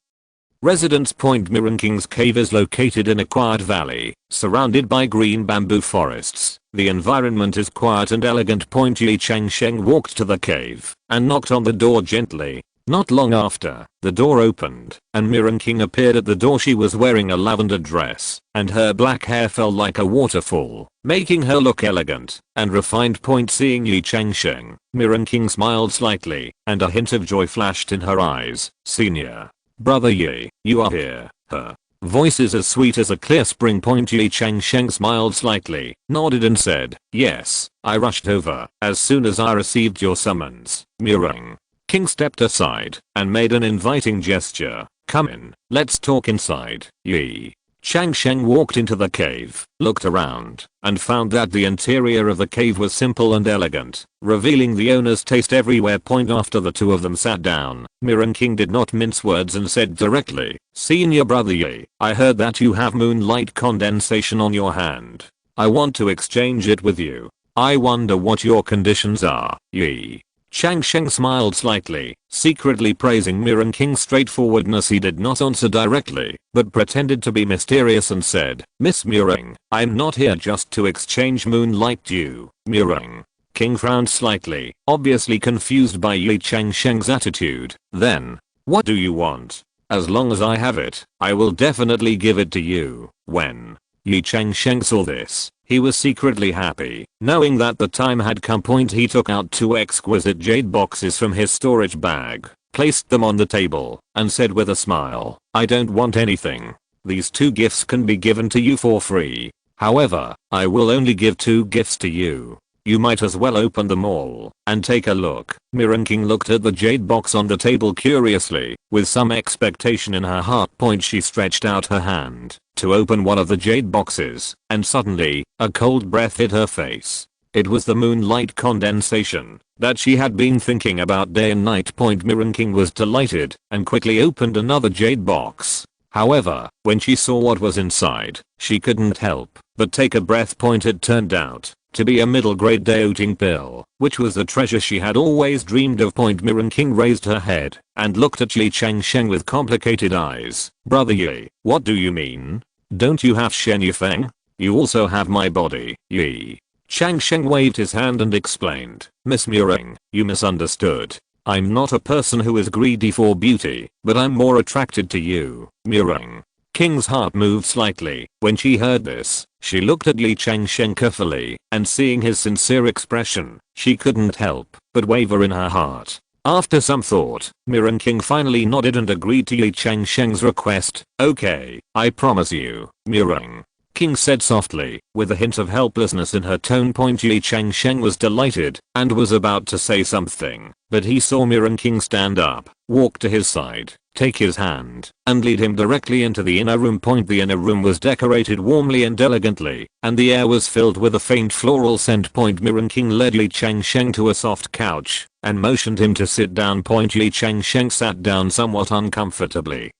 residence. Mirren King's cave is located in a quiet valley, surrounded by green bamboo forests. The environment is quiet and elegant. Ye Changsheng walked to the cave and knocked on the door gently. Not long after, the door opened, and Mirren King appeared at the door. She was wearing a lavender dress, and her black hair fell like a waterfall, making her look elegant and refined. Seeing Ye Changsheng, Mirren King smiled slightly, and a hint of joy flashed in her eyes. Senior brother Ye, you are here. Her voice is as sweet as a clear spring. Ye Changsheng smiled slightly, nodded and said, yes, I rushed over as soon as I received your summons. Mirren King stepped aside and made an inviting gesture. Come in, let's talk inside. Ye Changsheng walked into the cave, looked around, and found that the interior of the cave was simple and elegant, revealing the owner's taste everywhere. After the two of them sat down, Mirren King did not mince words and said directly, Senior brother Ye, I heard that you have moonlight condensation on your hand. I want to exchange it with you. I wonder what your conditions are. Ye Changsheng smiled slightly, secretly praising Mirren King's straightforwardness. He did not answer directly, but pretended to be mysterious and said, Miss Mirren, I'm not here just to exchange moonlight dew. Mirren King frowned slightly, obviously confused by Ye Changsheng's attitude. Then, what do you want? As long as I have it, I will definitely give it to you. When Ye Changsheng saw this, he was secretly happy, knowing that the time had come. He took out two exquisite jade boxes from his storage bag, placed them on the table, and said with a smile, I don't want anything. These two gifts can be given to you for free. However, I will only give two gifts to you. You might as well open them all and take a look. Mirren King looked at the jade box on the table curiously, with some expectation in her heart. She stretched out her hand to open one of the jade boxes, and suddenly, a cold breath hit her face. It was the moonlight condensation that she had been thinking about day and night. Mirren King was delighted and quickly opened another jade box. However, when she saw what was inside, she couldn't help but take a breath. It turned out to be a middle grade deoting pill, which was the treasure she had always dreamed of. Mirren King raised her head and looked at Ye Changsheng with complicated eyes. Brother Ye, what do you mean? Don't you have Shen Yifeng? You also have my body. Ye Changsheng waved his hand and explained, Miss Mirren, you misunderstood. I'm not a person who is greedy for beauty, but I'm more attracted to you. Mirren King's heart moved slightly when she heard this. She looked at Ye Changsheng carefully, and seeing his sincere expression, she couldn't help but waver in her heart. After some thought, Mirren King finally nodded and agreed to Ye Changsheng's request. Okay, I promise you. Mirren King said softly, with a hint of helplessness in her tone. Ye Changsheng was delighted and was about to say something, but he saw Mirren King stand up, walk to his side, take his hand, and lead him directly into the inner room. The inner room was decorated warmly and elegantly, and the air was filled with a faint floral scent. Mirren King led Ye Changsheng to a soft couch and motioned him to sit down. Ye Changsheng sat down somewhat uncomfortably,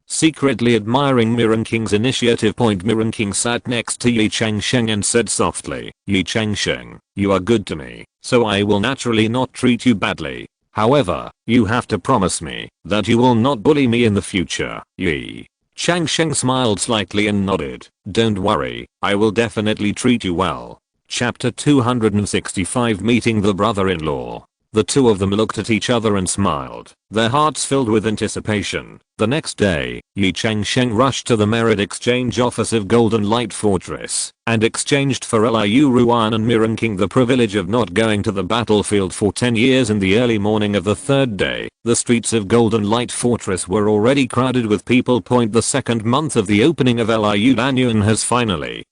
secretly admiring Mirren King's initiative. Mirren King sat next to Ye Changsheng and said softly, Ye Changsheng, you are good to me, so I will naturally not treat you badly. However, you have to promise me that you will not bully me in the future. Ye Changsheng smiled slightly and nodded. Don't worry, I will definitely treat you well. Chapter 265 Meeting the brother-in-law. The two of them looked at each other and smiled, their hearts filled with anticipation. The next day, Ye Changsheng rushed to the merit exchange office of Golden Light Fortress and exchanged for Liu Ruan and Mirren King the privilege of not going to the battlefield for 10 years. In the early morning of the third day, the streets of Golden Light Fortress were already crowded with people. The second month of the opening of Liu Danyuan has finally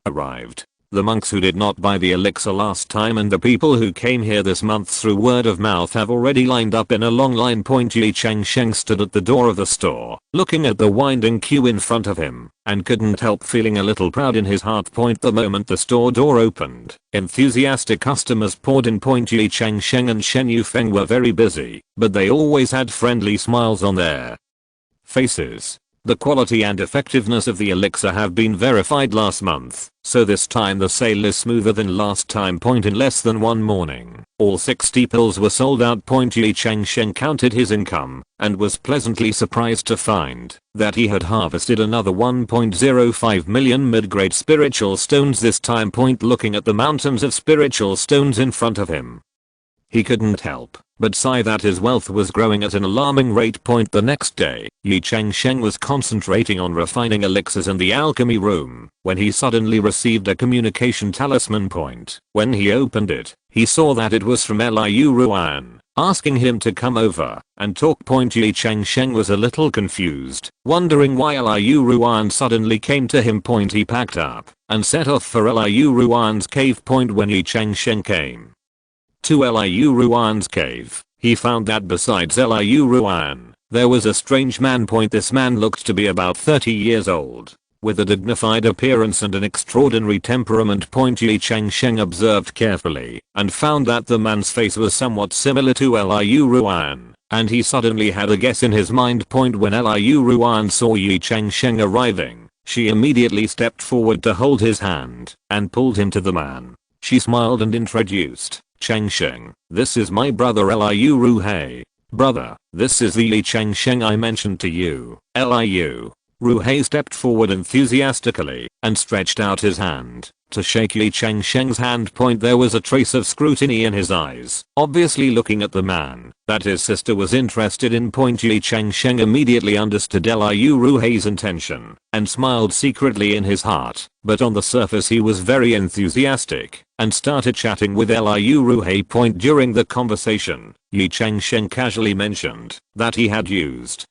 arrived. The monks who did not buy the elixir last time and the people who came here this month through word of mouth have already lined up in a long line. Ye Changsheng stood at the door of the store, looking at the winding queue in front of him, and couldn't help feeling a little proud in his heart. The moment the store door opened, enthusiastic customers poured in. Ye Changsheng and Shen Yufeng were very busy, but they always had friendly smiles on their faces. The quality and effectiveness of the elixir have been verified last month, so this time the sale is smoother than last time. In less than one morning, all 60 pills were sold out. Ye Changsheng counted his income and was pleasantly surprised to find that he had harvested another 1.05 million mid-grade spiritual stones this time. Looking at the mountains of spiritual stones in front of him, he couldn't help but sigh that his wealth was growing at an alarming rate. The next day, Ye Changsheng was concentrating on refining elixirs in the alchemy room when he suddenly received a communication talisman. When he opened it, he saw that it was from Liu Ruan, asking him to come over and talk. Ye Changsheng was a little confused, wondering why Liu Ruan suddenly came to him. He packed up and set off for Liu Ruan's cave. When Ye Changsheng came to Liu Ruan's cave, he found that besides Liu Ruan, there was a strange man. This man looked to be about 30 years old, with a dignified appearance and an extraordinary temperament. Ye Changsheng observed carefully and found that the man's face was somewhat similar to Liu Ruan, and he suddenly had a guess in his mind. When Liu Ruan saw Ye Changsheng arriving, she immediately stepped forward to hold his hand and pulled him to the man. She smiled and introduced Changsheng, this is my brother Liu Ruhei. Brother, this is the Ye Changsheng I mentioned to you. Liu Ruhei stepped forward enthusiastically and stretched out his hand to shake Ye Changsheng's hand. There was a trace of scrutiny in his eyes, obviously looking at the man that his sister was interested in. Ye Changsheng immediately understood Liu Ruhei's intention and smiled secretly in his heart, but on the surface he was very enthusiastic and started chatting with Liu Ruhei. During the conversation, Ye Changsheng casually mentioned that he had used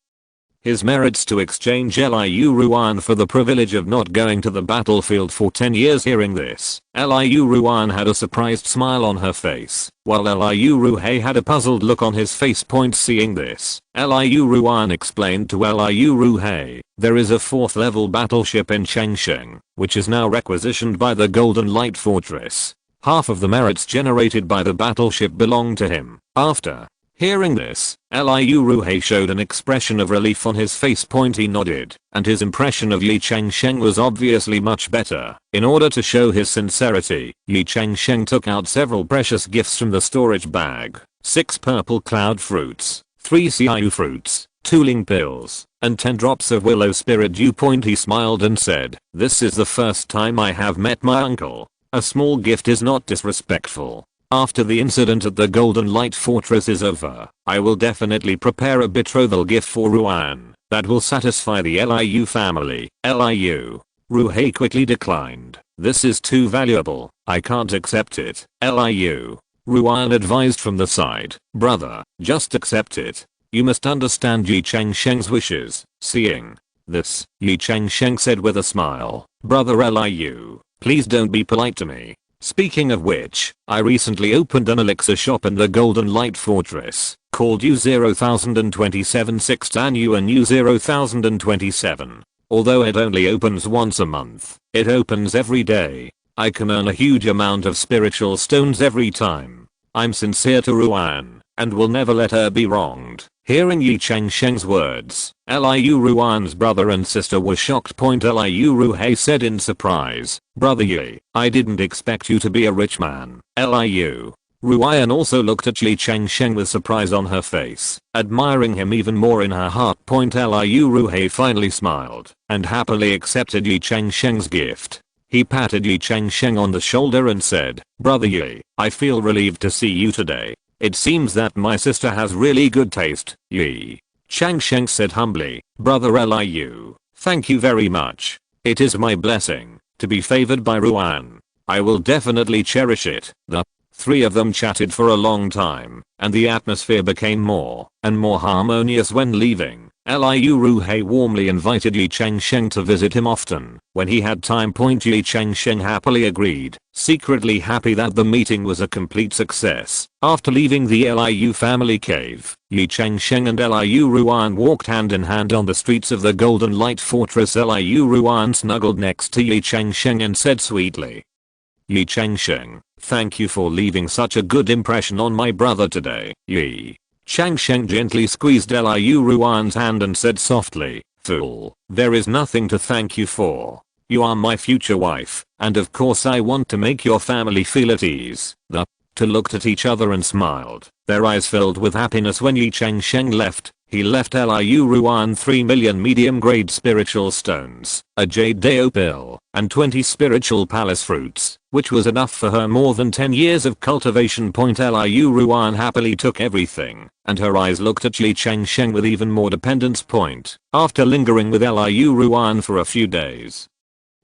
his merits to exchange Liu Ruan for the privilege of not going to the battlefield for 10 years. Hearing this, Liu Ruan had a surprised smile on her face, while Liu Ruhei had a puzzled look on his face. Seeing this, Liu Ruan explained to Liu Ruhei, there is a 4th level battleship in Changsheng, which is now requisitioned by the Golden Light Fortress. Half of the merits generated by the battleship belong to him. After hearing this, Liu Ruhei showed an expression of relief on his face. He nodded, and his impression of Ye Changsheng was obviously much better. In order to show his sincerity, Ye Changsheng took out several precious gifts from the storage bag: 6 purple cloud fruits, 3 Xiaoyu fruits, 2 Ling pills, and 10 drops of willow spirit dew. He smiled and said, this is the first time I have met my uncle. A small gift is not disrespectful. After the incident at the Golden Light Fortress is over, I will definitely prepare a betrothal gift for Ruan that will satisfy the Liu family. Liu Ruhei quickly declined. This is too valuable. I can't accept it. Liu Ruan advised from the side. Brother, just accept it. You must understand Ye Changsheng's wishes. Seeing this, Ye Changsheng said with a smile, Brother Liu, please don't be polite to me. Speaking of which, I recently opened an elixir shop in the Golden Light Fortress, called U0027 6th Annual U0027. Although it only opens once a month, it opens every day. I can earn a huge amount of spiritual stones every time. I'm sincere to Ruan, and will never let her be wronged. Hearing Ye Changsheng's words, Liu Ruan's brother and sister were shocked. Liu Ruhei said in surprise, Brother Ye, I didn't expect you to be a rich man. Liu Ruyan also looked at Ye Changsheng with surprise on her face, admiring him even more in her heart. Liu Ruhei finally smiled and happily accepted Ye Changsheng's gift. He patted Ye Changsheng on the shoulder and said, "Brother Ye, I feel relieved to see you today. It seems that my sister has really good taste." Ye Changsheng said humbly, "Brother Liu, thank you very much. It is my blessing to be favored by Ruan. I will definitely cherish it." The three of them chatted for a long time, and the atmosphere became more and more harmonious. When leaving, Liu Ruhei warmly invited Ye Changsheng to visit him often when he had time. Ye Changsheng happily agreed, secretly happy that the meeting was a complete success. After leaving the Liu family cave, Ye Changsheng and Liu Ruan walked hand in hand on the streets of the Golden Light Fortress. Liu Ruan snuggled next to Ye Changsheng and said sweetly, "Ye Changsheng, thank you for leaving such a good impression on my brother today." Ye Changsheng gently squeezed Liu Ruan's hand and said softly, "Fool, there is nothing to thank you for. You are my future wife, and of course I want to make your family feel at ease." The two looked at each other and smiled, their eyes filled with happiness. When Ye Changsheng left, he left Liu Ruan 3 million medium-grade spiritual stones, a jade dao pill, and 20 spiritual palace fruits, which was enough for her more than 10 years of cultivation. Liu Ruan happily took everything, and her eyes looked at Ye Changsheng with even more dependence. After lingering with Liu Ruan for a few days,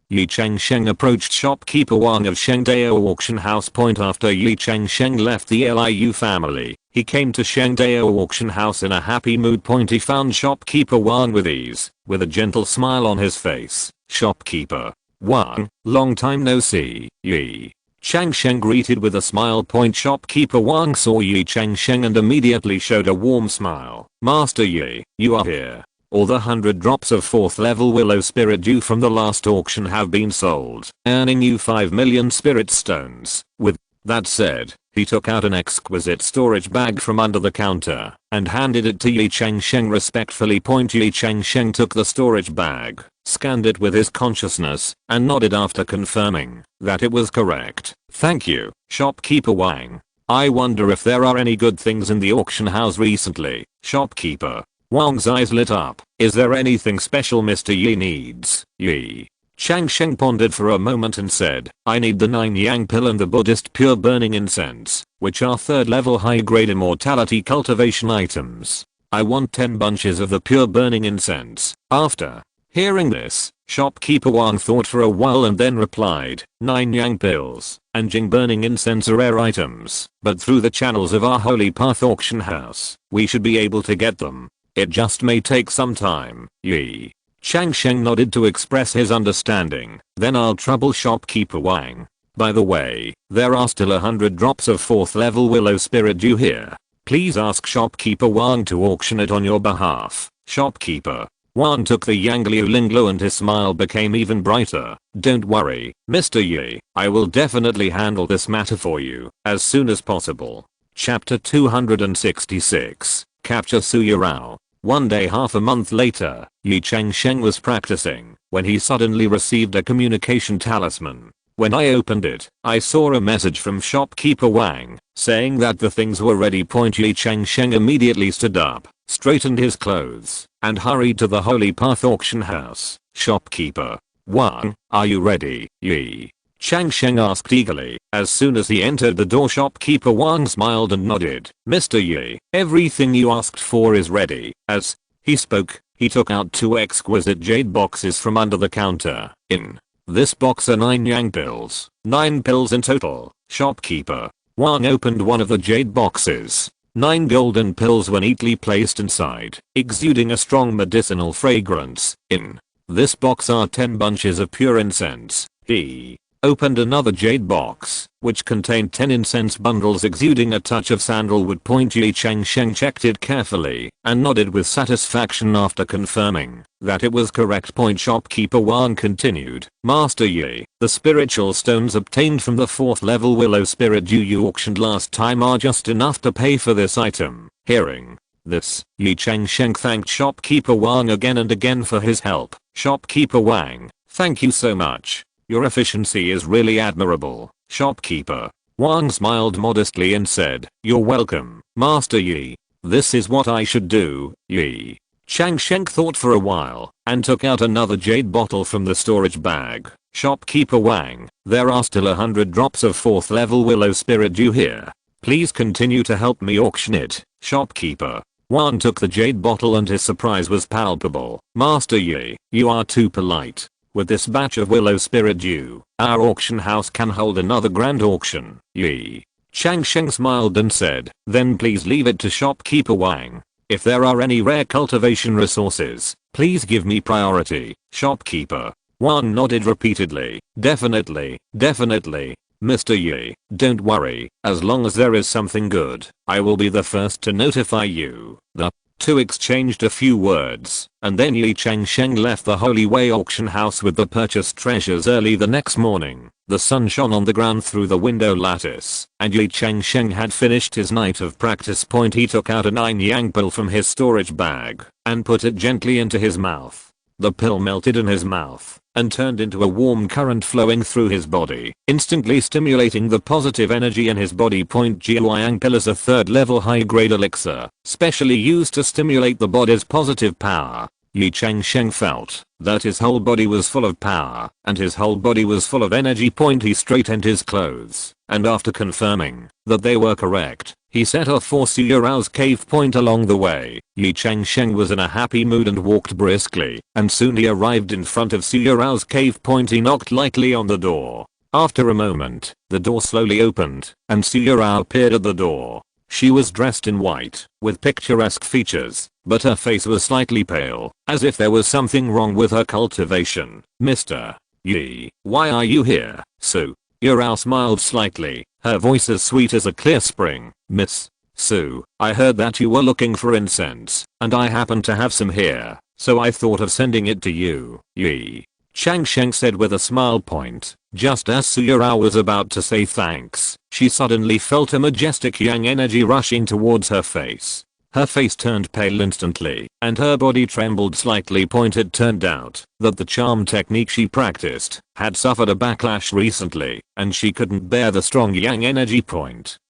Ye Changsheng approached shopkeeper Wang of Shengdao auction house. After Ye Changsheng left the Liu family, he came to Shengdao auction house in a happy mood. He found shopkeeper Wang with ease, with a gentle smile on his face. "Shopkeeper Wang, long time no see." Ye Changsheng greeted with a smile. Shopkeeper Wang saw Ye Changsheng and immediately showed a warm smile. "Master Ye, you are here. All the 100 drops of 4th level willow spirit dew from the last auction have been sold, earning you 5 million spirit stones." With that said, he took out an exquisite storage bag from under the counter and handed it to Ye Changsheng respectfully. Ye Changsheng took the storage bag, scanned it with his consciousness, and nodded after confirming that it was correct. "Thank you, shopkeeper Wang. I wonder if there are any good things in the auction house recently." Shopkeeper Wang's eyes lit up. "Is there anything special Mr. Ye needs?" Ye Changsheng pondered for a moment and said, "I need the 9 yang pill and the Buddhist pure burning incense, which are 3rd level high grade immortality cultivation items. I want 10 bunches of the pure burning incense." After hearing this, shopkeeper Wang thought for a while and then replied, 9 yang pills and jing burning incense are rare items, but through the channels of our holy path auction house, we should be able to get them. It just may take some time." Ye Changsheng nodded to express his understanding. "Then I'll trouble shopkeeper Wang. By the way, there are still 100 drops of 4th level willow spirit dew here. Please ask shopkeeper Wang to auction it on your behalf." Shopkeeper Wang took the Yangliu Linglo and his smile became even brighter. "Don't worry, Mr. Ye, I will definitely handle this matter for you as soon as possible." Chapter 266. Capture Suyarao. One day half a month later, Ye Changsheng was practicing when he suddenly received a communication talisman. When I opened it, I saw a message from shopkeeper Wang saying that the things were ready. Ye Changsheng immediately stood up, straightened his clothes, and hurried to the Holy Path auction house. "Shopkeeper Wang, are you ready?" Ye Changsheng asked eagerly. As soon as he entered the door, shopkeeper Wang smiled and nodded. "Mr. Ye, everything you asked for is ready." As he spoke, he took out 2 exquisite jade boxes from under the counter. In this box are 9 yang pills, 9 pills in total. Shopkeeper Wang opened one of the jade boxes. 9 golden pills were neatly placed inside, exuding a strong medicinal fragrance. In this box are 10 bunches of pure incense. He opened another jade box, which contained 10 incense bundles exuding a touch of sandalwood. Ye Changsheng checked it carefully and nodded with satisfaction after confirming that it was correct. Shopkeeper Wang continued, "Master Ye, the spiritual stones obtained from the 4th level willow spirit dew you auctioned last time are just enough to pay for this item." Hearing this, Ye Changsheng thanked shopkeeper Wang again and again for his help. "Shopkeeper Wang, thank you so much. Your efficiency is really admirable." Shopkeeper Wang smiled modestly and said, "You're welcome, Master Ye. This is what I should do." Ye Changsheng thought for a while and took out another jade bottle from the storage bag. "Shopkeeper Wang, there are still 100 drops of 4th level willow spirit dew here. Please continue to help me auction it, shopkeeper." Wang took the jade bottle and his surprise was palpable. "Master Yi, you are too polite. With this batch of willow spirit dew, our auction house can hold another grand auction." Ye Changsheng smiled and said, "Then please leave it to shopkeeper Wang. If there are any rare cultivation resources, please give me priority, shopkeeper." Wang nodded repeatedly. "Definitely, definitely, Mr. Yi, don't worry, as long as there is something good, I will be the first to notify you." The two exchanged a few words, and then Ye Changsheng left the Holy Way auction house with the purchased treasures early the next morning. The sun shone on the ground through the window lattice, and Ye Changsheng had finished his night of practice. He took out a 9-yang pill from his storage bag and put it gently into his mouth. The pill melted in his mouth and turned into a warm current flowing through his body, instantly stimulating the positive energy in his body. Jiuyang pill is a 3rd level high grade elixir, specially used to stimulate the body's positive power. Ye Changsheng felt that his whole body was full of power and his whole body was full of energy. He straightened his clothes, and after confirming that they were correct, he set off for Suyurao's cave. Along the way, Ye Changsheng was in a happy mood and walked briskly, and soon he arrived in front of Suyurao's cave. He knocked lightly on the door. After a moment, the door slowly opened, and Suyurao appeared at the door. She was dressed in white, with picturesque features, but her face was slightly pale, as if there was something wrong with her cultivation. "Mr. Yi, why are you here?" Suyurao smiled slightly, her voice as sweet as a clear spring. "Miss Su, I heard that you were looking for incense, and I happen to have some here, so I thought of sending it to you," Ye Changsheng said with a smile. Just as Suyurao was about to say thanks, she suddenly felt a majestic yang energy rushing towards her face. Her face turned pale instantly, and her body trembled slightly. It turned out that the charm technique she practiced had suffered a backlash recently, and she couldn't bear the strong yang energy.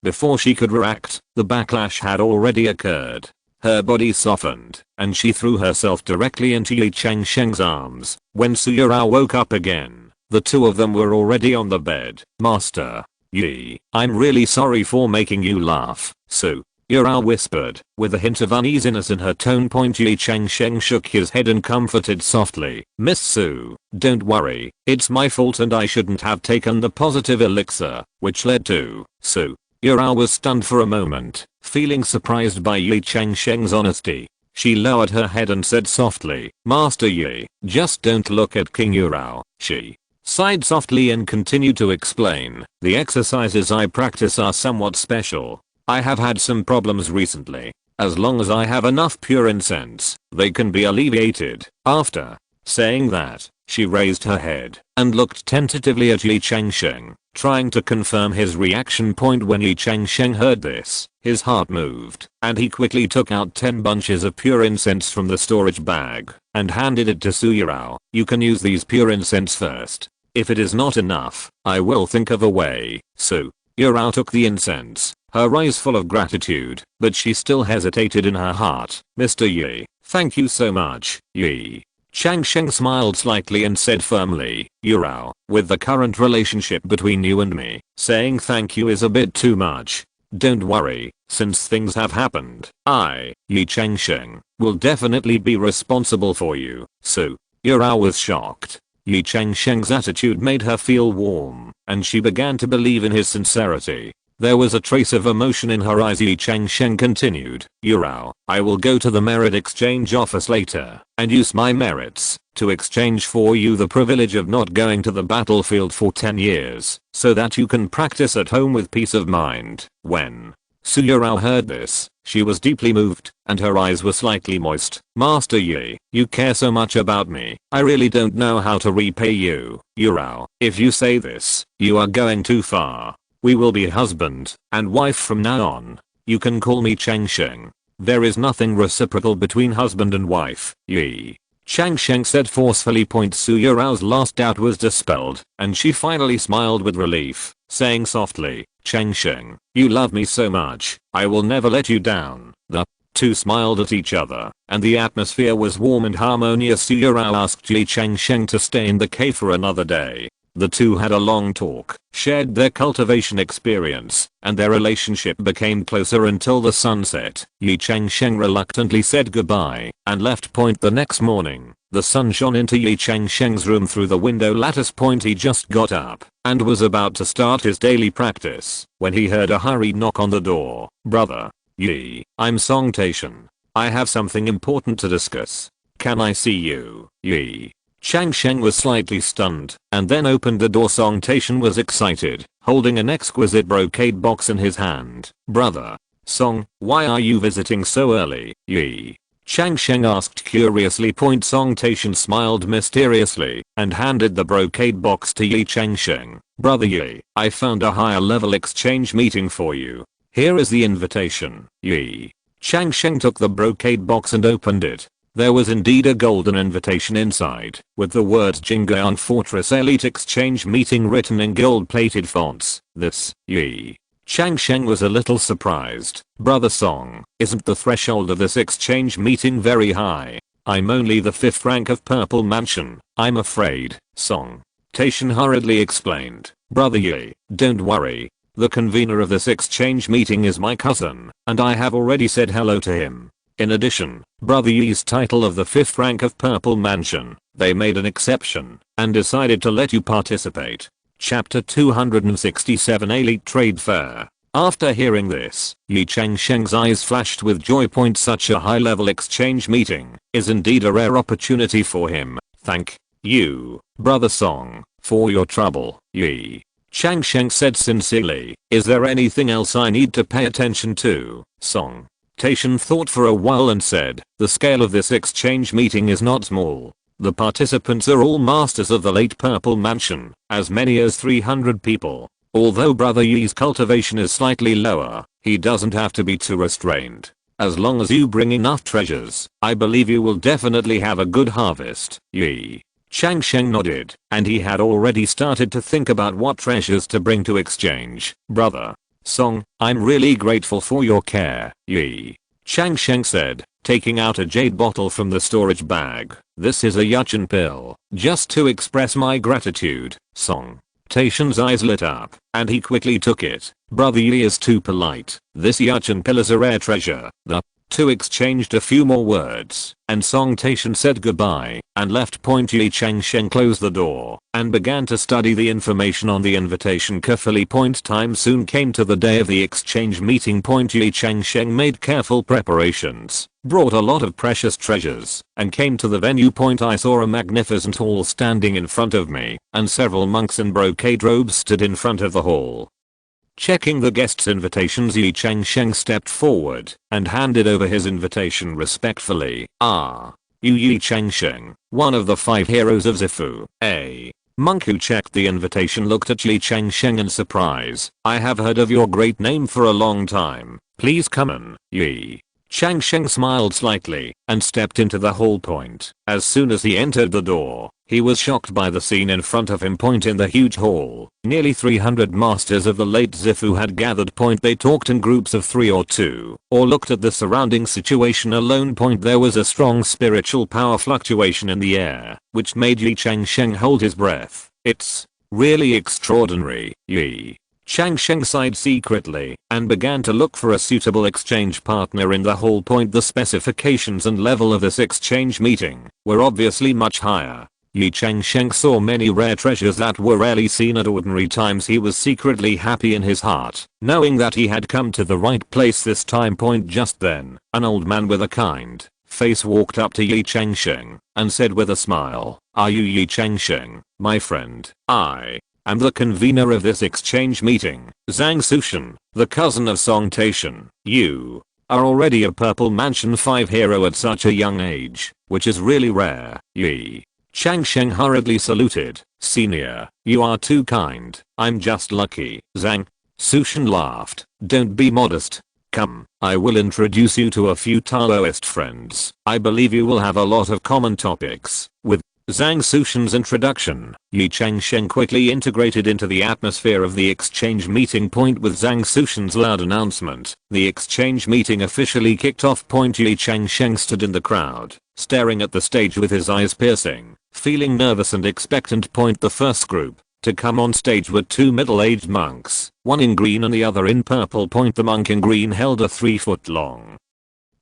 Before she could react, the backlash had already occurred. Her body softened, and she threw herself directly into Ye Changsheng's arms. When Suyurao woke up again, the two of them were already on the bed. "Master Yi, I'm really sorry for making you laugh," Suyurao whispered, with a hint of uneasiness in her tone. Ye Changsheng shook his head and comforted softly. "Miss Su, don't worry, it's my fault and I shouldn't have taken the positive elixir, which led to." Suyurao was stunned for a moment, feeling surprised by Ye Changsheng's honesty. She lowered her head and said softly, "Master Yi, just don't look at King Yurao." She sighed softly and continued to explain, "The exercises I practice are somewhat special. I have had some problems recently. As long as I have enough pure incense, they can be alleviated." After saying that, she raised her head and looked tentatively at Ye Changsheng, trying to confirm his reaction. When Ye Changsheng heard this, his heart moved, and he quickly took out 10 bunches of pure incense from the storage bag and handed it to Suyurao. "You can use these pure incense first. If it is not enough, I will think of a way." Suyurao took the incense, her eyes full of gratitude, but she still hesitated in her heart. "Mr. Yi, thank you so much." Ye Changsheng smiled slightly and said firmly, "Yurao, with the current relationship between you and me, saying thank you is a bit too much. Don't worry, since things have happened, I, Ye Changsheng, will definitely be responsible for you." Yurao was shocked. Ye Changsheng's attitude made her feel warm, and she began to believe in his sincerity. There was a trace of emotion in her eyes. Ye Changsheng continued, "Yurao, I will go to the merit exchange office later and use my merits to exchange for you the privilege of not going to the battlefield for 10 years, so that you can practice at home with peace of mind." When Suyurao heard this, she was deeply moved, and her eyes were slightly moist. "Master Yi, you care so much about me. I really don't know how to repay you. Yurao, if you say this, you are going too far. We will be husband and wife from now on. You can call me Changsheng. There is nothing reciprocal between husband and wife." Ye Changsheng said forcefully. Suyurao's last doubt was dispelled, and she finally smiled with relief, saying softly, Changsheng, you love me so much, I will never let you down. The two smiled at each other, and the atmosphere was warm and harmonious. Yurao asked Ye Changsheng to stay in the cave for another day. The two had a long talk, shared their cultivation experience, and their relationship became closer until the sunset. Ye Changsheng reluctantly said goodbye and left. The next morning, the sun shone into Ye Changsheng's room through the window lattice. He just got up and was about to start his daily practice when he heard a hurried knock on the door. Brother Ye, I'm Cultivation. I have something important to discuss. Can I see you? Ye Changsheng was slightly stunned and then opened the door. Cultivation was excited, holding an exquisite brocade box in his hand. Brother Song, why are you visiting so early? Ye Changsheng asked curiously. Cultivation smiled mysteriously and handed the brocade box to Ye Changsheng. Brother Ye, I found a higher level exchange meeting for you. Here is the invitation. Ye Changsheng took the brocade box and opened it. There was indeed a golden invitation inside, with the words Jing'an Fortress Elite Exchange Meeting written in gold-plated fonts. This, Ye Changsheng was a little surprised. Brother Song, isn't the threshold of this exchange meeting very high? I'm only the 5th rank of Purple Mansion, I'm afraid. Song Tation hurriedly explained. Brother Ye, don't worry. The convener of this exchange meeting is my cousin, and I have already said hello to him. In addition, Brother Ye's title of the 5th rank of Purple Mansion, they made an exception and decided to let you participate. Chapter 267 Elite Trade Fair. After hearing this, Ye Changsheng's eyes flashed with joy. Such a high-level exchange meeting is indeed a rare opportunity for him. Thank you, Brother Song, for your trouble. Ye Changsheng said sincerely. Is there anything else I need to pay attention to? Song Tation thought for a while and said, the scale of this exchange meeting is not small. The participants are all masters of the late Purple Mansion, as many as 300 people. Although Brother Ye's cultivation is slightly lower, he doesn't have to be too restrained. As long as you bring enough treasures, I believe you will definitely have a good harvest. Ye Changsheng nodded, and he had already started to think about what treasures to bring to exchange. Brother Song, I'm really grateful for your care. Ye Changsheng said, taking out a jade bottle from the storage bag. This is a Yachin pill, just to express my gratitude. Song Tation's eyes lit up, and he quickly took it. Brother Ye is too polite. This Yachin pill is a rare treasure. The two exchanged a few more words, and Song Tation said goodbye and left. Ye Changsheng closed the door and began to study the information on the invitation carefully. Time soon came to the day of the exchange meeting. Ye Changsheng made careful preparations, brought a lot of precious treasures, and came to the venue. I saw a magnificent hall standing in front of me, and several monks in brocade robes stood in front of the hall. Checking the guests' invitations, Ye Changsheng stepped forward and handed over his invitation respectfully. You Ye Changsheng, one of the 5 heroes of Zifu. A monk who checked the invitation looked at Ye Changsheng in surprise. I have heard of your great name for a long time. Please come in. Ye Changsheng smiled slightly and stepped into the hall. As soon as he entered the door, he was shocked by the scene in front of him. In the huge hall, nearly 300 masters of the late Zifu had gathered. They talked in groups of 3 or 2, or looked at the surrounding situation alone. There was a strong spiritual power fluctuation in the air, which made Ye Changsheng hold his breath. It's really extraordinary. Ye Changsheng sighed secretly and began to look for a suitable exchange partner in the hall. The specifications and level of this exchange meeting were obviously much higher. Ye Changsheng saw many rare treasures that were rarely seen at ordinary times. He was secretly happy in his heart, knowing that he had come to the right place this time. Just then, an old man with a kind face walked up to Ye Changsheng and said with a smile, are you Ye Changsheng, my friend? I am the convener of this exchange meeting, Zhang Sushan, the cousin of Song Tation. You are already a Purple Mansion 5 hero at such a young age, which is really rare. Ye Changsheng hurriedly saluted. Senior, you are too kind. I'm just lucky. Zhang Sushan laughed. Don't be modest. Come, I will introduce you to a few Taoist friends. I believe you will have a lot of common topics with Zhang Sushan's introduction. Ye Changsheng quickly integrated into the atmosphere of the exchange meeting point with Zhang Sushan's loud announcement. The exchange meeting officially kicked off. Ye Changsheng stood in the crowd, staring at the stage with his eyes piercing, feeling nervous and expectant. The first group to come on stage were two middle-aged monks, one in green and the other in purple. The monk in green held a 3-foot-long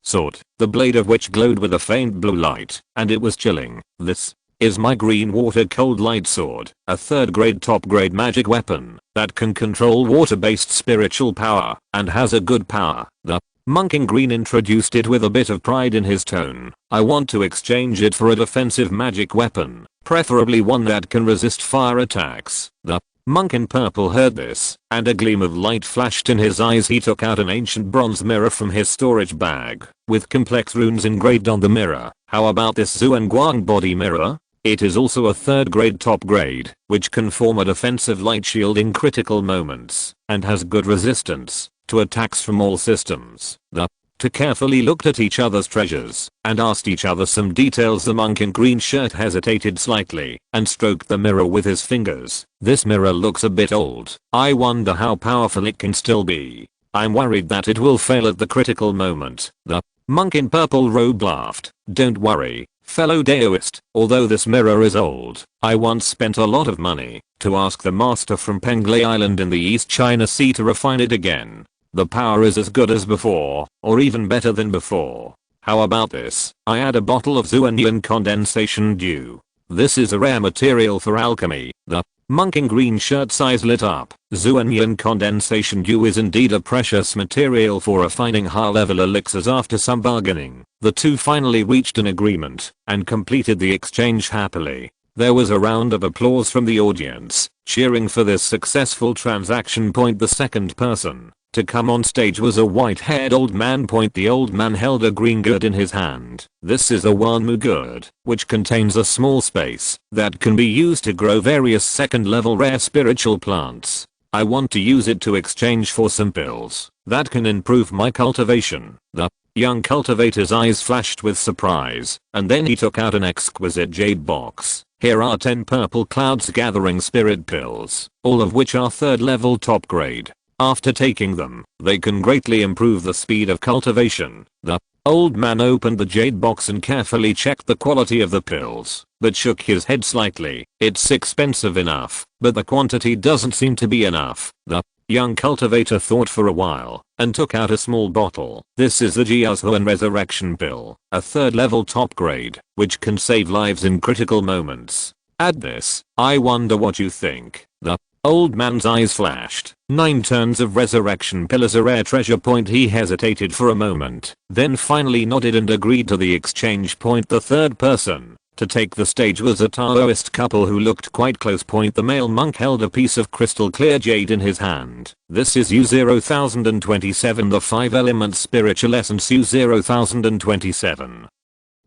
sword, the blade of which glowed with a faint blue light, and it was chilling. This is my green water cold light sword, a 3rd grade top grade magic weapon that can control water-based spiritual power and has a good power. The monk in green introduced it with a bit of pride in his tone. I want to exchange it for a defensive magic weapon, preferably one that can resist fire attacks. The monk in purple heard this, and a gleam of light flashed in his eyes. He took out an ancient bronze mirror from his storage bag, with complex runes engraved on the mirror. How about this Zuan body mirror? It is also a 3rd grade top grade, which can form a defensive light shield in critical moments, and has good resistance to attacks from all systems. The two carefully looked at each other's treasures, and asked each other some details. The monk in green shirt hesitated slightly, and stroked the mirror with his fingers. This mirror looks a bit old. I wonder how powerful it can still be. I'm worried that it will fail at the critical moment. The monk in purple robe laughed. Don't worry, fellow Daoist, although this mirror is old, I once spent a lot of money to ask the master from Penglai Island in the East China Sea to refine it again. The power is as good as before, or even better than before. How about this? I add a bottle of Zuan condensation dew. This is a rare material for alchemy. The monk in green shirt's eyes lit up. Zuan condensation dew is indeed a precious material for refining high-level elixirs. After some bargaining, the two finally reached an agreement and completed the exchange happily. There was a round of applause from the audience, cheering for this successful transaction. The second person to come on stage was a white-haired old man. The old man held a green gourd in his hand. This is a Wanmu gourd, which contains a small space that can be used to grow various 2nd-level rare spiritual plants. I want to use it to exchange for some pills that can improve my cultivation. The young cultivator's eyes flashed with surprise, and then he took out an exquisite jade box. Here are 10 purple clouds gathering spirit pills, all of which are 3rd level top grade. After taking them, they can greatly improve the speed of cultivation. The old man opened the jade box and carefully checked the quality of the pills, but shook his head slightly. It's expensive enough, but the quantity doesn't seem to be enough. The young cultivator thought for a while, and took out a small bottle. This is the Jiaozuan resurrection pill, a 3rd level top grade, which can save lives in critical moments. Add this. I wonder what you think. The old man's eyes flashed. 9 turns of resurrection pill is a rare treasure. He hesitated for a moment, then finally nodded and agreed to the exchange. The third person to take the stage was a Taoist couple who looked quite close. The male monk held a piece of crystal clear jade in his hand. This is U-0,027, the 5 elements spiritual essence U-0,027,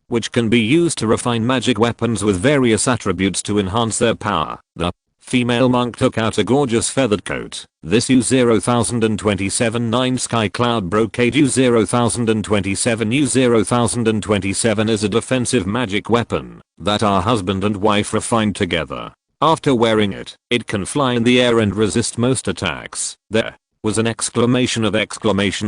which can be used to refine magic weapons with various attributes to enhance their power. The female monk took out a gorgeous feathered coat. This U-0,027 9 sky cloud brocade U-0,027 U-0,027 is a defensive magic weapon that our husband and wife refined together. After wearing it, it can fly in the air and resist most attacks. There was an exclamation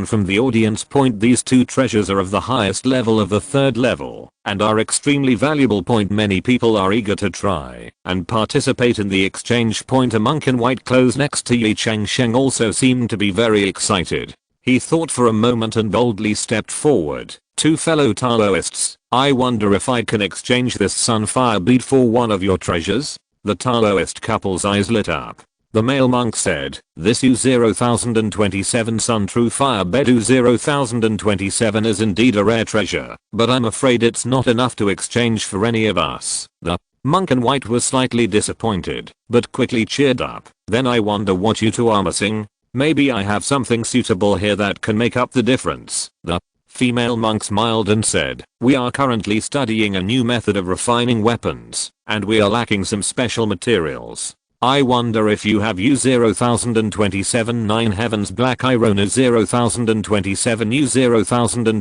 from the audience. These two treasures are of the highest level of the 3rd level and are extremely valuable. Many people are eager to try and participate in the exchange. A monk in white clothes next to Ye Changsheng also seemed to be very excited. He thought for a moment and boldly stepped forward. 2 fellow Taoists, I wonder if I can exchange this sunfire bead for one of your treasures? The Taoist couple's eyes lit up. The male monk said, this U-0,027 Sun True Fire Bed U-0,027 is indeed a rare treasure, but I'm afraid it's not enough to exchange for any of us. The monk in white was slightly disappointed, but quickly cheered up. Then I wonder what you two are missing? Maybe I have something suitable here that can make up the difference. The female monk smiled and said, we are currently studying a new method of refining weapons, and we are lacking some special materials. I wonder if you have U0027 9 Heavens Black Irona 0027 U0027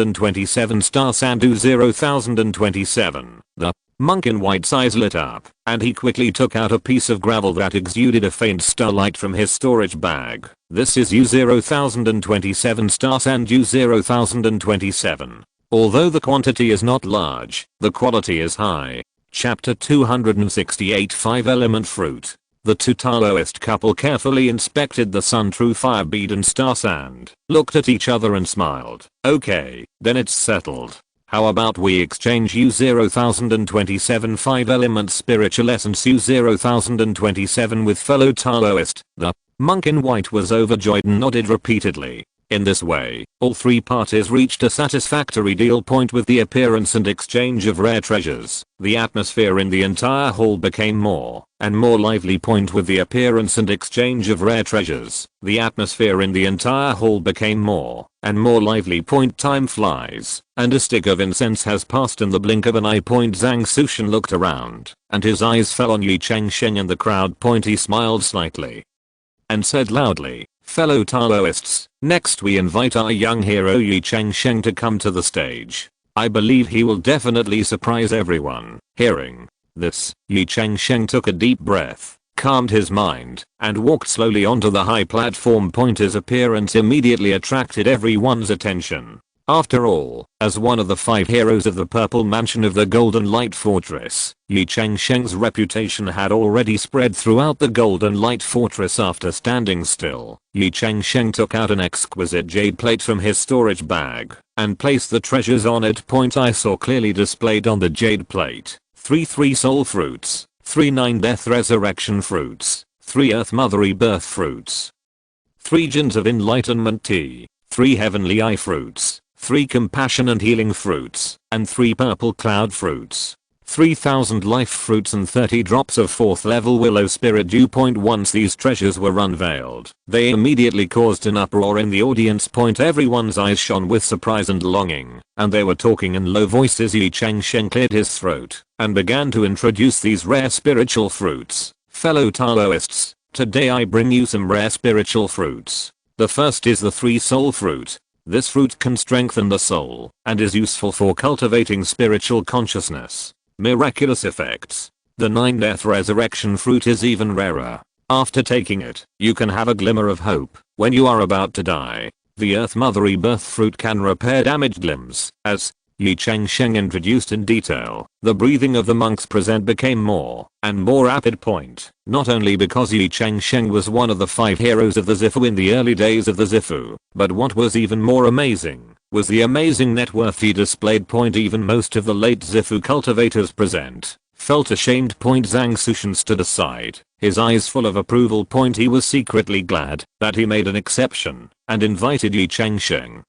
U0027 Star Sandu 0027. The monk in white's eyes lit up, and he quickly took out a piece of gravel that exuded a faint starlight from his storage bag. This is U0027 Star Sand U0027. Although the quantity is not large, the quality is high. Chapter 268 5 Element Fruit. The two Taoist couple carefully inspected the Sun True Fire Bead and Star Sand, looked at each other and smiled. Okay, then it's settled. How about we exchange U0027 5 Element Spiritual Essence U0027 with fellow Taoist? The monk in white was overjoyed and nodded repeatedly. In this way, all three parties reached a satisfactory deal point with the appearance and exchange of rare treasures. The atmosphere in the entire hall became more and more lively point with the appearance and exchange of rare treasures. The atmosphere in the entire hall became more and more lively point. Time flies, and a stick of incense has passed in the blink of an eye. Zhang Sushan looked around, and his eyes fell on Ye Changsheng and the crowd. He smiled slightly and said loudly, "Fellow Taoists, next we invite our young hero Ye Changsheng to come to the stage. I believe he will definitely surprise everyone." Hearing this, Ye Changsheng took a deep breath, calmed his mind, and walked slowly onto the high platform. His appearance immediately attracted everyone's attention. After all, as one of the 5 heroes of the Purple Mansion of the Golden Light Fortress, Ye Changsheng's reputation had already spread throughout the Golden Light Fortress. After standing still, Ye Changsheng took out an exquisite jade plate from his storage bag and placed the treasures on it. I saw clearly displayed on the jade plate 3 soul fruits, 3 9 death resurrection fruits, 3 earth mother rebirth fruits, 3 gins of enlightenment tea, 3 heavenly eye fruits, 3 compassion and healing fruits, and 3 purple cloud fruits, 3000 life fruits and 30 drops of 4th level willow spirit dew. Once these treasures were unveiled, they immediately caused an uproar in the audience. Everyone's eyes shone with surprise and longing, and they were talking in low voices. Ye Changsheng cleared his throat and began to introduce these rare spiritual fruits. Fellow Taoists, today I bring you some rare spiritual fruits. The first is the 3 soul fruit. This fruit can strengthen the soul and is useful for cultivating spiritual consciousness. Miraculous effects. The 9 death resurrection fruit is even rarer. After taking it, you can have a glimmer of hope when you are about to die. The earth mother rebirth fruit can repair damaged limbs. As Ye Changsheng introduced in detail, the breathing of the monks present became more and more rapid. Not only because Ye Changsheng was one of the 5 heroes of the Zifu in the early days of the Zifu, but what was even more amazing was the amazing net worth he displayed. Even most of the late Zifu cultivators present felt ashamed. Zhang Sushan stood aside, his eyes full of approval. He was secretly glad that he made an exception and invited Ye Changsheng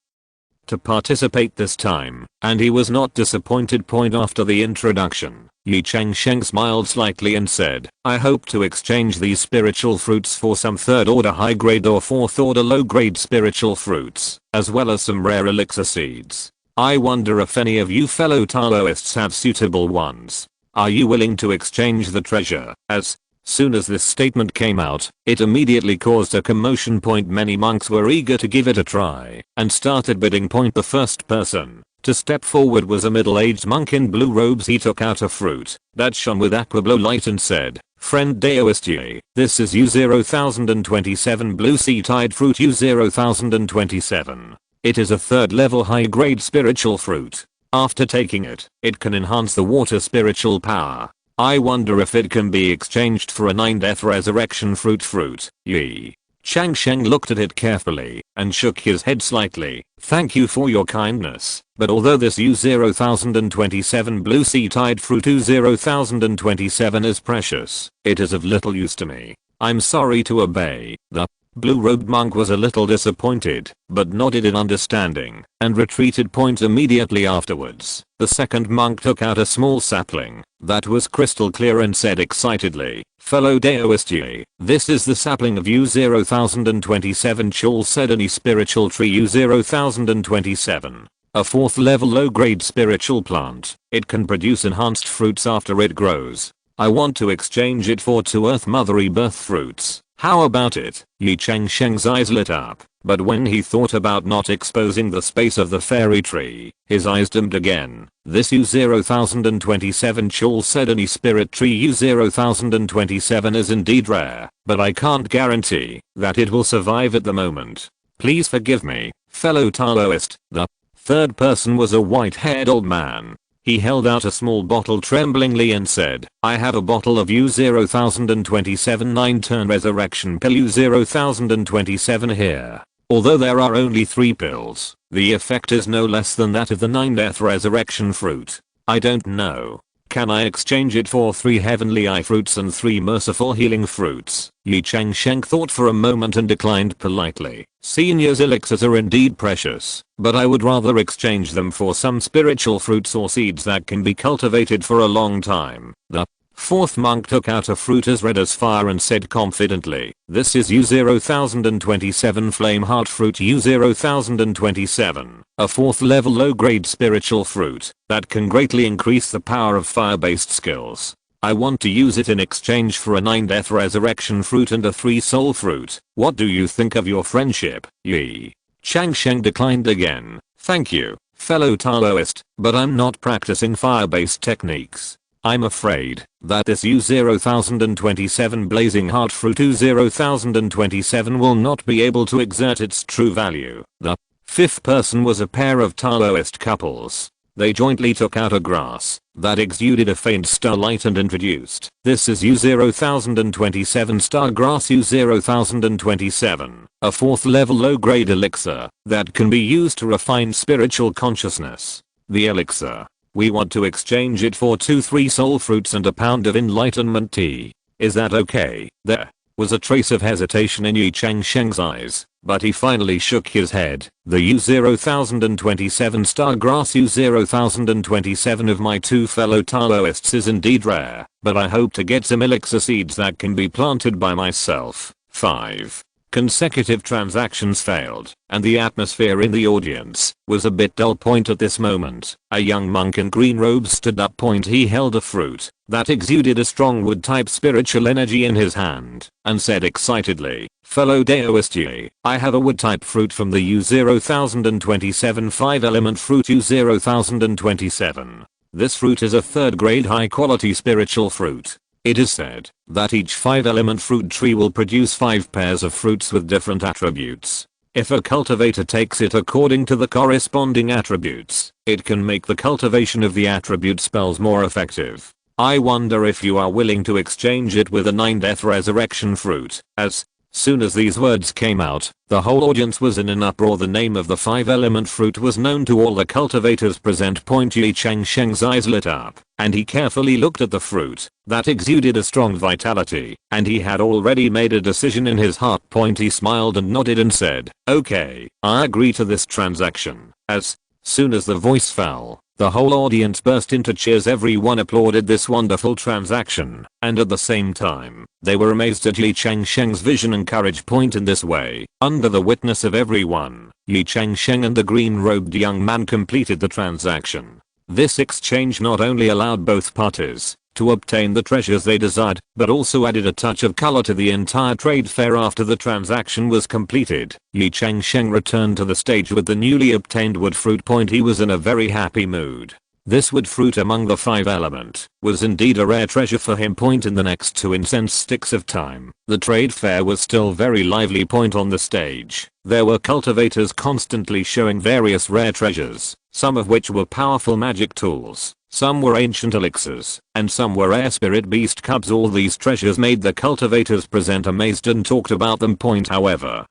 to participate this time, and he was not disappointed. After the introduction, Ye Changsheng smiled slightly and said, "I hope to exchange these spiritual fruits for some 3rd order high grade or 4th order low grade spiritual fruits, as well as some rare elixir seeds. I wonder if any of you fellow Taoists have suitable ones. Are you willing to exchange the treasure?" As soon as this statement came out, it immediately caused a commotion. Many monks were eager to give it a try and started bidding. The first person to step forward was a middle-aged monk in blue robes. He took out a fruit that shone with aqua-blue light and said, "Friend Taoist Ye, this is U0027 blue sea-tide fruit U0027. It is a 3rd level high-grade spiritual fruit. After taking it, it can enhance the water spiritual power. I wonder if it can be exchanged for a 9 death resurrection fruit. Ye Changsheng looked at it carefully and shook his head slightly. "Thank you for your kindness, but although this U0027 blue sea-tide fruit U0027 is precious, it is of little use to me. I'm sorry to obey." The blue-robed monk was a little disappointed, but nodded in understanding and retreated. Immediately afterwards, the second monk took out a small sapling that was crystal clear and said excitedly, "Fellow Taoist Ye, this is the sapling of U0027 Chalcedony spiritual tree U0027. A 4th level low grade spiritual plant. It can produce enhanced fruits after it grows. I want to exchange it for 2 Earth Mother Rebirth fruits. How about it? Ye Changsheng's eyes lit up, but when he thought about not exposing the space of the fairy tree, his eyes dimmed again. This U-0027 Chul said any spirit tree U-0027 is indeed rare, but I can't guarantee that it will survive at the moment. Please forgive me, fellow Taoist. The third person was a white-haired old man. He held out a small bottle tremblingly and said, I have a bottle of U-0027 9-turn resurrection pill U-0027 here. Although there are only 3 pills, the effect is no less than that of the 9 death resurrection fruit. I don't know. Can I exchange it for 3 heavenly eye fruits and 3 merciful healing fruits? Ye Changsheng thought for a moment and declined politely. Senior's elixirs are indeed precious, but I would rather exchange them for some spiritual fruits or seeds that can be cultivated for a long time. The fourth monk took out a fruit as red as fire and said confidently, this is U-0027 Flame Heart Fruit U-0027, a 4th level low grade spiritual fruit that can greatly increase the power of fire based skills. I want to use it in exchange for a 9 death resurrection fruit and a 3 soul fruit. What do you think of your friendship? Ye Changsheng declined again. Thank you, fellow Taoist, but I'm not practicing fire based techniques. I'm afraid that this U-0027 Blazing Heart Fruit U-0027 will not be able to exert its true value. The 5th person was a pair of Taoist couples. They jointly took out a grass that exuded a faint starlight and introduced, this is U-0027 Star Grass U-0027, a 4th level low grade elixir that can be used to refine spiritual consciousness. The elixir. We want to exchange it for 2-3 soul fruits and a pound of enlightenment tea. Is that okay? There was a trace of hesitation in Ye Changsheng's eyes, but he finally shook his head. The U-0027 Star Grass U-0027 of my 2 fellow Taoists is indeed rare, but I hope to get some elixir seeds that can be planted by myself. 5 consecutive transactions failed, and the atmosphere in the audience was a bit dull. At this moment, a young monk in green robes stood up. He held a fruit that exuded a strong wood type spiritual energy in his hand and said excitedly, fellow Taoist Ye, I have a wood type fruit from the U-0027 5 element fruit U-0027. This fruit is a 3rd grade high quality spiritual fruit. It is said that each 5 element fruit tree will produce 5 pairs of fruits with different attributes. If a cultivator takes it according to the corresponding attributes, it can make the cultivation of the attribute spells more effective. I wonder if you are willing to exchange it with a 9 death resurrection fruit. As soon as these words came out, the whole audience was in an uproar. The name of the 5 element fruit was known to all the cultivators present. Ye Changsheng's eyes lit up, and he carefully looked at the fruit that exuded a strong vitality, and he had already made a decision in his heart. He smiled and nodded and said, okay, I agree to this transaction. As soon as the voice fell, the whole audience burst into cheers. Everyone applauded this wonderful transaction, and at the same time, they were amazed at Ye Changsheng's vision and courage. In this way, under the witness of everyone, Ye Changsheng and the green-robed young man completed the transaction. This exchange not only allowed both parties to obtain the treasures they desired, but also added a touch of color to the entire trade fair. After the transaction was completed, Ye Changsheng returned to the stage with the newly obtained wood fruit. He was in a very happy mood. This wood fruit among the 5 element was indeed a rare treasure for him. In the next 2 incense sticks of time, the trade fair was still very lively. On the stage, there were cultivators constantly showing various rare treasures, some of which were powerful magic tools. Some were ancient elixirs, and some were air spirit beast cubs. All these treasures made the cultivators present amazed and talked about them. However,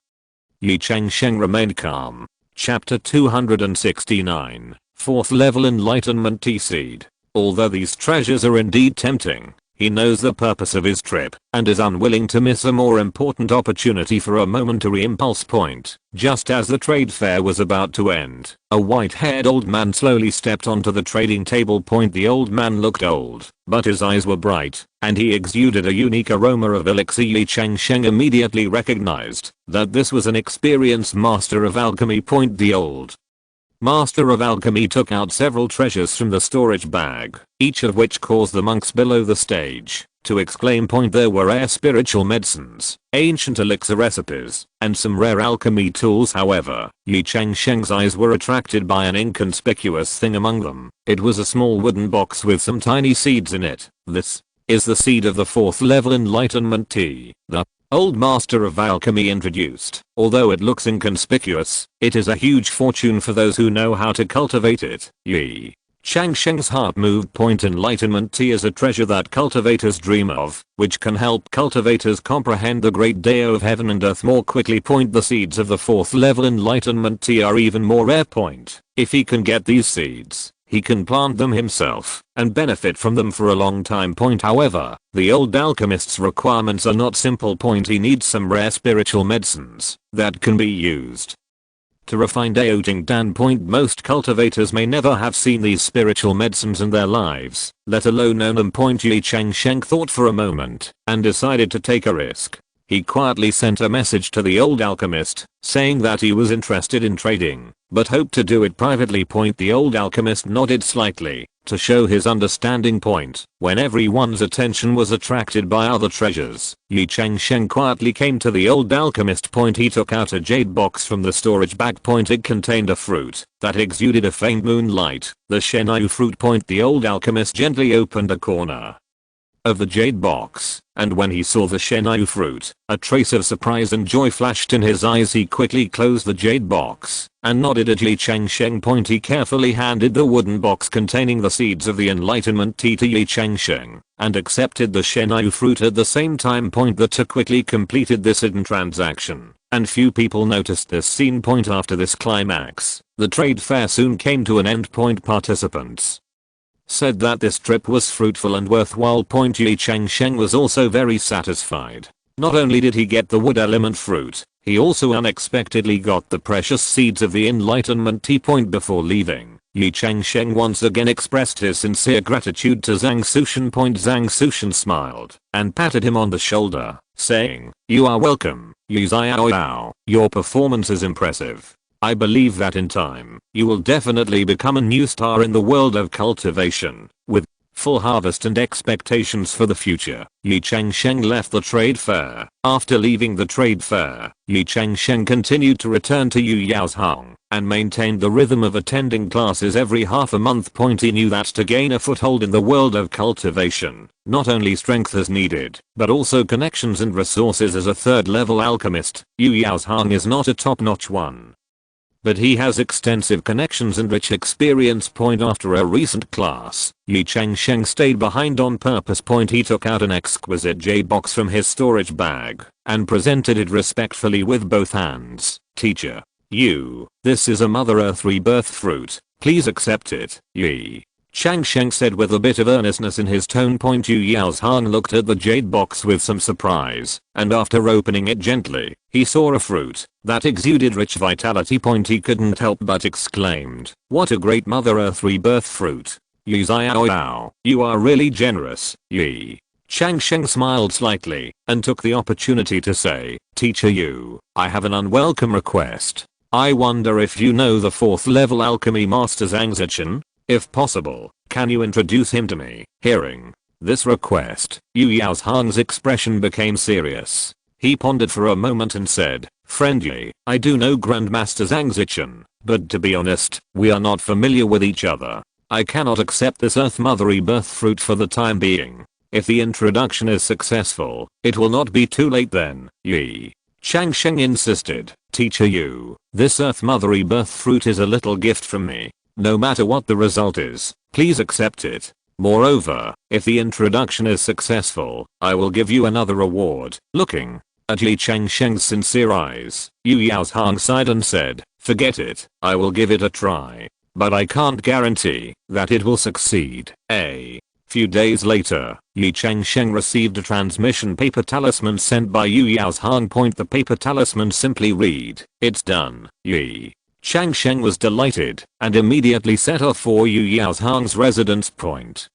Ye Changsheng remained calm. Chapter 269, 4th level enlightenment tea seed. Although these treasures are indeed tempting, he knows the purpose of his trip and is unwilling to miss a more important opportunity for a momentary impulse. Just as the trade fair was about to end, a white-haired old man slowly stepped onto the trading table. The old man looked old, but his eyes were bright, and he exuded a unique aroma of elixir. Ye Changsheng immediately recognized that this was an experienced master of alchemy. The old Master of Alchemy took out several treasures from the storage bag, each of which caused the monks below the stage to exclaim. There were rare spiritual medicines, ancient elixir recipes, and some rare alchemy tools. However, Ye Changsheng's eyes were attracted by an inconspicuous thing among them. It was a small wooden box with some tiny seeds in it. This is the seed of the 4th level enlightenment tea, the old master of alchemy introduced. Although it looks inconspicuous, it is a huge fortune for those who know how to cultivate it. Ye Changsheng's heart moved. Enlightenment tea is a treasure that cultivators dream of, which can help cultivators comprehend the great Dao of heaven and earth more quickly. The seeds of the 4th level enlightenment tea are even more rare. If he can get these seeds, he can plant them himself and benefit from them for a long time. However, the old alchemist's requirements are not simple. He needs some rare spiritual medicines that can be used to refine Dao Jing Dan. Most cultivators may never have seen these spiritual medicines in their lives, let alone known them. Ye Changsheng thought for a moment and decided to take a risk. He quietly sent a message to the old alchemist, saying that he was interested in trading, but hoped to do it privately. The old alchemist nodded slightly to show his understanding. When everyone's attention was attracted by other treasures, Ye Changsheng quietly came to the old alchemist. He took out a jade box from the storage bag. It contained a fruit that exuded a faint moonlight, the Shenyu fruit. The old alchemist gently opened a corner of the jade box, and when he saw the Shenyu fruit, a trace of surprise and joy flashed in his eyes. He quickly closed the jade box and nodded at Ye Changsheng. He carefully handed the wooden box containing the seeds of the enlightenment tea to Ye Changsheng and accepted the Shenyu fruit at the same time. The two quickly completed this hidden transaction, and few people noticed this scene. After this climax, the trade fair soon came to an end. Participants said that this trip was fruitful and worthwhile. Ye Changsheng was also very satisfied. Not only did he get the wood element fruit, he also unexpectedly got the precious seeds of the enlightenment tea. Before leaving, Ye Changsheng once again expressed his sincere gratitude to Zhang Sushan. Zhang Sushan smiled and patted him on the shoulder, saying, "You are welcome, Yu Xiaoyao. Your performance is impressive. I believe that in time, you will definitely become a new star in the world of cultivation, with full harvest and expectations for the future." Ye Changsheng left the trade fair. After leaving the trade fair, Ye Changsheng continued to return to Yu Yaoshang and maintained the rhythm of attending classes every half a month. He knew that to gain a foothold in the world of cultivation, not only strength is needed, but also connections and resources. As a 3rd level alchemist, Yu Yaoshang is not a top-notch one, but he has extensive connections and rich experience. After a recent class, Ye Changsheng stayed behind on purpose. He took out an exquisite jade box from his storage bag and presented it respectfully with both hands. "Teacher, this is a Mother Earth rebirth fruit. Please accept it." Ye Changsheng said with a bit of earnestness in his tone. Yu Yaoshang looked at the jade box with some surprise, and after opening it gently, he saw a fruit that exuded rich vitality. He couldn't help but exclaimed, "What a great Mother Earth rebirth fruit. Yu Xiaoyao, you are really generous." Ye Changsheng smiled slightly and took the opportunity to say, "Teacher Yu, I have an unwelcome request. I wonder if you know the 4th level alchemy master Zhang Zichen? If possible, can you introduce him to me?" Hearing this request, Yu Yaoshang's expression became serious. He pondered for a moment and said, "Friend Ye, I do know Grandmaster Zhang Zichen, but to be honest, we are not familiar with each other. I cannot accept this Earth Mother rebirth fruit for the time being. If the introduction is successful, it will not be too late then." Ye Changsheng insisted, "Teacher Yu, this Earth Mother rebirth fruit is a little gift from me. No matter what the result is, please accept it. Moreover, if the introduction is successful, I will give you another reward." Looking at Ye Changsheng's sincere eyes, Yu Yaoshang sighed and said, "Forget it. I will give it a try, but I can't guarantee that it will succeed." A few days later, Ye Changsheng received a transmission paper talisman sent by Yu Yaoshang. The paper talisman simply read, "It's done." Ye Changsheng was delighted and immediately set off for Yu Yaoshang's residence.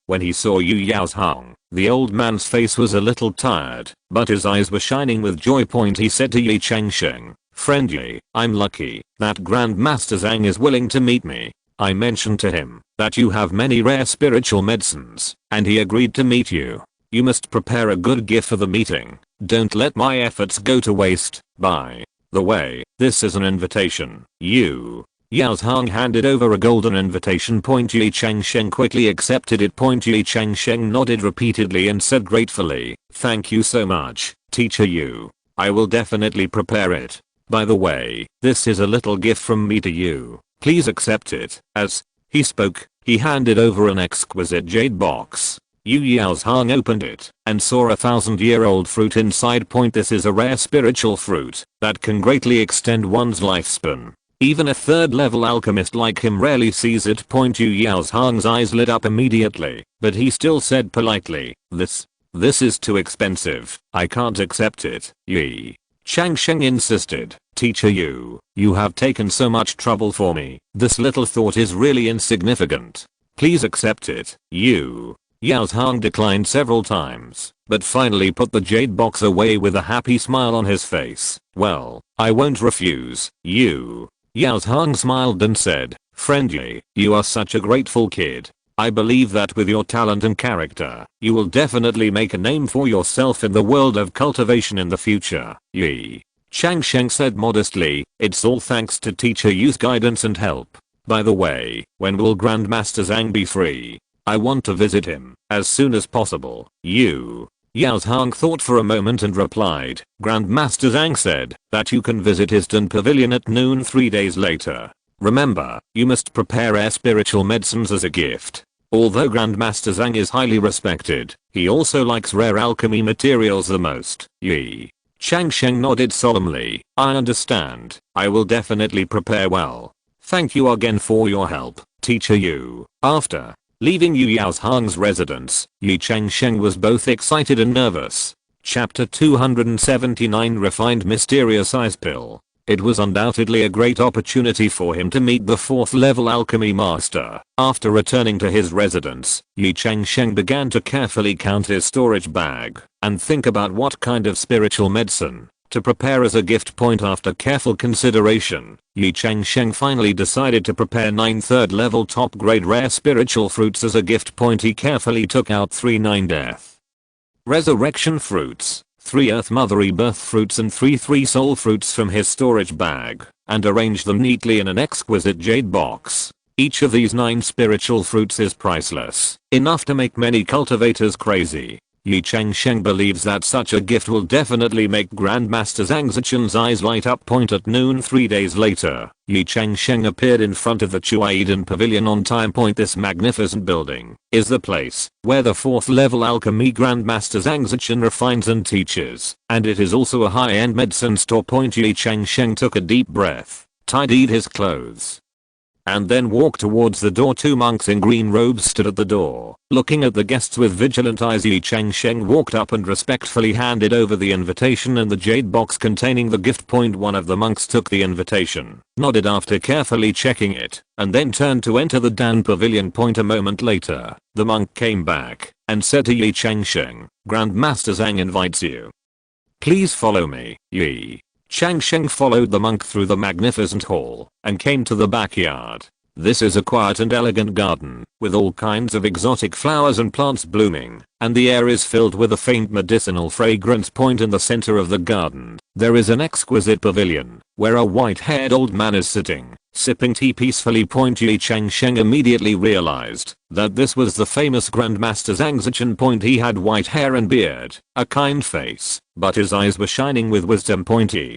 When he saw Yu Yaoshang, the old man's face was a little tired, but his eyes were shining with joy. He said to Ye Changsheng, "Friendly, I'm lucky that Grandmaster Zhang is willing to meet me. I mentioned to him that you have many rare spiritual medicines, and he agreed to meet you. You must prepare a good gift for the meeting. Don't let my efforts go to waste. By the way, this is an invitation. You." Yao Hang handed over a golden invitation. Ye Changsheng quickly accepted it. Ye Changsheng nodded repeatedly and said gratefully, "Thank you so much, Teacher Yu. I will definitely prepare it. By the way, this is a little gift from me to you. Please accept it." As he spoke, he handed over an exquisite jade box. Yao Hang opened it and saw a 1,000-year-old fruit inside. This is a rare spiritual fruit that can greatly extend one's lifespan. Even a third-level alchemist like him rarely sees it. Yao Hang's eyes lit up immediately, but he still said politely, This is too expensive. I can't accept it." Ye Changsheng insisted, "Teacher Yu, you have taken so much trouble for me. This little thought is really insignificant. Please accept it." Yao Hang declined several times, but finally put the jade box away with a happy smile on his face. "Well, I won't refuse." Yao Hang smiled and said, "Friendly, you are such a grateful kid. I believe that with your talent and character, you will definitely make a name for yourself in the world of cultivation in the future." Ye Changsheng said modestly, "It's all thanks to Teacher Yu's guidance and help. By the way, when will Grandmaster Zhang be free? I want to visit him as soon as possible." Yao Hang thought for a moment and replied, "Grandmaster Zhang said that you can visit his Den Pavilion at noon 3 days later. Remember, you must prepare rare spiritual medicines as a gift. Although Grandmaster Zhang is highly respected, he also likes rare alchemy materials the most." Ye Changsheng nodded solemnly, "I understand. I will definitely prepare well. Thank you again for your help, Teacher Yu." After leaving Yao Hang's residence, Ye Changsheng was both excited and nervous. Chapter 279 Refined Mysterious Ice Pill. It was undoubtedly a great opportunity for him to meet the 4th level alchemy master. After returning to his residence, Ye Changsheng began to carefully count his storage bag and think about what kind of spiritual medicine to prepare as a gift. After careful consideration, Ye Changsheng finally decided to prepare 9 3rd-level top-grade rare spiritual fruits as a gift. He carefully took out 3 9 death resurrection fruits, 3 Earth Mother Rebirth fruits and 3 soul fruits from his storage bag, and arranged them neatly in an exquisite jade box. Each of these 9 spiritual fruits is priceless, enough to make many cultivators crazy. Ye Changsheng believes that such a gift will definitely make Grandmaster Zhang Zichen's eyes light up. At noon 3 days later, Ye Changsheng appeared in front of the Chuaiden Pavilion on time. This magnificent building is the place where the 4th level alchemy Grandmaster Zhang Zichen refines and teaches, and it is also a high-end medicine store. Ye Changsheng took a deep breath, tidied his clothes, and then walked towards the door. 2 monks in green robes stood at the door, looking at the guests with vigilant eyes. Ye Changsheng walked up and respectfully handed over the invitation and the jade box containing the gift. One of the monks took the invitation, nodded after carefully checking it, and then turned to enter the Dan Pavilion. A moment later, the monk came back and said to Ye Changsheng, "Grandmaster Zhang invites you. Please follow me." Ye Changsheng followed the monk through the magnificent hall and came to the backyard. This is a quiet and elegant garden with all kinds of exotic flowers and plants blooming, and the air is filled with a faint medicinal fragrance. In the center of the garden, there is an exquisite pavilion where a white-haired old man is sitting, sipping tea peacefully. Ye Changsheng immediately realized that this was the famous Grandmaster Zhang Zichen. He had white hair and beard, a kind face, but his eyes were shining with wisdom. He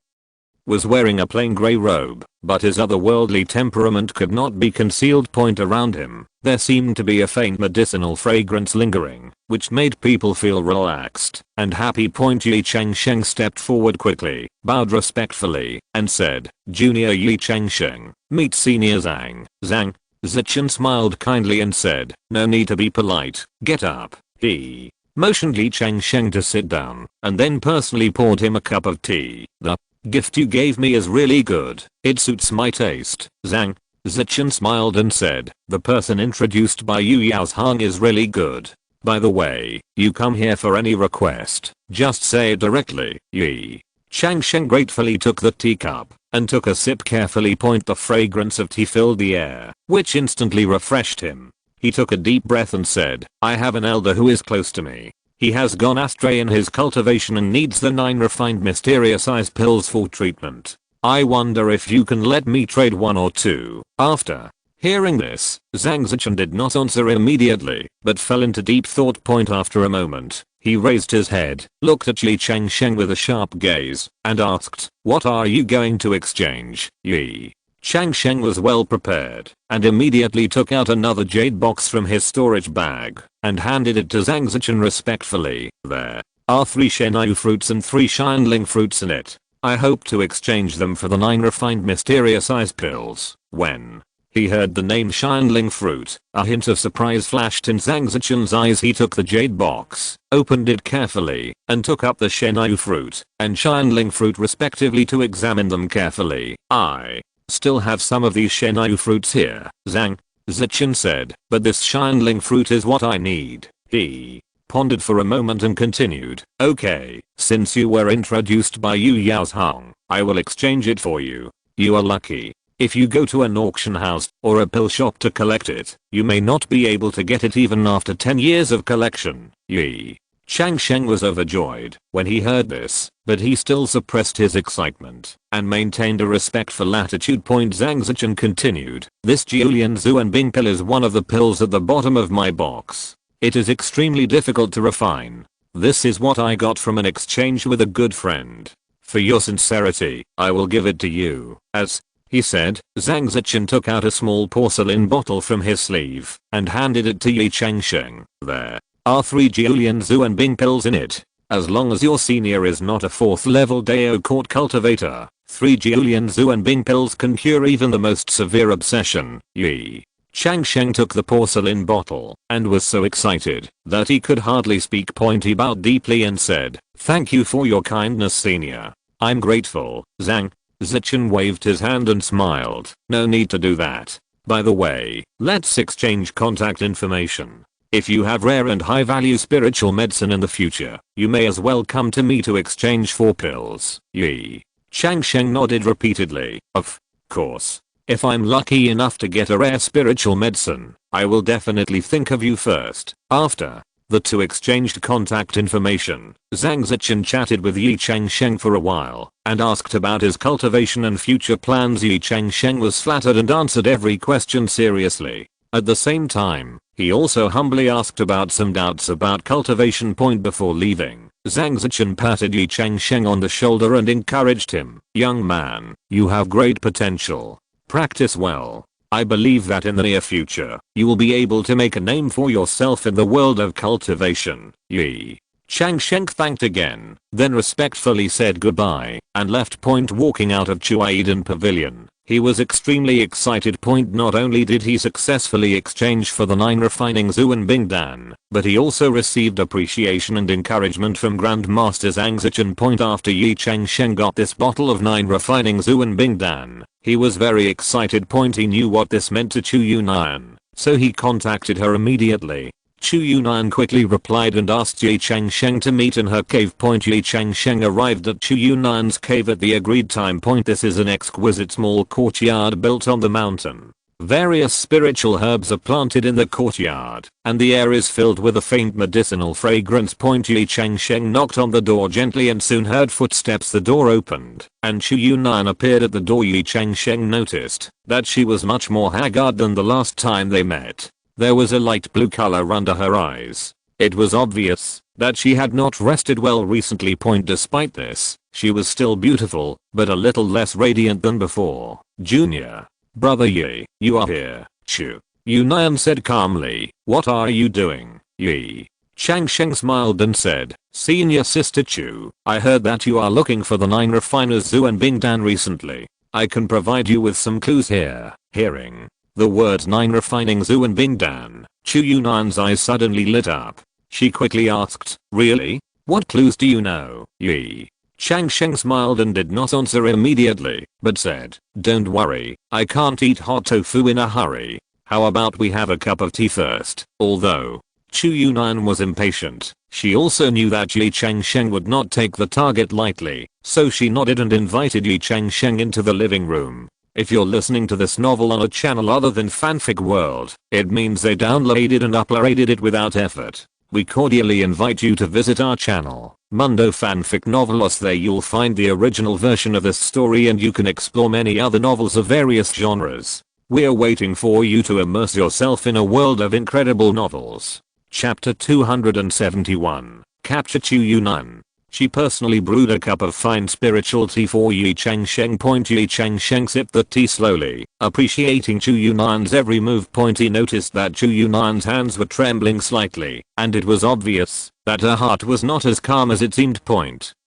was wearing a plain grey robe, but his otherworldly temperament could not be concealed. Around him, there seemed to be a faint medicinal fragrance lingering, which made people feel relaxed and happy. Ye Changsheng stepped forward quickly, bowed respectfully, and said, "Junior Ye Changsheng, meet Senior Zhang." Zhang Zichen smiled kindly and said, "No need to be polite, get up." He motioned Ye Changsheng to sit down, and then personally poured him a cup of tea. "The gift you gave me is really good. It suits my taste." Zhang Zichen smiled and said, "The person introduced by you Yao Hang is really good. By the way, you come here for any request, just say it directly." Ye Changsheng gratefully took the teacup and took a sip carefully. The fragrance of tea filled the air, which instantly refreshed him. He took a deep breath and said, I have an elder who is close to me. He has gone astray in his cultivation and needs the 9 refined mysterious ice pills for treatment. I wonder if you can let me trade 1 or 2. After hearing this, Zhang Zichen did not answer immediately, but fell into deep thought. After a moment, he raised his head, looked at Ye Changsheng with a sharp gaze, and asked, what are you going to exchange? Ye Changsheng was well prepared, and immediately took out another jade box from his storage bag, and handed it to Zhang Zichen respectfully. There are 3 Shenai fruits and 3 Shinling fruits in it. I hope to exchange them for the 9 refined mysterious ice pills. When he heard the name Shinling fruit, a hint of surprise flashed in Zhang Zichen's eyes. He took the jade box, opened it carefully, and took up the Shenai fruit and Shinling fruit respectively to examine them carefully. I still have some of these Shenai fruits here, Zhang Zichen said, but this Shinling fruit is what I need. He pondered for a moment and continued, okay, since you were introduced by Yu Yaozhong, I will exchange it for you. You are lucky. If you go to an auction house or a pill shop to collect it, you may not be able to get it even after 10 years of collection. Ye Changsheng was overjoyed when he heard this, but he still suppressed his excitement and maintained a respectful attitude. Zhang Zichen continued, this Jiulian Zuanbing pill is one of the pills at the bottom of my box. It is extremely difficult to refine. This is what I got from an exchange with a good friend. For your sincerity, I will give it to you. As he said, Zhang Zichen took out a small porcelain bottle from his sleeve and handed it to Ye Changsheng. There are 3 Jiulian Zuanbing pills in it. As long as your senior is not a 4th level Dao court cultivator, 3 Jiulian Zuanbing pills can cure even the most severe obsession. Ye Changsheng took the porcelain bottle and was so excited that he could hardly speak. He bowed deeply and said, thank you for your kindness, senior. I'm grateful. Zhang Zichen waved his hand and smiled. No need to do that. By the way, let's exchange contact information. If you have rare and high value spiritual medicine in the future, you may as well come to me to exchange for pills. Ye Changsheng nodded repeatedly. Of course. If I'm lucky enough to get a rare spiritual medicine, I will definitely think of you first. After the 2 exchanged contact information, Zhang Zichen chatted with Ye Changsheng for a while and asked about his cultivation and future plans. Ye Changsheng was flattered and answered every question seriously. At the same time, he also humbly asked about some doubts about cultivation. Before leaving, Zhang Zichen patted Ye Changsheng on the shoulder and encouraged him. Young man, you have great potential. Practice well. I believe that in the near future, you will be able to make a name for yourself in the world of cultivation. Ye Changsheng thanked again, then respectfully said goodbye and left. Walking out of Chuaiden Pavilion, he was extremely excited. Not only did he successfully exchange for the 9 refining Zuanbing Dan, but he also received appreciation and encouragement from Grandmaster Zhang Zichen. After Ye Changsheng got this bottle of 9 refining Zuanbing Dan, he was very excited. He knew what this meant to Chu Yunnan, so he contacted her immediately. Chu Yunnan quickly replied and asked Ye Changsheng to meet in her cave. Ye Changsheng arrived at Chu Yunnan's cave at the agreed time. This is an exquisite small courtyard built on the mountain. Various spiritual herbs are planted in the courtyard, and the air is filled with a faint medicinal fragrance. Ye Changsheng knocked on the door gently and soon heard footsteps. The door opened, and Chu Yunnan appeared at the door. Ye Changsheng noticed that she was much more haggard than the last time they met. There was a light blue color under her eyes. It was obvious that she had not rested well recently. Despite this, she was still beautiful, but a little less radiant than before. Junior brother Ye, you are here. Chu Yunnan said calmly. What are you doing? Ye Changsheng smiled and said, senior sister Chu, I heard that you are looking for the 9 refiners Zuanbing Dan recently. I can provide you with some clues here. Hearing the words 9 refining Zuanbing Dan, Chu Yunnan's eyes suddenly lit up. She quickly asked, really? What clues do you know? Ye Changsheng smiled and did not answer immediately, but said, don't worry, I can't eat hot tofu in a hurry. How about we have a cup of tea first? Although Chu Yunan was impatient. She also knew that Ye Changsheng would not take the target lightly, so she nodded and invited Ye Changsheng into the living room. If you're listening to this novel on a channel other than Fanfic World, it means they downloaded and uploaded it without effort. We cordially invite you to visit our channel, Mundo Fanfic Novelos. There you'll find the original version of this story and you can explore many other novels of various genres. We're waiting for you to immerse yourself in a world of incredible novels. Chapter 271. Capture Chu Yunan. She personally brewed a cup of fine spiritual tea for Ye Changsheng. Ye Changsheng sipped the tea slowly, appreciating Chu Yunan's every move. He noticed that Chu Yunan's hands were trembling slightly, and it was obvious that her heart was not as calm as it seemed.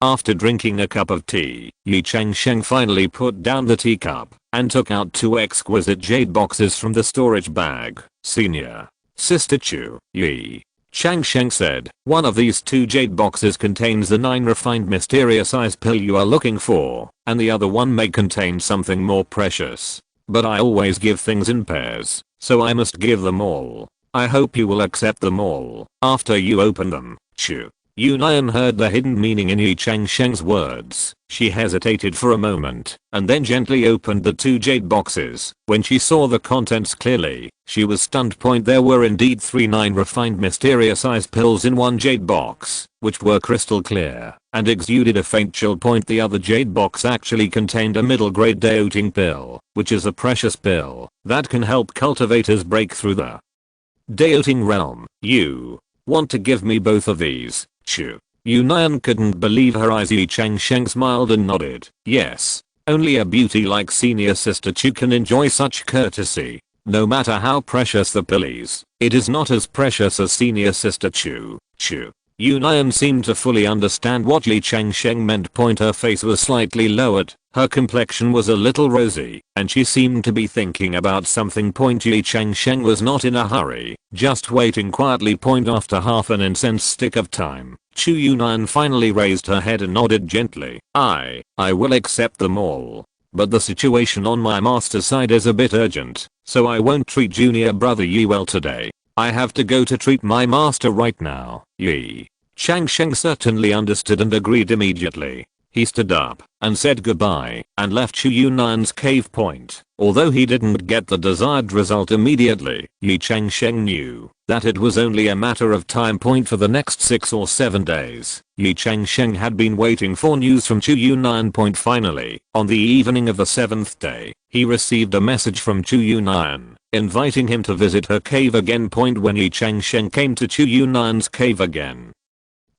After drinking a cup of tea, Ye Changsheng finally put down the teacup and took out 2 exquisite jade boxes from the storage bag. Senior Sister Chu, Ye Changsheng said, one of these 2 jade boxes contains the 9 refined mysterious ice pill you are looking for, and the other one may contain something more precious. But I always give things in pairs, so I must give them all. I hope you will accept them all after you open them. Chu Yunan heard the hidden meaning in Ye Changsheng's words. She hesitated for a moment, and then gently opened the 2 jade boxes. When she saw the contents clearly, she was stunned. There were indeed 3 9 refined mysterious ice pills in one jade box, which were crystal clear, and exuded a faint chill. The other jade box actually contained a middle grade deoting pill, which is a precious pill that can help cultivators break through the deoting realm. You want to give me both of these? Chu Yunan couldn't believe her eyes. Ye Changsheng smiled and nodded. Yes. Only a beauty like Senior Sister Chu can enjoy such courtesy. No matter how precious the pill is, it is not as precious as Senior Sister Chu. Chu Yunan seemed to fully understand what Ye Changsheng meant. Her face was slightly lowered, her complexion was a little rosy, and she seemed to be thinking about something. Ye Changsheng was not in a hurry, just waiting quietly. After half an incense stick of time, Chu Yunan finally raised her head and nodded gently. I will accept them all. But the situation on my master's side is a bit urgent, so I won't treat junior brother Ye well today. I have to go to treat my master right now. Ye Changsheng certainly understood and agreed immediately. He stood up and said goodbye and left Chu Yunan's cave. Although he didn't get the desired result immediately, Ye Changsheng knew that it was only a matter of time. For the next 6 or 7 days, Ye Changsheng had been waiting for news from Chu Yunan. Finally, on the evening of the 7th day, he received a message from Chu Yunan, inviting him to visit her cave again. When Ye Changsheng came to Chu Yunan's cave again,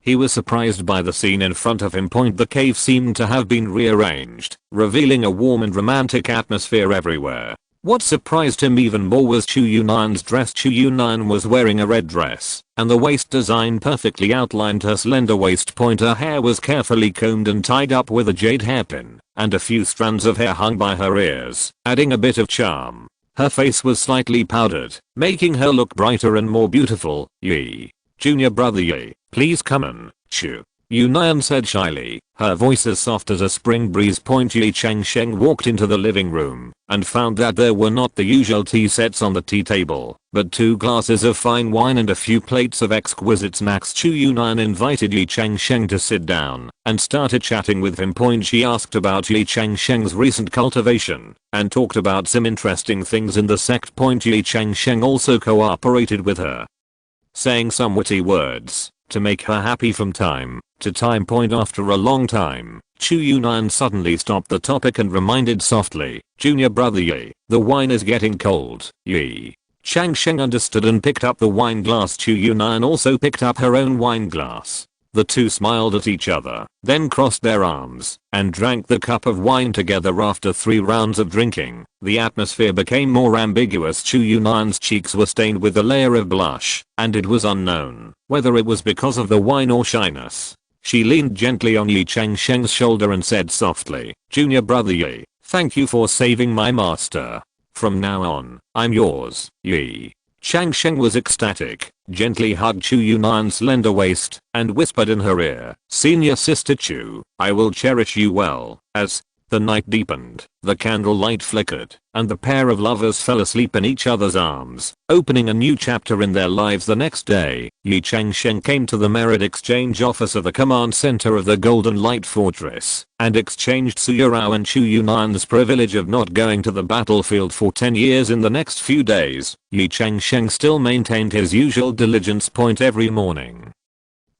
he was surprised by the scene in front of him. The cave seemed to have been rearranged, revealing a warm and romantic atmosphere everywhere. What surprised him even more was Chu Yunan's dress. Chu Yunan was wearing a red dress, and the waist design perfectly outlined her slender waist. Her hair was carefully combed and tied up with a jade hairpin, and a few strands of hair hung by her ears, adding a bit of charm. Her face was slightly powdered, making her look brighter and more beautiful. Ye Junior brother Ye, please come in. Chu Yunan said shyly, her voice as soft as a spring breeze. Ye Changsheng walked into the living room and found that there were not the usual tea sets on the tea table, but 2 glasses of fine wine and a few plates of exquisite snacks. Chu Yunan invited Ye Changsheng to sit down and started chatting with him. She asked about Ye Changsheng's recent cultivation and talked about some interesting things in the sect. Ye Changsheng also cooperated with her, saying some witty words to make her happy from time to time. After a long time, Chu Yunan suddenly stopped the topic and reminded softly, Junior brother Ye, the wine is getting cold. Ye Changsheng understood and picked up the wine glass. Chu Yunan also picked up her own wine glass. The 2 smiled at each other, then crossed their arms and drank the cup of wine together. After 3 rounds of drinking, the atmosphere became more ambiguous. Chu Yunan's cheeks were stained with a layer of blush, and it was unknown whether it was because of the wine or shyness. She leaned gently on Ye Changsheng's shoulder and said softly, Junior brother Ye, thank you for saving my master. From now on, I'm yours. Ye Changsheng was ecstatic, gently hugged Chu Yunan's slender waist, and whispered in her ear, Senior Sister Chu, I will cherish you well, as The night deepened, the candlelight flickered, and the pair of lovers fell asleep in each other's arms, opening a new chapter in their lives. The next day, Ye Changsheng came to the merit exchange office of the command center of the Golden Light Fortress, and exchanged Su Yurao and Chu Yunan's privilege of not going to the battlefield for 10 years. In the next few days, Ye Changsheng still maintained his usual diligence point every morning.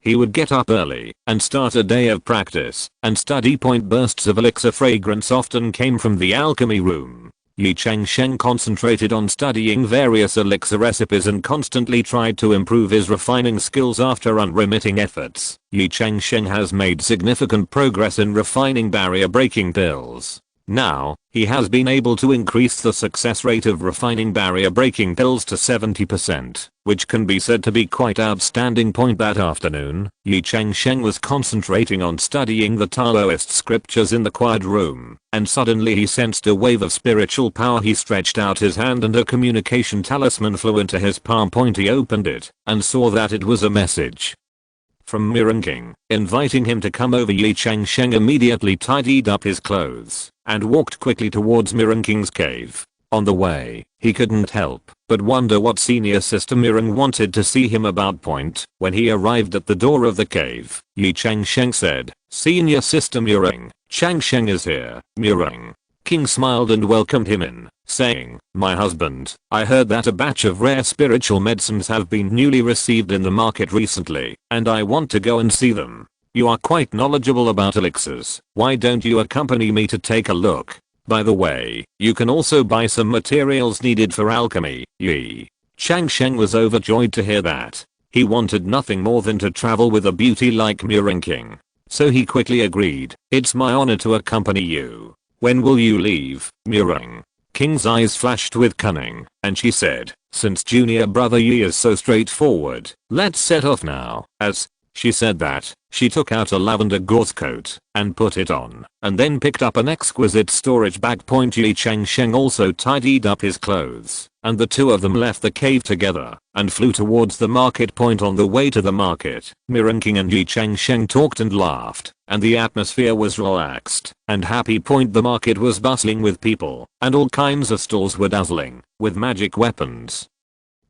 He would get up early and start a day of practice and study point. Bursts of elixir fragrance often came from the alchemy room. Ye Changsheng concentrated on studying various elixir recipes and constantly tried to improve his refining skills. After unremitting efforts, Ye Changsheng has made significant progress in refining barrier breaking pills. Now, he has been able to increase the success rate of refining barrier breaking pills to 70%, which can be said to be quite outstanding. That afternoon, Ye Changsheng was concentrating on studying the Taoist scriptures in the quiet room, and suddenly he sensed a wave of spiritual power. He stretched out his hand and a communication talisman flew into his palm. He opened it and saw that it was a message from King, inviting him to come over. Ye Changsheng immediately tidied up his clothes and walked quickly towards King's cave. On the way, he couldn't help but wonder what senior sister Mireng wanted to see him about. When he arrived at the door of the cave, Ye Changsheng said, "Senior sister Mireng, Changsheng is here." King smiled and welcomed him in, saying, "My husband, I heard that a batch of rare spiritual medicines have been newly received in the market recently, and I want to go and see them. You are quite knowledgeable about elixirs. Why don't you accompany me to take a look? By the way, you can also buy some materials needed for alchemy." Ye Changsheng was overjoyed to hear that. He wanted nothing more than to travel with a beauty like King. So he quickly agreed. "It's my honor to accompany you. When will you leave, Mireng?" King's eyes flashed with cunning, and she said, "Since junior brother Yi is so straightforward, let's set off now." As she said that, she took out a lavender gauze coat and put it on, and then picked up an exquisite storage bag. Ye Changsheng also tidied up his clothes, and the two of them left the cave together and flew towards the market. On the way to the market, King and Ye Changsheng talked and laughed, and the atmosphere was relaxed and happy. The market was bustling with people, and all kinds of stalls were dazzling with magic weapons,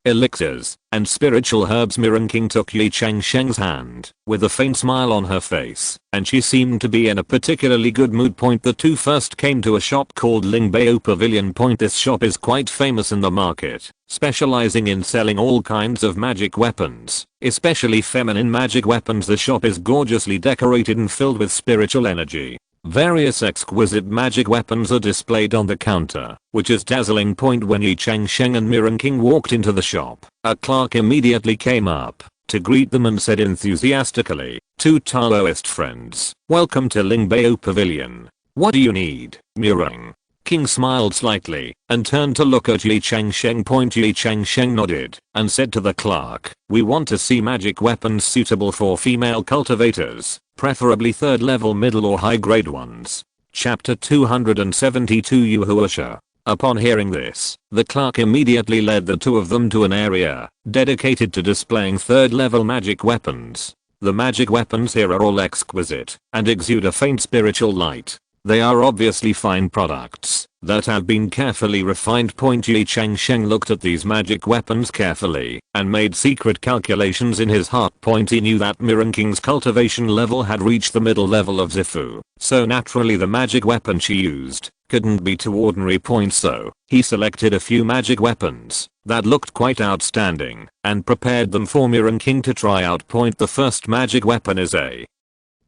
elixirs, and spiritual herbs. King took Ye Changsheng's hand with a faint smile on her face, and she seemed to be in a particularly good mood. The two first came to a shop called Lingbao Pavilion. This shop is quite famous in the market, specializing in selling all kinds of magic weapons, especially feminine magic weapons. The shop is gorgeously decorated and filled with spiritual energy. Various exquisite magic weapons are displayed on the counter, which is dazzling. When Ye Changsheng and King walked into the shop, a clerk immediately came up to greet them and said enthusiastically, "Two Taoist friends, welcome to Lingbao Pavilion. What do you need, Mireng?" King smiled slightly and turned to look at Ye Changsheng. Ye Changsheng nodded and said to the clerk, "We want to see magic weapons suitable for female cultivators, preferably third level, middle or high grade ones." Chapter 272 Yuhuasha. Upon hearing this, the clerk immediately led the two of them to an area dedicated to displaying third level magic weapons. The magic weapons here are all exquisite and exude a faint spiritual light. They are obviously fine products that have been carefully refined. Ye Changsheng looked at these magic weapons carefully and made secret calculations in his heart. He knew that King's cultivation level had reached the middle level of Zifu, so naturally the magic weapon she used couldn't be too ordinary. So he selected a few magic weapons that looked quite outstanding and prepared them for King to try out. The first magic weapon is a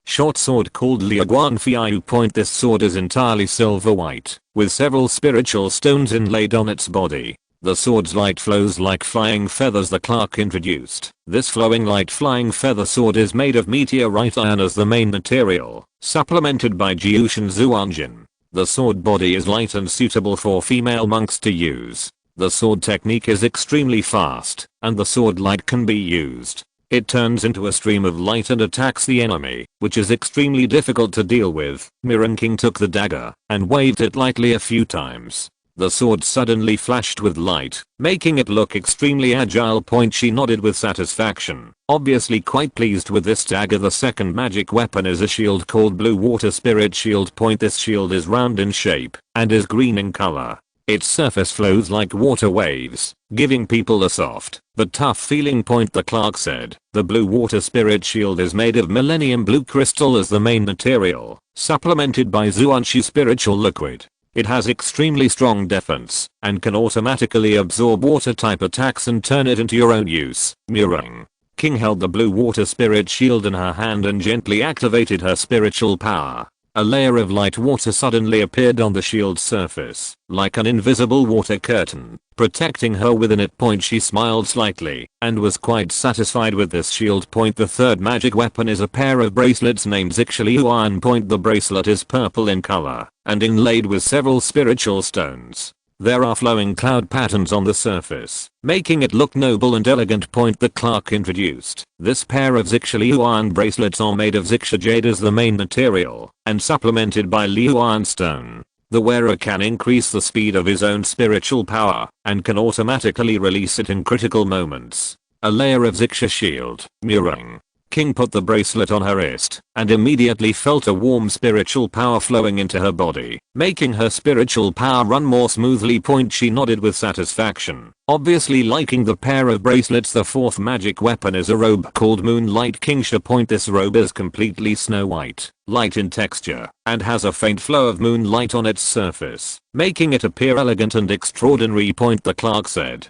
short sword called Liaguan Fiu. This sword is entirely silver white, with several spiritual stones inlaid on its body. The sword's light flows like flying feathers. The clerk introduced. This flowing light flying feather sword is made of meteorite iron as the main material, supplemented by Jiushan Zuanjin. The sword body is light and suitable for female monks to use. The sword technique is extremely fast, and the sword light can be used. It turns into a stream of light and attacks the enemy, which is extremely difficult to deal with. King took the dagger and waved it lightly a few times. The sword suddenly flashed with light, making it look extremely agile. She nodded with satisfaction, obviously quite pleased with this dagger. The second magic weapon is a shield called Blue Water Spirit Shield. This shield is round in shape and is green in color. Its surface flows like water waves, giving people a soft but tough feeling. The clerk said. The Blue Water Spirit Shield is made of Millennium Blue Crystal as the main material, supplemented by Zuanshi Spiritual Liquid. It has extremely strong defense and can automatically absorb water type attacks and turn it into your own use. Mirroring. King held the Blue Water Spirit Shield in her hand and gently activated her spiritual power. A layer of light water suddenly appeared on the shield's surface, like an invisible water curtain, protecting her within it. She smiled slightly and was quite satisfied with this shield. The third magic weapon is a pair of bracelets named Zixiliuan. The bracelet is purple in color and inlaid with several spiritual stones. There are flowing cloud patterns on the surface, making it look noble and elegant. The clerk introduced. This pair of Zixiliuan bracelets are made of Zixia jade as the main material and supplemented by Liuan stone. The wearer can increase the speed of his own spiritual power and can automatically release it in critical moments. A layer of Zixia shield. Mirroring. King put the bracelet on her wrist and immediately felt a warm spiritual power flowing into her body, making her spiritual power run more smoothly. She nodded with satisfaction, obviously liking the pair of bracelets. The fourth magic weapon is a robe called Moonlight Kingsha. This robe is completely snow white, light in texture, and has a faint flow of moonlight on its surface, making it appear elegant and extraordinary. The clerk said.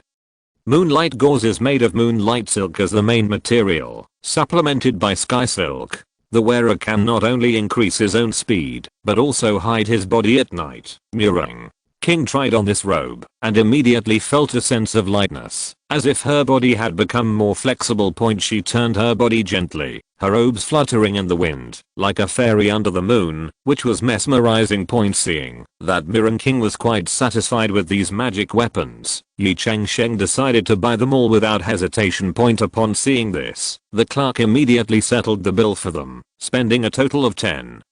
Moonlight gauze is made of moonlight silk as the main material, supplemented by sky silk. The wearer can not only increase his own speed, but also hide his body at night. Mirroring. King tried on this robe and immediately felt a sense of lightness, as if her body had become more flexible. She turned her body gently, her robes fluttering in the wind, like a fairy under the moon, which was mesmerizing. Seeing that Mirren King was quite satisfied with these magic weapons, Ye Changsheng decided to buy them all without hesitation. Upon seeing this, the clerk immediately settled the bill for them, spending a total of 10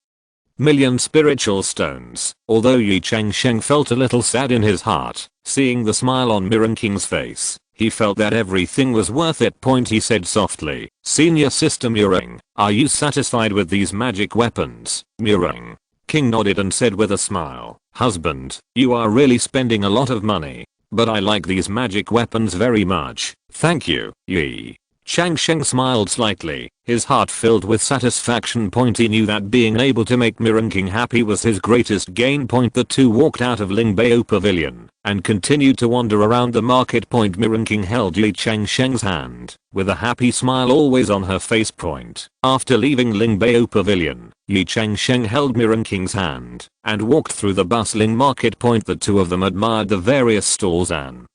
million spiritual stones. Although Ye Changsheng felt a little sad in his heart, seeing the smile on Mirren King's face, he felt that everything was worth it. He said softly, "Senior Sister Mirren, are you satisfied with these magic weapons?" Mirren King nodded and said with a smile, "Husband, you are really spending a lot of money, but I like these magic weapons very much, thank you." Ye Changsheng smiled slightly, his heart filled with satisfaction. He knew that being able to make Mirren King happy was his greatest gain. The two walked out of Lingbao Pavilion and continued to wander around the market. Mirren King held Ye Changsheng's hand, with a happy smile always on her face. After leaving Lingbao Pavilion, Ye Changsheng held Mirren King's hand and walked through the bustling market. The two of them admired the various stalls and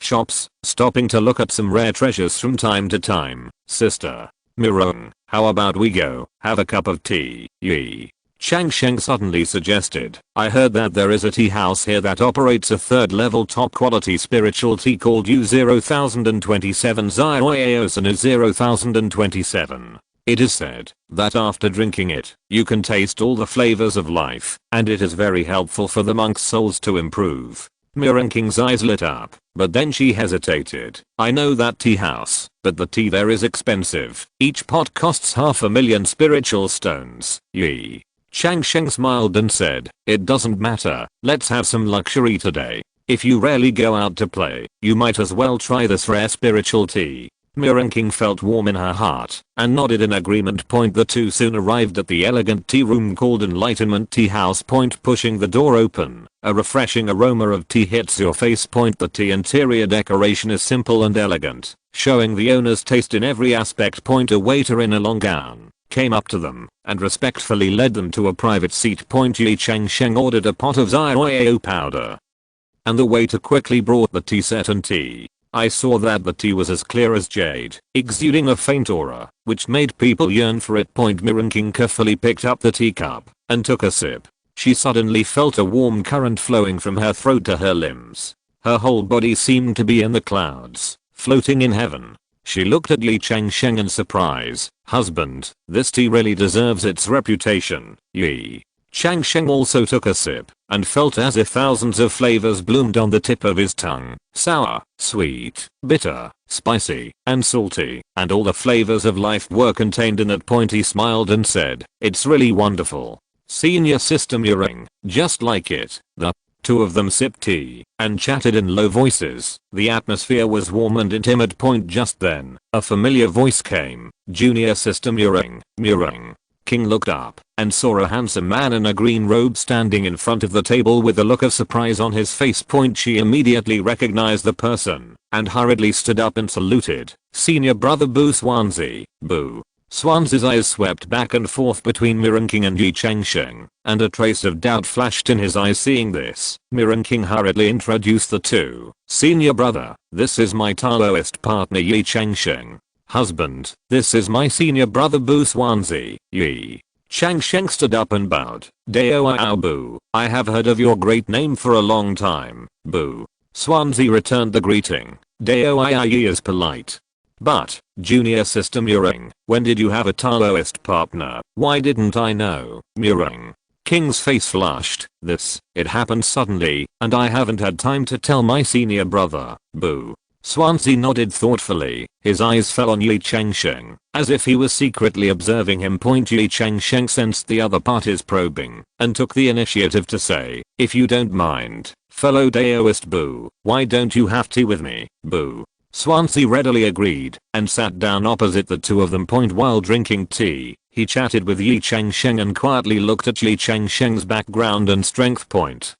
shops, stopping to look at some rare treasures from time to time. "Sister Mirren, how about we go have a cup of tea?" Ye Changsheng suddenly suggested. "I heard that there is a tea house here that operates a third level top quality spiritual tea called U0027 Zioeosanu 0027. It is said that after drinking it, you can taste all the flavors of life, and it is very helpful for the monks' souls to improve." Mirren King's eyes lit up, but then she hesitated. "I know that tea house, but the tea there is expensive. Each pot costs 500,000 spiritual stones." Ye Changsheng smiled and said, "It doesn't matter, let's have some luxury today. If you rarely go out to play, you might as well try this rare spiritual tea." Mirren King felt warm in her heart and nodded in agreement. The two soon arrived at the elegant tea room called Enlightenment Tea House. Pushing the door open, a refreshing aroma of tea hits your face. The tea interior decoration is simple and elegant, showing the owner's taste in every aspect. A waiter in a long gown came up to them and respectfully led them to a private seat. Ye Changsheng ordered a pot of Zioeo powder, and the waiter quickly brought the tea set and tea. I saw that the tea was as clear as jade, exuding a faint aura, which made people yearn for it. Mirren King carefully picked up the teacup and took a sip. She suddenly felt a warm current flowing from her throat to her limbs. Her whole body seemed to be in the clouds, floating in heaven. She looked at Ye Changsheng in surprise. "Husband, this tea really deserves its reputation." Ye Changsheng also took a sip and felt as if thousands of flavors bloomed on the tip of his tongue. Sour, sweet, bitter, spicy, and salty, and all the flavors of life were contained in that point. He smiled and said, "It's really wonderful. Senior Sister Muring, just like it." The two of them sipped tea and chatted in low voices. The atmosphere was warm and intimate. Just then, a familiar voice came. "Junior Sister Muring, Muring." King looked up and saw a handsome man in a green robe standing in front of the table with a look of surprise on his face. She immediately recognized the person and hurriedly stood up and saluted. "Senior brother Bu Swansea, Bu." Swansea's eyes swept back and forth between Mirren King and Ye Changsheng, and a trace of doubt flashed in his eyes. Seeing this, Mirren King hurriedly introduced the two. "Senior brother, this is my Taoist partner Ye Changsheng. Husband, this is my senior brother Bu Swansea." Ye Changsheng stood up and bowed. "Dao Bu, I have heard of your great name for a long time." Bu Swansea returned the greeting. "Dao Ye is polite. But, Junior Sister Muring, when did you have a Taoist partner? Why didn't I know?" Muring King's face flushed. It happened suddenly, and I haven't had time to tell my senior brother." Bu Swansea nodded thoughtfully. His eyes fell on Ye Changsheng, as if he was secretly observing him. Ye Changsheng sensed the other party's probing, and took the initiative to say, "If you don't mind, fellow Daoist Bu, why don't you have tea with me?" Bu Swansea readily agreed, and sat down opposite the two of them. While drinking tea, he chatted with Ye Changsheng and quietly looked at Ye Changsheng's background and strength.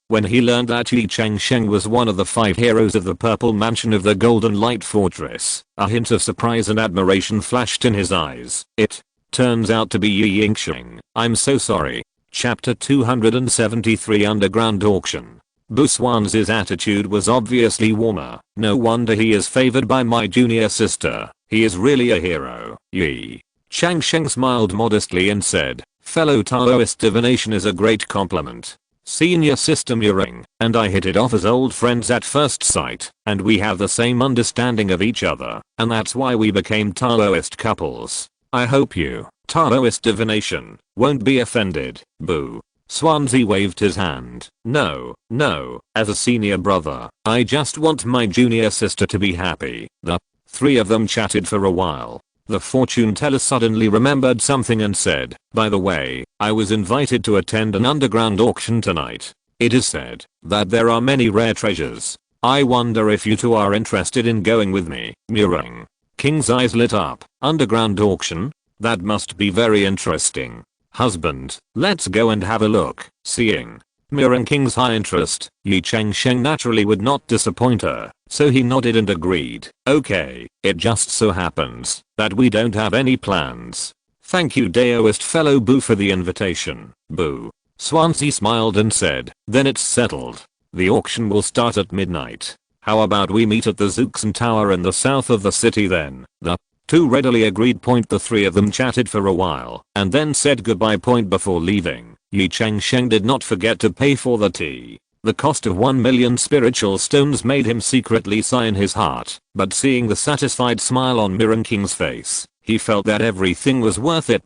When he learned that Ye Changsheng was one of the 5 heroes of the Purple Mansion of the Golden Light Fortress, a hint of surprise and admiration flashed in his eyes. "It turns out to be Ye Changsheng. I'm so sorry." Chapter 273 Underground Auction. Bu Swansea's attitude was obviously warmer. "No wonder he is favored by my junior sister. He is really a hero." Ye Changsheng smiled modestly and said, "Fellow Taoist divination is a great compliment. Senior Sister Muring and I hit it off as old friends at first sight, and we have the same understanding of each other, and that's why we became Taoist couples. I hope you, Taoist divination, won't be offended." Bu Swansea waved his hand. No, as a senior brother, I just want my junior sister to be happy." The three of them chatted for a while. The fortune teller suddenly remembered something and said, "By the way, I was invited to attend an underground auction tonight. It is said that there are many rare treasures. I wonder if you two are interested in going with me." Muring King's eyes lit up. "Underground auction? That must be very interesting. Husband, let's go and have a look." Seeing Mirren King's high interest, Ye Changsheng naturally would not disappoint her, so he nodded and agreed. "Okay, it just so happens that we don't have any plans. Thank you Daoist fellow Bu for the invitation." Bu Swansea smiled and said, "Then it's settled. The auction will start at midnight. How about we meet at the Zuxan Tower in the south of the city then?" The two readily agreed. The three of them chatted for a while and then said goodbye. Before leaving, Ye Changsheng did not forget to pay for the tea. The cost of 1 million spiritual stones made him secretly sigh in his heart, but seeing the satisfied smile on Mirren King's face, he felt that everything was worth it.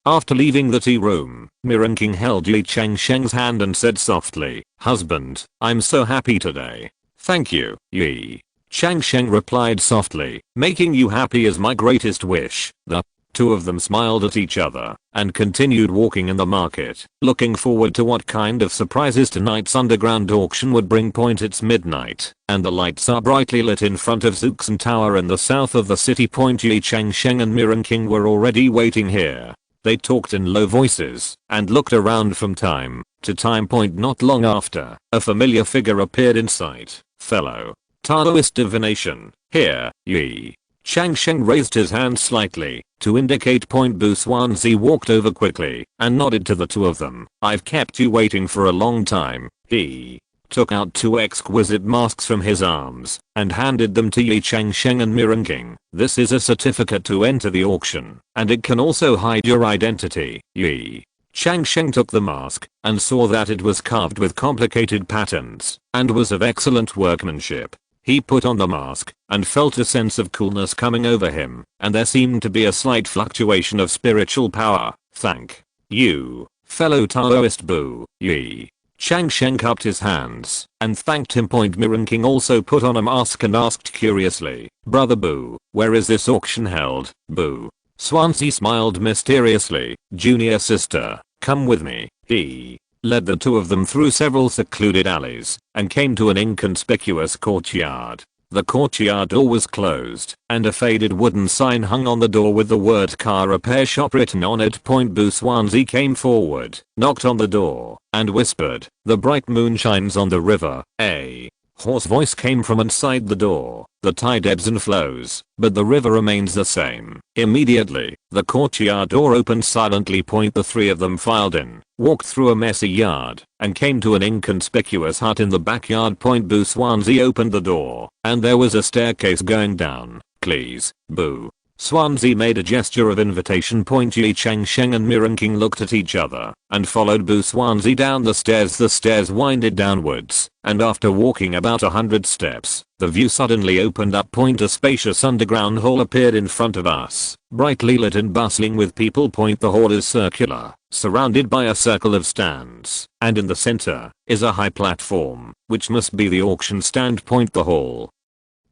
After leaving the tea room, Mirren King held Ye Changsheng's hand and said softly, "Husband, I'm so happy today." "Thank you, Ye Changsheng replied softly, "Making you happy is my greatest wish." The two of them smiled at each other and continued walking in the market, looking forward to what kind of surprises tonight's underground auction would bring. It's midnight, and the lights are brightly lit in front of Zuxan Tower in the south of the city. Ye Changsheng and Mirren King were already waiting here. They talked in low voices and looked around from time to time. Not long after, a familiar figure appeared in sight. "Fellow Taoist divination, here." Ye Changsheng raised his hand slightly to indicate. Bu Swansea walked over quickly and nodded to the two of them. "I've kept you waiting for a long time." He took out 2 exquisite masks from his arms and handed them to Ye Changsheng and Mirren King. "This is a certificate to enter the auction, and it can also hide your identity." Ye Changsheng took the mask and saw that it was carved with complicated patterns and was of excellent workmanship. He put on the mask and felt a sense of coolness coming over him, and there seemed to be a slight fluctuation of spiritual power. "Thank you, Fellow Taoist Boo, Ye Changsheng cupped his hands and thanked him. Mirren King also put on a mask and asked curiously, "Brother Boo, where is this auction held, Boo?" Swansea smiled mysteriously. "Junior sister, come with me." He led the two of them through several secluded alleys and came to an inconspicuous courtyard. The courtyard door was closed, and a faded wooden sign hung on the door with the word car repair shop written on it. Boo Swansea came forward, knocked on the door, and whispered, "The bright moon shines on the river." A hoarse voice came from inside the door. "The tide ebbs and flows, but the river remains the same." Immediately, the courtyard door opened silently. The three of them filed in, walked through a messy yard, and came to an inconspicuous hut in the backyard. Boo Swansea opened the door, and there was a staircase going down. "Please, Boo." Swansea made a gesture of invitation. Ye Changsheng and Mirren King looked at each other and followed Boo Swansea down the stairs. The stairs winded downwards, and after walking about 100 steps, the view suddenly opened up. A spacious underground hall appeared in front of us, brightly lit and bustling with people. The hall is circular, surrounded by a circle of stands, and in the center is a high platform, which must be the auction stand. The hall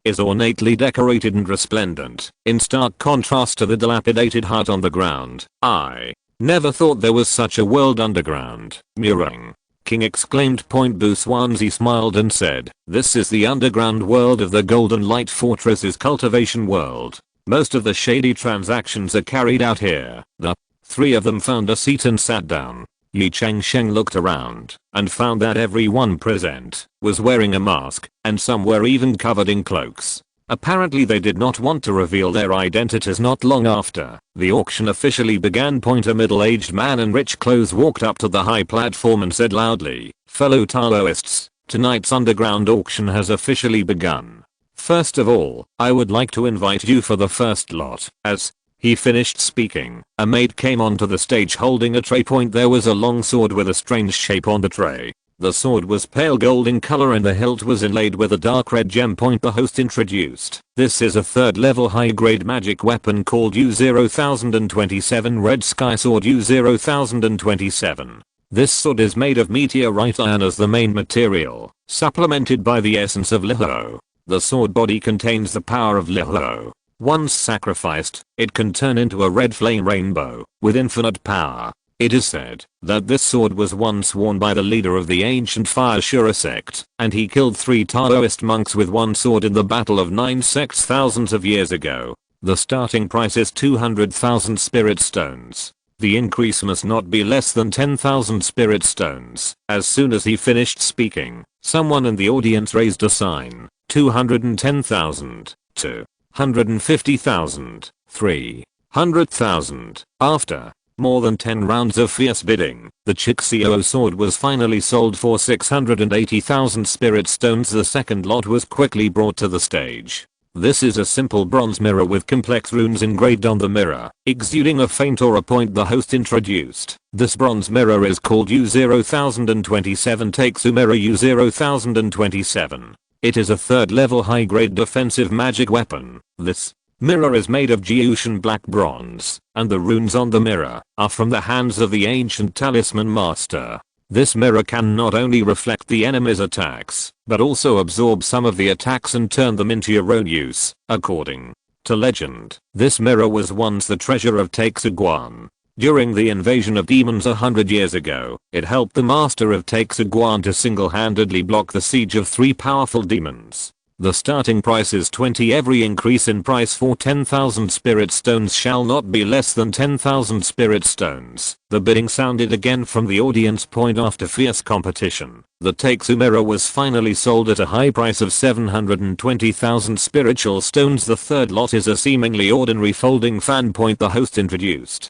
is ornately decorated and resplendent, in stark contrast to the dilapidated hut on the ground. "I never thought there was such a world underground." Mirren King exclaimed. Boo Swansea smiled and said, "This is the underground world of the Golden Light Fortress's cultivation world. Most of the shady transactions are carried out here." The three of them found a seat and sat down. Ye Changsheng looked around and found that everyone present was wearing a mask, and some were even covered in cloaks. Apparently they did not want to reveal their identities. Not long after, the auction officially began. A middle-aged man in rich clothes walked up to the high platform and said loudly, "Fellow Taoists, tonight's underground auction has officially begun. First of all, I would like to invite you for the first lot." As he finished speaking, a maid came onto the stage holding a tray. There was a long sword with a strange shape on the tray. The sword was pale gold in color and the hilt was inlaid with a dark red gem. The host introduced, "This is a third level high grade magic weapon called U-0,027 Red Sky Sword U-0,027. This sword is made of meteorite iron as the main material, supplemented by the essence of Liho. The sword body contains the power of Liho. Once sacrificed, it can turn into a red flame rainbow with infinite power. It is said that this sword was once worn by the leader of the ancient Fire Shura sect, and he killed 3 Taoist monks with one sword in the Battle of 9 Sects thousands of years ago. The starting price is 200,000 spirit stones. The increase must not be less than 10,000 spirit stones." As soon as he finished speaking, someone in the audience raised a sign. 210,000, 250,000, 300,000. After more than 10 rounds of fierce bidding, the Chixio sword was finally sold for 680,000 spirit stones. The second lot was quickly brought to the stage. This is a simple bronze mirror with complex runes engraved on the mirror, exuding a faint aura. The host introduced, "This bronze mirror is called U-0,027 Takesu Mirror U-0,027. It is a third level high grade defensive magic weapon. This mirror is made of Jiushan black bronze, and the runes on the mirror are from the hands of the ancient talisman master. This mirror can not only reflect the enemy's attacks, but also absorb some of the attacks and turn them into your own use." According to legend, this mirror was once the treasure of Taixuguan. During the invasion of demons 100 years ago, it helped the master of Taixuguan to single-handedly block the siege of 3 powerful demons. The starting price is 20. Every increase in price for 10,000 spirit stones shall not be less than 10,000 spirit stones. The bidding sounded again from the audience. After fierce competition, the Takesu mirror was finally sold at a high price of 720,000 spiritual stones. The third lot is a seemingly ordinary folding fan. The host introduced,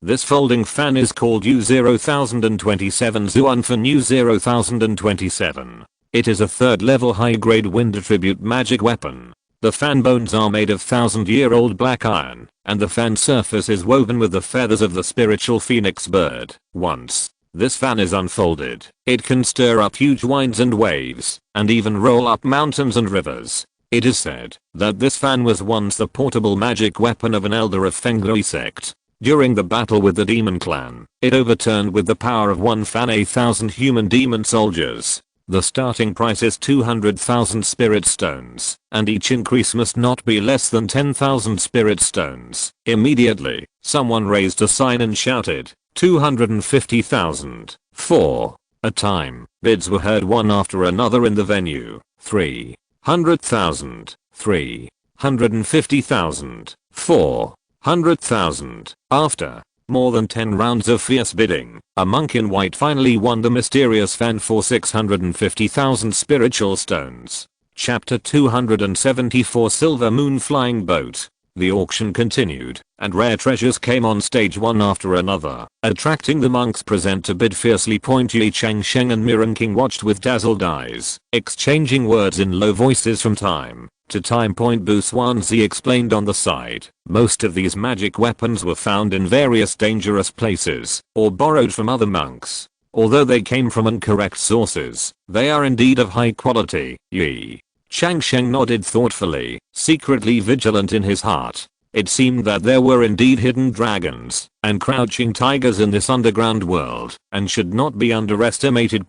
"This folding fan is called U-0,027 Zuanfan U-0,027. It is a third level high grade wind attribute magic weapon. The fan bones are made of 1,000-year-old black iron, and the fan surface is woven with the feathers of the spiritual phoenix bird. Once this fan is unfolded, it can stir up huge winds and waves, and even roll up mountains and rivers. It is said that this fan was once the portable magic weapon of an elder of Fenglui sect. During the battle with the demon clan, it overturned with the power of one fan 1,000 human demon soldiers. The starting price is 200,000 spirit stones, and each increase must not be less than 10,000 spirit stones. Immediately, someone raised a sign and shouted, 250,000. 4. A time. Bids were heard one after another in the venue. 300,000. 350,000. 400,000. After more than 10 rounds of fierce bidding, a monk in white finally won the mysterious fan for 650,000 spiritual stones. Chapter 274 Silver Moon Flying Boat. The auction continued, and rare treasures came on stage one after another, attracting the monks present to bid fiercely. Ye Changsheng and King watched with dazzled eyes, exchanging words in low voices from time to time. Buswanzi explained on the side, most of these magic weapons were found in various dangerous places, or borrowed from other monks. Although they came from incorrect sources, they are indeed of high quality. Ye Changsheng nodded thoughtfully, secretly vigilant in his heart. It seemed that there were indeed hidden dragons and crouching tigers in this underground world, and should not be underestimated.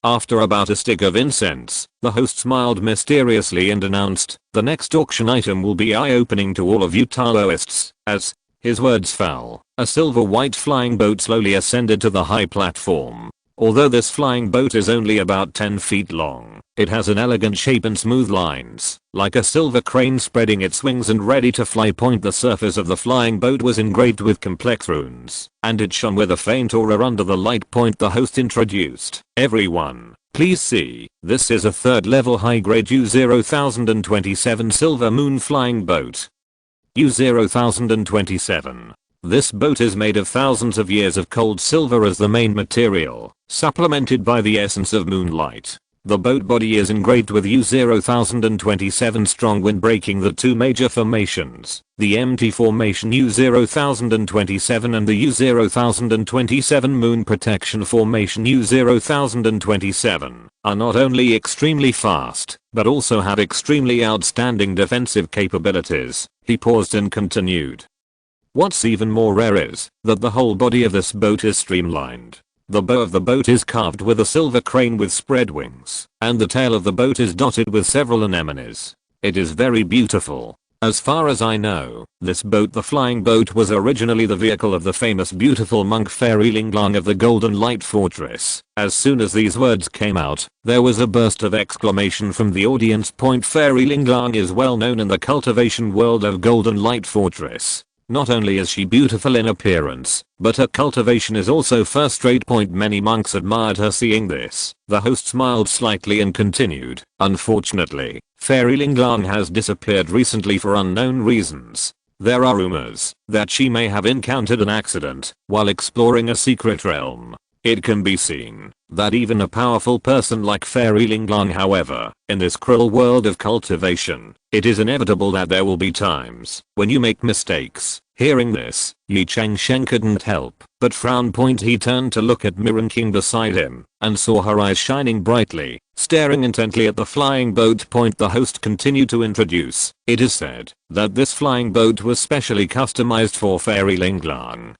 After about a stick of incense, the host smiled mysteriously and announced, the next auction item will be eye-opening to all of you Taoists. As his words fell, a silver-white flying boat slowly ascended to the high platform. Although this flying boat is only about 10 feet long, it has an elegant shape and smooth lines, like a silver crane spreading its wings and ready to fly. The surface of the flying boat was engraved with complex runes, and it shone with a faint aura under the light. The host introduced, everyone, please see, this is a third level high grade U0027 Silver Moon Flying Boat. U0027. This boat is made of thousands of years of cold silver as the main material, supplemented by the essence of moonlight. The boat body is engraved with U0027 strong wind breaking the two major formations, the MT formation U0027 and the U0027 moon protection formation U0027, are not only extremely fast, but also have extremely outstanding defensive capabilities. He paused and continued. What's even more rare is that the whole body of this boat is streamlined. The bow of the boat is carved with a silver crane with spread wings, and the tail of the boat is dotted with several anemones. It is very beautiful. As far as I know, this boat, the flying boat, was originally the vehicle of the famous beautiful monk Fairy Linglang of the Golden Light Fortress. As soon as these words came out, there was a burst of exclamation from the audience. Fairy Linglang is well known in the cultivation world of Golden Light Fortress. Not only is she beautiful in appearance, but her cultivation is also first rate. Many monks admired her. Seeing this, the host smiled slightly and continued, unfortunately, Fairy Linglang has disappeared recently for unknown reasons. There are rumors that she may have encountered an accident while exploring a secret realm. It can be seen that even a powerful person like Fairy Linglang, however, in this cruel world of cultivation, it is inevitable that there will be times when you make mistakes. Hearing this, Ye Changsheng couldn't help but frown. He turned to look at King beside him and saw her eyes shining brightly, staring intently at the flying boat. The host continued to introduce, it is said that this flying boat was specially customized for Fairy Linglang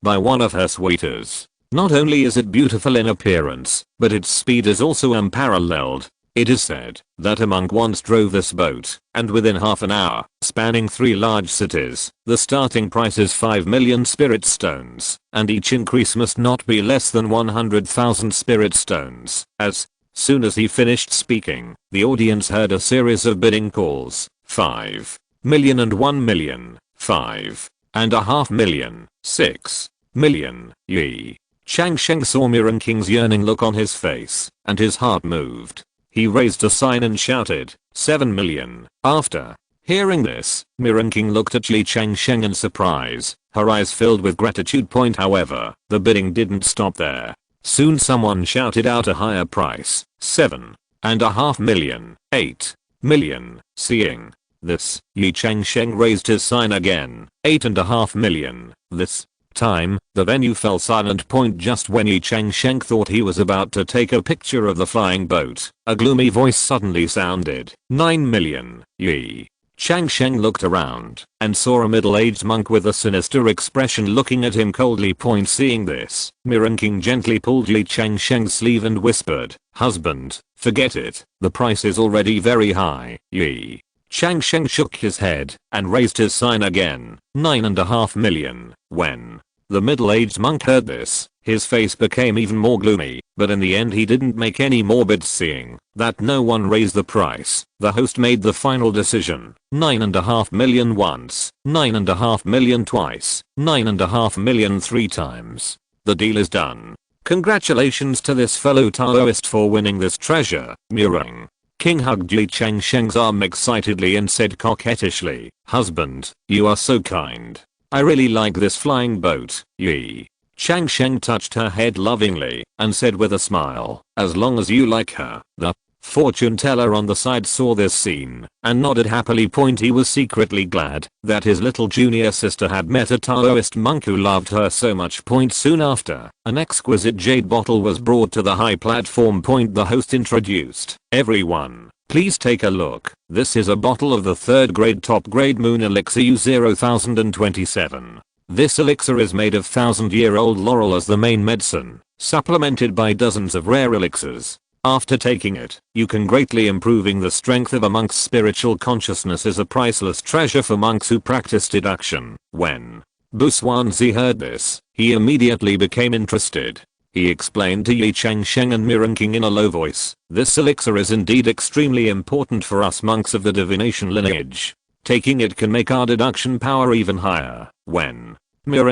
by one of her suitors. Not only is it beautiful in appearance, but its speed is also unparalleled. It is said that a monk once drove this boat, and within half an hour, spanning 3 large cities, the starting price is 5 million spirit stones, and each increase must not be less than 100,000 spirit stones. As soon as he finished speaking, the audience heard a series of bidding calls, 5 million and 1 million, 5.5 million, 6 million. Ye Changsheng saw King's yearning look on his face, and his heart moved. He raised a sign and shouted, 7 million. After hearing this, King looked at Ye Changsheng in surprise, her eyes filled with gratitude. However, the bidding didn't stop there. Soon someone shouted out a higher price, 7.5 million, 8 million. Seeing this, Ye Changsheng raised his sign again, 8.5 million. This time, the venue fell silent. Just when Ye Changsheng thought he was about to take a picture of the flying boat, a gloomy voice suddenly sounded, 9 million. Ye Changsheng looked around and saw a middle-aged monk with a sinister expression looking at him coldly. Seeing this, King gently pulled Ye Changsheng's sleeve and whispered, "Husband, forget it, the price is already very high." Ye Changsheng shook his head and raised his sign again, 9.5 million. When the middle-aged monk heard this, his face became even more gloomy, but in the end he didn't make any more bids. Seeing that no one raised the price, the host made the final decision, 9.5 million once, 9.5 million twice, 9.5 million 3 times. The deal is done. Congratulations to this fellow Taoist for winning this treasure, Mireng. King hugged Ye Changsheng's arm excitedly and said coquettishly, "Husband, you are so kind. I really like this flying boat." Ye Changsheng touched her head lovingly and said with a smile, "As long as you like her." The fortune teller on the side saw this scene and nodded happily. He was secretly glad that his little junior sister had met a Taoist monk who loved her so much. Soon after, an exquisite jade bottle was brought to the high platform. The host introduced, "Everyone, please take a look. This is a bottle of the 3rd grade top grade moon elixir U0027. This elixir is made of 1000-year-old laurel as the main medicine, supplemented by dozens of rare elixirs. After taking it, you can greatly improving the strength of a monk's spiritual consciousness. Is a priceless treasure for monks who practice deduction." When Bu Xuanzi heard this, he immediately became interested. He explained to Ye Changsheng and King in a low voice, "This elixir is indeed extremely important for us monks of the divination lineage. Taking it can make our deduction power even higher." When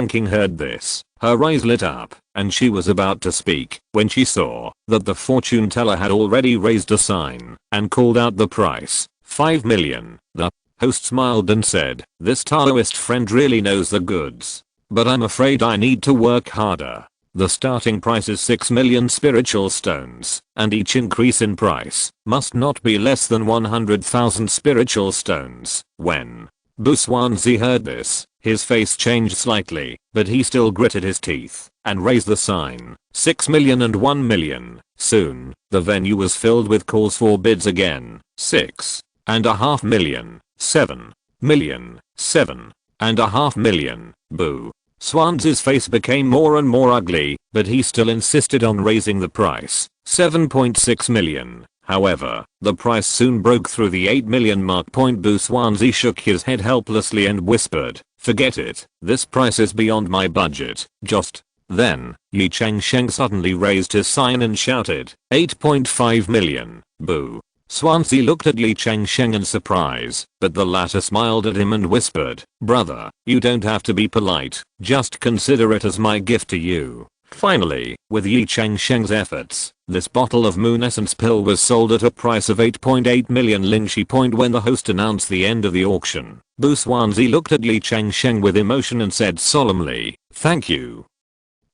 King heard this, her eyes lit up and she was about to speak when she saw that the fortune teller had already raised a sign and called out the price, 5 million. The host smiled and said, "This Taoist friend really knows the goods. But I'm afraid I need to work harder. The starting price is 6 million spiritual stones, and each increase in price must not be less than 100,000 spiritual stones." When Bu Xuanzi heard this, his face changed slightly, but he still gritted his teeth and raised the sign, 6 million and 1 million. Soon, the venue was filled with calls for bids again, 6.5 million, 7 million, 7.5 million. Bu Xuanzi's face became more and more ugly, but he still insisted on raising the price, 7.6 million. However, the price soon broke through the 8 million mark. Bu Xuanzi shook his head helplessly and whispered, "Forget it, this price is beyond my budget." Just then, Ye Changsheng suddenly raised his sign and shouted, 8.5 million. Bu Xuanzi looked at Ye Changsheng in surprise, but the latter smiled at him and whispered, "Brother, you don't have to be polite, just consider it as my gift to you." Finally, with Ye Changsheng's efforts, this bottle of moon essence pill was sold at a price of 8.8 million lingxi. When the host announced the end of the auction, Bu Xuanzi looked at Ye Changsheng with emotion and said solemnly, "Thank you,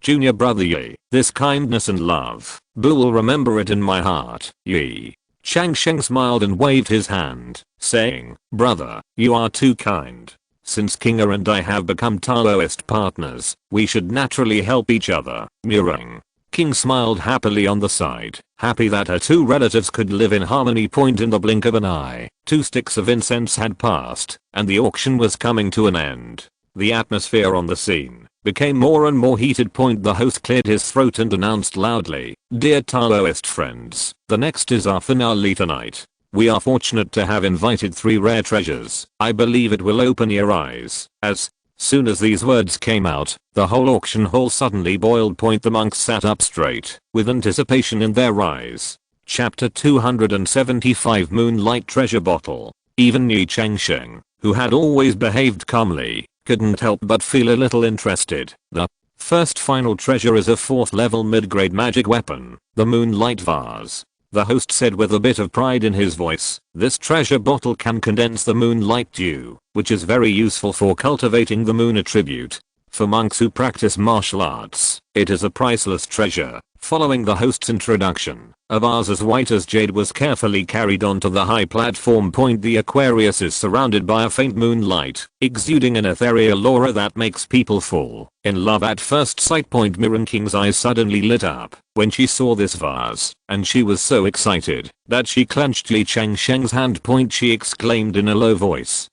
junior brother Ye. This kindness and love, Bu will remember it in my heart." Ye Changsheng smiled and waved his hand, saying, "Brother, you are too kind. Since Kinga and I have become Taoist partners, we should naturally help each other." Mireng King smiled happily on the side, happy that her two relatives could live in harmony. In the blink of an eye, 2 sticks of incense had passed, and the auction was coming to an end. The atmosphere on the scene became more and more heated. The host cleared his throat and announced loudly, "Dear Taoist friends, the next is our finale tonight. We are fortunate to have invited 3 rare treasures. I believe it will open your eyes." As soon as these words came out, the whole auction hall suddenly boiled. The monks sat up straight, with anticipation in their eyes. Chapter 275 Moonlight Treasure Bottle. Even Ye Changsheng, who had always behaved calmly, couldn't help but feel a little interested. The first final treasure is a 4th level mid-grade magic weapon, the Moonlight Vase. The host said with a bit of pride in his voice, "This treasure bottle can condense the moonlight dew, which is very useful for cultivating the moon attribute. For monks who practice martial arts, it is a priceless treasure. Following the host's introduction, a vase as white as jade was carefully carried onto the high platform. The Aquarius is surrounded by a faint moonlight, exuding an ethereal aura that makes people fall in love at first sight. Mirren King's eyes suddenly lit up when she saw this vase, and she was so excited that she clenched Ye Changsheng's hand. She exclaimed in a low voice,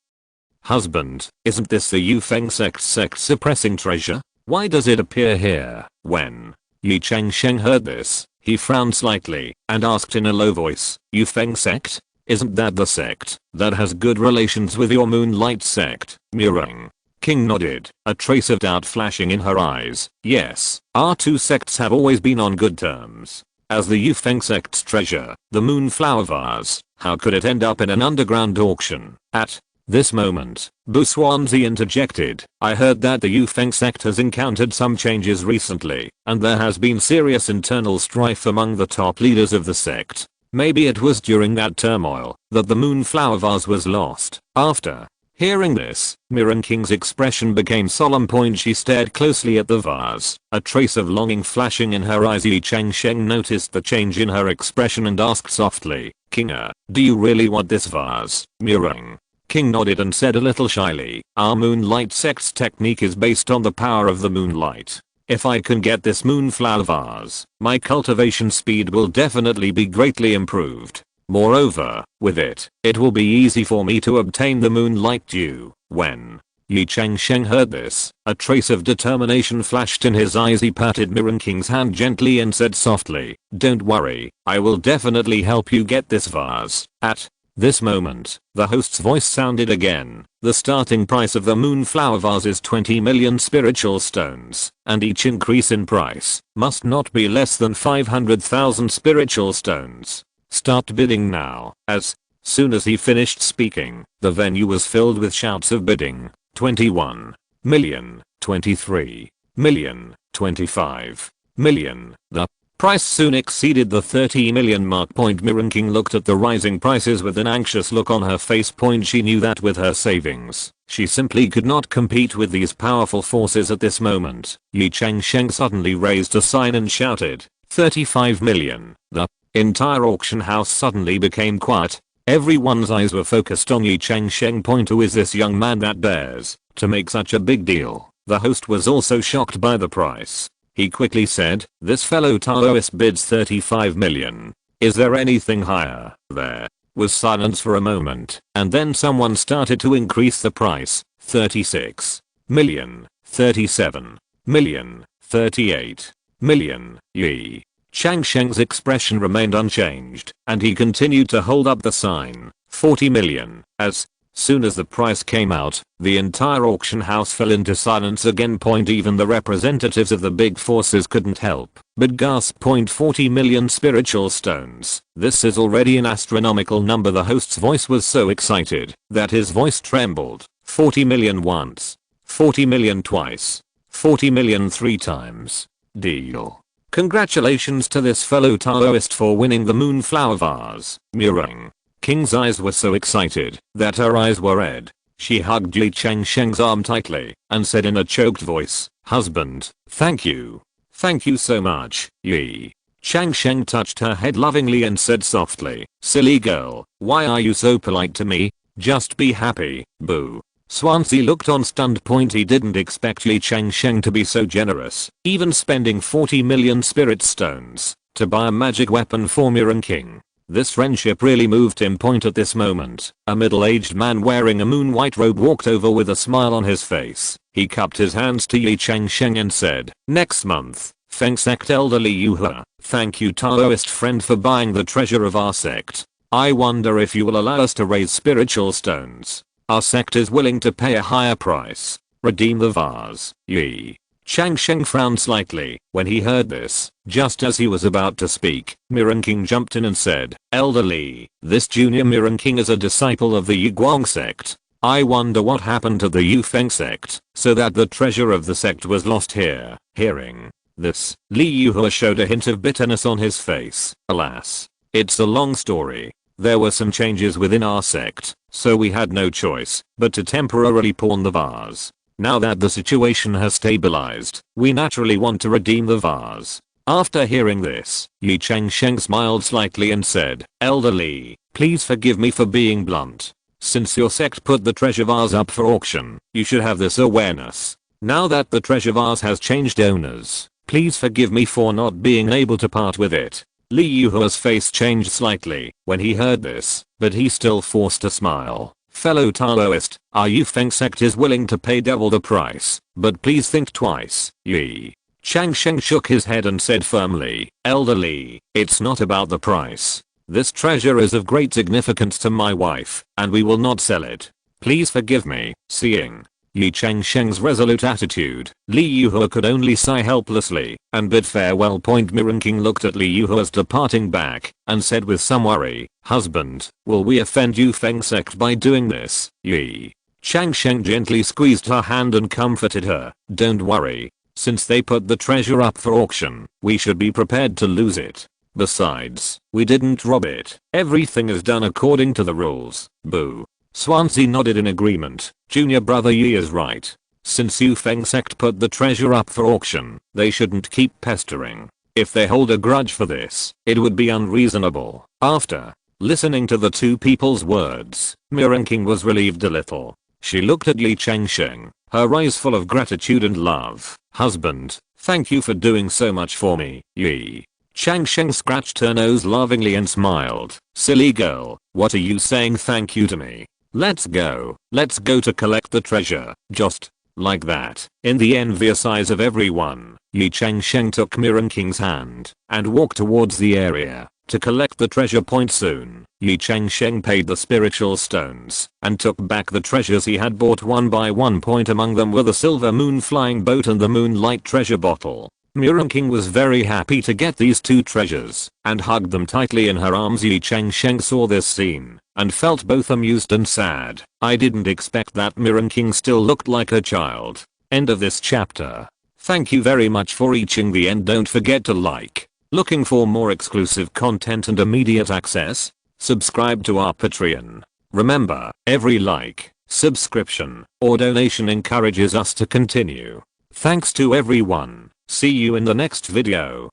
"Husband, isn't this the Yufeng sect's sect-suppressing treasure? Why does it appear here?" When Ye Changsheng heard this, he frowned slightly and asked in a low voice, "Yufeng sect? Isn't that the sect that has good relations with your Moonlight sect?" Mirren King nodded, a trace of doubt flashing in her eyes. "Yes, our two sects have always been on good terms. As the Yufeng sect's treasure, the Moonflower vase, how could it end up in an underground auction?" At this moment, Bu Swansea interjected, "I heard that the Yufeng sect has encountered some changes recently, and there has been serious internal strife among the top leaders of the sect. Maybe it was during that turmoil that the Moonflower vase was lost." After hearing this, Mirren King's expression became solemn. She stared closely at the vase, a trace of longing flashing in her eyes. Ye Changsheng noticed the change in her expression and asked softly, "Kinga, do you really want this vase?" Mirren King nodded and said a little shyly, "Our Moonlight sect's technique is based on the power of the moonlight. If I can get this Moonflower vase, my cultivation speed will definitely be greatly improved. Moreover, with it will be easy for me to obtain the Moonlight Dew." When Ye Changsheng heard this, a trace of determination flashed in his eyes. He patted Mirren King's hand gently and said softly, "Don't worry, I will definitely help you get this vase." At this moment, the host's voice sounded again. "The starting price of the Moonflower vase is 20 million spiritual stones, and each increase in price must not be less than 500,000 spiritual stones. Start bidding now." As soon as he finished speaking, the venue was filled with shouts of bidding. 21 million, 23 million, 25 million. The price soon exceeded the 30 million mark. Mirren King looked at the rising prices with an anxious look on her face. She knew that with her savings, she simply could not compete with these powerful forces at this moment. Ye Changsheng suddenly raised a sign and shouted, 35 million. The entire auction house suddenly became quiet. Everyone's eyes were focused on Ye Changsheng. Who is this young man that dares to make such a big deal? The host was also shocked by the price. He quickly said, "This fellow Taoist bids 35 million. Is there anything higher?" There was silence for a moment, and then someone started to increase the price. 36 million, 37 million, 38 million. Ye Changsheng's expression remained unchanged, and he continued to hold up the sign, 40 million. As soon as the price came out, the entire auction house fell into silence again. Even the representatives of the big forces couldn't help but gasp. 40 million spiritual stones. This is already an astronomical number. The host's voice was so excited that his voice trembled. 40 million once, 40 million twice, 40 million 3 times. Deal. Congratulations to this fellow Taoist for winning the Moonflower vase. Mirren King's eyes were so excited that her eyes were red. She hugged Ye Changsheng's arm tightly and said in a choked voice, "Husband, thank you. Thank you so much." Ye Changsheng touched her head lovingly and said softly, "Silly girl, why are you so polite to me? Just be happy." Bu Swansea looked on stunned. He didn't expect Ye Changsheng to be so generous, even spending 40 million spirit stones to buy a magic weapon for Mirren King. This friendship really moved him. At this moment, a middle-aged man wearing a moon-white robe walked over with a smile on his face. He cupped his hands to Ye Changsheng and said, "Next month, Feng sect elder Li Yuhe, thank you Taoist friend for buying the treasure of our sect. I wonder if you will allow us to raise spiritual stones. Our sect is willing to pay a higher price. Redeem the vase." Ye Changsheng frowned slightly when he heard this. Just as he was about to speak, Mirren King jumped in and said, "Elder Li, this junior Mirren King is a disciple of the Yiguang sect. I wonder what happened to the Yufeng sect, so that the treasure of the sect was lost here." Hearing this, Li Yuhe showed a hint of bitterness on his face. "Alas, it's a long story. There were some changes within our sect, so we had no choice but to temporarily pawn the vase. Now that the situation has stabilized, we naturally want to redeem the vase. After hearing this, Ye Changsheng smiled slightly and said, Elder Li, please forgive me for being blunt. Since your sect put the treasure vase up for auction, you should have this awareness. Now that the treasure vase has changed owners, please forgive me for not being able to part with it. Li Yuhua's face changed slightly when he heard this, but he still forced a smile. Fellow Taoist, our Yu Feng sect is willing to pay double the price, but please think twice. Ye Changsheng shook his head and said firmly, Elder Li, it's not about the price. This treasure is of great significance to my wife, and we will not sell it. Please forgive me. Seeing Ye Changsheng's resolute attitude, Li Yuhua could only sigh helplessly and bid farewell. Mirren King looked at Li Yuhua's departing back and said with some worry, Husband, will we offend Yu Feng sect by doing this? Ye Changsheng gently squeezed her hand and comforted her. Don't worry. Since they put the treasure up for auction, we should be prepared to lose it. Besides, we didn't rob it. Everything is done according to the rules. Boo. Swansea nodded in agreement. Junior brother Yi is right. Since Yu Feng sect put the treasure up for auction, they shouldn't keep pestering. If they hold a grudge for this, it would be unreasonable. After listening to the two people's words, Mirren King was relieved a little. She looked at Ye Changsheng, her eyes full of gratitude and love. Husband, thank you for doing so much for me. Ye Changsheng scratched her nose lovingly and smiled. Silly girl, what are you saying thank you to me? Let's go to collect the treasure. Just like that, in the envious eyes of everyone, Ye Changsheng took Mirren King's hand and walked towards the area to collect the treasure. Soon, Ye Changsheng paid the spiritual stones and took back the treasures he had bought one by one. Among them were the silver moon flying boat and the moonlight treasure bottle. Mirren King was very happy to get these two treasures and hugged them tightly in her arms. Ye Changsheng saw this scene and felt both amused and sad. I didn't expect that Mirren King still looked like a child. End of this chapter. Thank you very much for reaching the end. Don't forget to like. Looking for more exclusive content and immediate access? Subscribe to our Patreon. Remember, every like, subscription, or donation encourages us to continue. Thanks to everyone. See you in the next video.